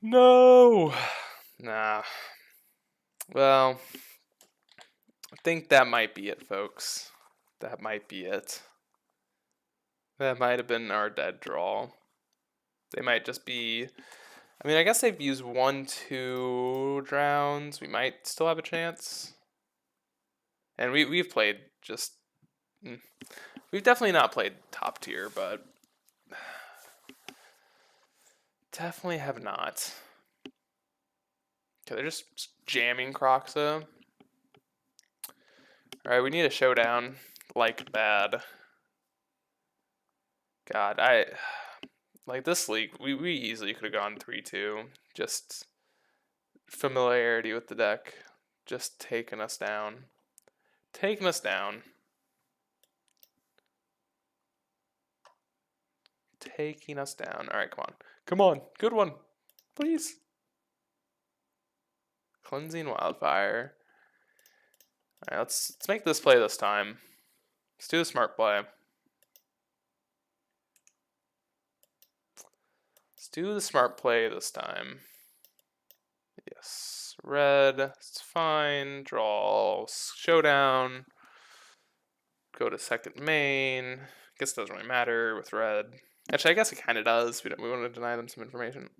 No! Nah. Well, I think that might be it, folks. That might be it. That might have been our dead draw. They might just be. I mean, I guess they've used 1, 2 drowns. We might still have a chance. And we've played just. mm, We've definitely not played top tier, but definitely have not. Okay, they're just jamming Croxa. Alright, we need a showdown. Like bad. God, like this league, we easily could have gone 3-2. Just familiarity with the deck. Just taking us down. Taking us down. Taking us down. Alright, come on. Come on. Good one. Please. Cleansing Wildfire. Alright, let's make this play this time. Let's do the smart play. Let's do the smart play this time. Yes. Red. It's fine. Draw. Showdown. Go to second main. Guess it doesn't really matter with red. Actually, I guess it kind of does. We want to deny them some information.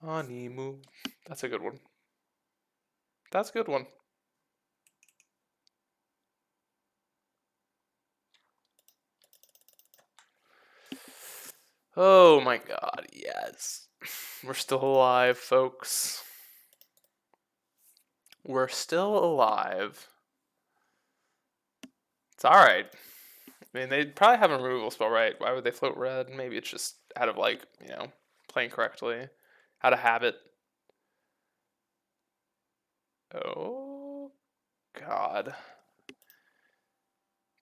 Animu. That's a good one. That's a good one. Oh my god, yes. We're still alive, folks. We're still alive. It's alright. I mean, they probably have a removal spell, right? Why would they float red? Maybe it's just out of, like, playing correctly. Out of habit. Oh, God.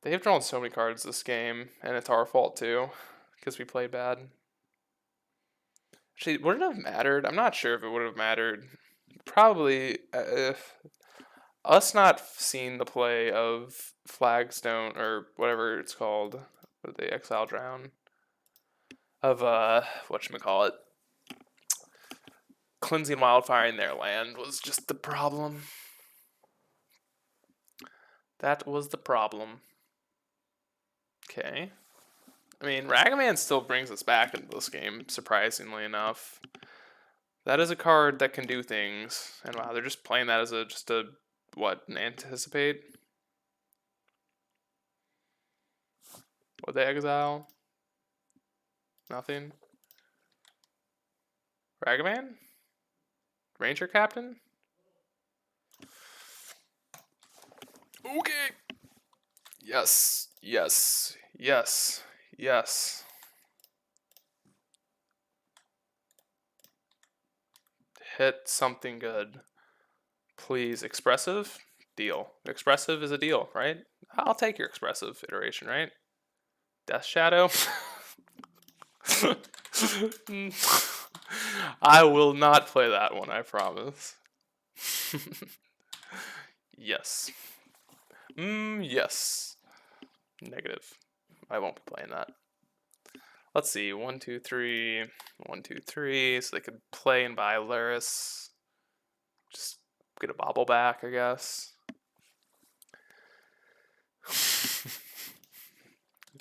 They've drawn so many cards this game, and it's our fault, too, because we played bad. Actually, would it have mattered? I'm not sure if it would have mattered. Probably, if us not seeing the play of Flagstone, or whatever it's called, what they exile drown, of, whatchamacallit, cleansing Wildfire in their land was just the problem. That was the problem. Okay. I mean, Ragavan still brings us back into this game, surprisingly enough. That is a card that can do things. And wow, they're just playing that as an anticipate? Would they exile? Nothing? Ragavan? Ranger Captain? Okay! Yes, yes, yes, yes. Hit something good. Please. Expressive? Deal. Expressive is a deal, right? I'll take your expressive iteration, right? Death Shadow? I will not play that one, I promise. Yes. Yes. Negative. I won't be playing that. Let's see. 1, 2, 3. 1, 2, 3. So they could play and buy Luris. Just get a bobble back, I guess.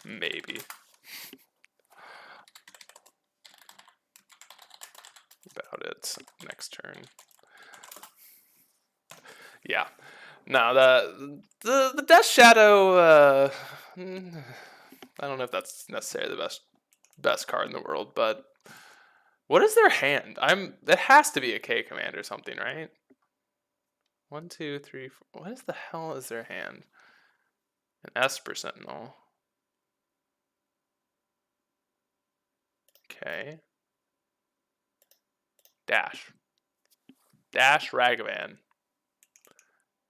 Maybe. About it. Next turn. Yeah. No, the Death Shadow. I don't know if that's necessarily the best card in the world, but what is their hand? It has to be a K command or something, right? 1, 2, 3, 4. What is the hell is their hand? An Esper Sentinel. Okay. Dash. Dash Ragavan.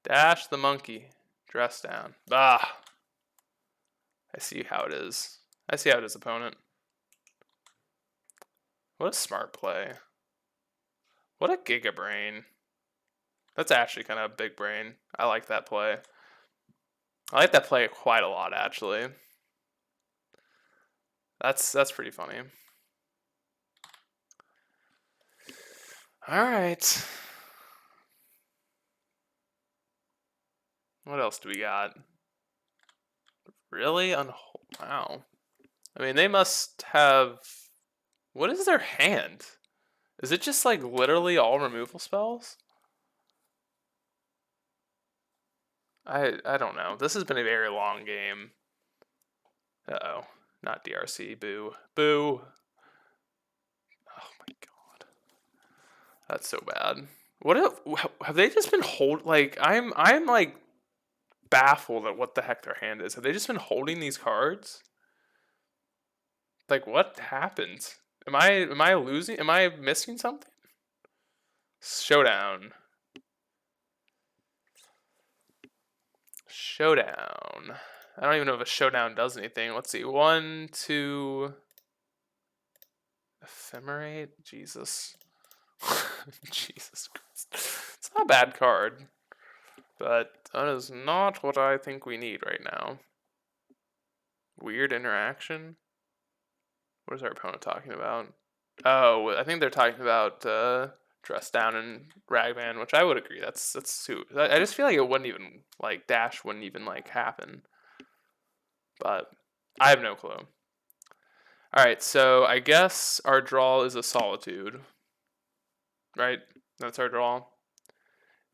Dash the monkey. Dress down. Ah. I see how it is. I see how it is, opponent. What a smart play. What a giga brain. That's actually kind of a big brain. I like that play. I like that play quite a lot, actually. That's pretty funny. All right. What else do we got? Really? Wow. I mean, they must have. What is their hand? Is it just like literally all removal spells? I don't know. This has been a very long game. Uh-oh. Not DRC. Boo. Boo. Oh my god. That's so bad. What have they just been like I'm like baffled at what the heck their hand is. Have they just been holding these cards? Like what happened? Am I losing? Am I missing something? Showdown. Showdown. I don't even know if a showdown does anything. Let's see. 1, 2. Ephemerate? Jesus. Jesus Christ. It's not a bad card. But that is not what I think we need right now. Weird interaction? What is our opponent talking about? Oh, I think they're talking about Dress Down and Ragman, which I would agree. That's too. I just feel like it wouldn't even like dash wouldn't even like happen. But I have no clue. All right, so I guess our draw is a Solitude, right? That's our draw.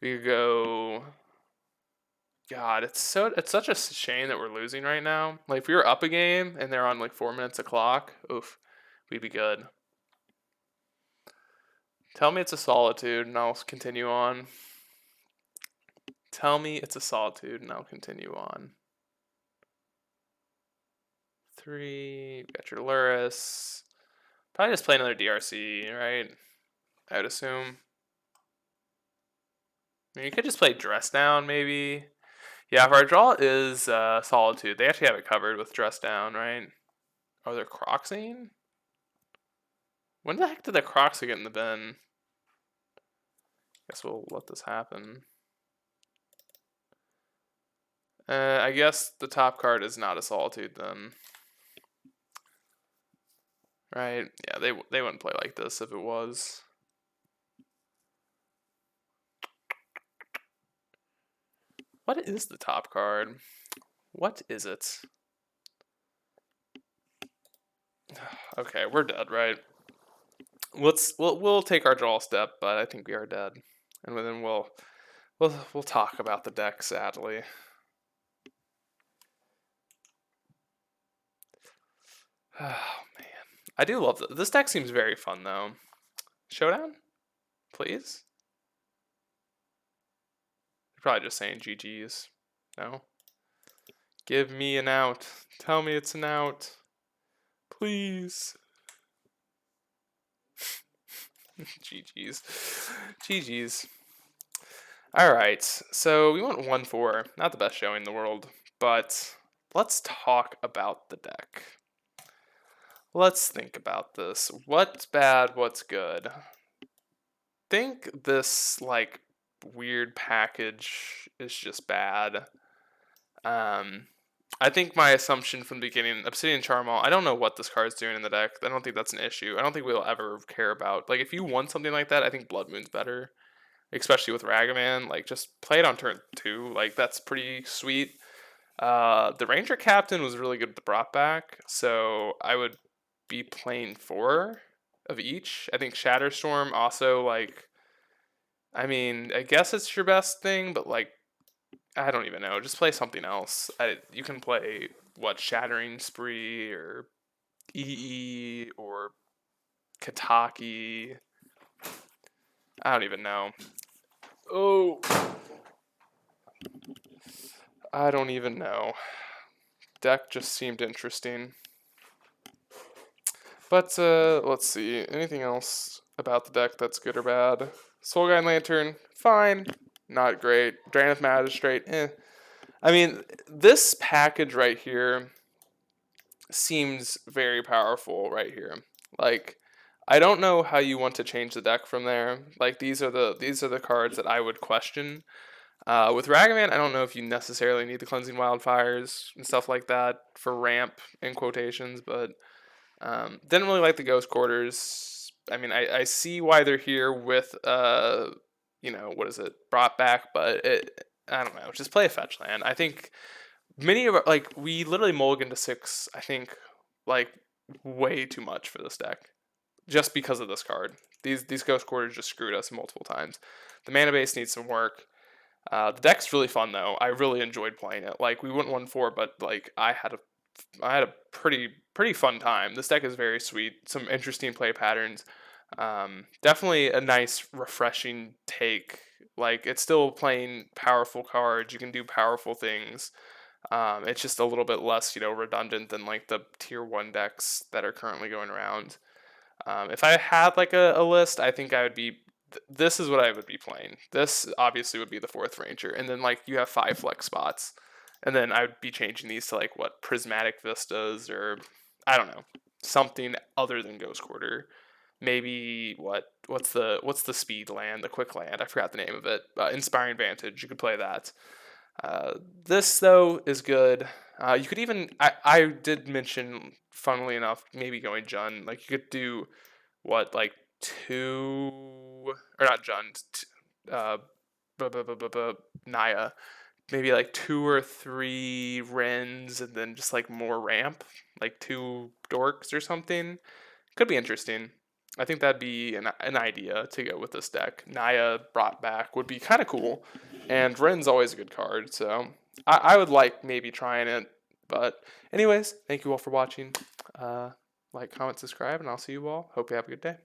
We could go. God, it's such a shame that we're losing right now. Like if we were up a game and they're on like 4 minutes a clock, oof, we'd be good. Tell me it's a Solitude and I'll continue on. Tell me it's a Solitude and I'll continue on. 3, we got your Luris. Probably just play another DRC, right? I would assume. I mean, you could just play Dress Down, maybe. Yeah, if our draw is Solitude, they actually have it covered with Dress Down, right? Oh, they're Croxing? When the heck did the Croxing get in the bin? Guess we'll let this happen. I guess the top card is not a Solitude then. Right? Yeah, they wouldn't play like this if it was. What is the top card? What is it? Okay, we're dead, right? We'll take our draw step, but I think we are dead, and then we'll talk about the deck. Sadly, oh man, I do love this deck. Seems very fun though. Showdown, please. You're probably just saying GG's. No. Give me an out. Tell me it's an out. Please. GG's. GG's. Alright, so we went 1-4. Not the best showing in the world, but let's talk about the deck. Let's think about this. What's bad, what's good? Think this, like, weird package is just bad. I think my assumption from the beginning, Obsidian Charmal, I don't know what this card's doing in the deck. I don't think that's an issue. I don't think we'll ever care about. Like, if you want something like that, I think Blood Moon's better. Especially with Ragavan. Like, just play it on turn 2. Like, that's pretty sweet. The Ranger Captain was really good with the brought back. So, I would be playing 4 of each. I think Shatterstorm also, like... I mean, I guess it's your best thing, but, like, I don't even know. Just play something else. You can play Shattering Spree or EE or Kataki. I don't even know. Oh, I don't even know. Deck just seemed interesting. But let's see. Anything else about the deck that's good or bad? Soul Guide Lantern, fine. Not great. Draenith Magistrate, eh. I mean, this package right here seems very powerful right here. Like, I don't know how you want to change the deck from there. Like, these are the cards that I would question. With Ragavan, I don't know if you necessarily need the Cleansing Wildfires and stuff like that for ramp in quotations, but didn't really like the Ghost Quarters. I mean, I see why they're here with what is it, brought back, but I don't know. Just play a fetch land. I think many of we literally mulligan to 6. I think like way too much for this deck, just because of this card. These Ghost Quarters just screwed us multiple times. The mana base needs some work. The deck's really fun though. I really enjoyed playing it. Like we went 1-4, but like I had a pretty fun time. This deck is very sweet. Some interesting play patterns. Definitely a nice, refreshing take. Like it's still playing powerful cards. You can do powerful things. It's just a little bit less, redundant than like the tier 1 decks that are currently going around. If I had like a list, I think I would be. This is what I would be playing. This obviously would be the 4th Ranger, and then like you have 5 flex spots, and then I would be changing these to like what prismatic vistas or I don't know, something other than Ghost Quarter. Maybe what's the speed land, the quick land? I forgot the name of it. Inspiring Vantage. You could play that. This though is good. You could even I did mention, funnily enough, maybe going Jund. Like you could do what like two or not Jund, uh, Naya. Maybe like 2 or 3 Rens and then just like more ramp, like 2 Dorks or something. Could be interesting. I think that'd be an idea to go with this deck. Naya brought back would be kind of cool, and Ren's always a good card, so I would like maybe trying it. But anyways, thank you all for watching. Like, comment, subscribe, and I'll see you all. Hope you have a good day.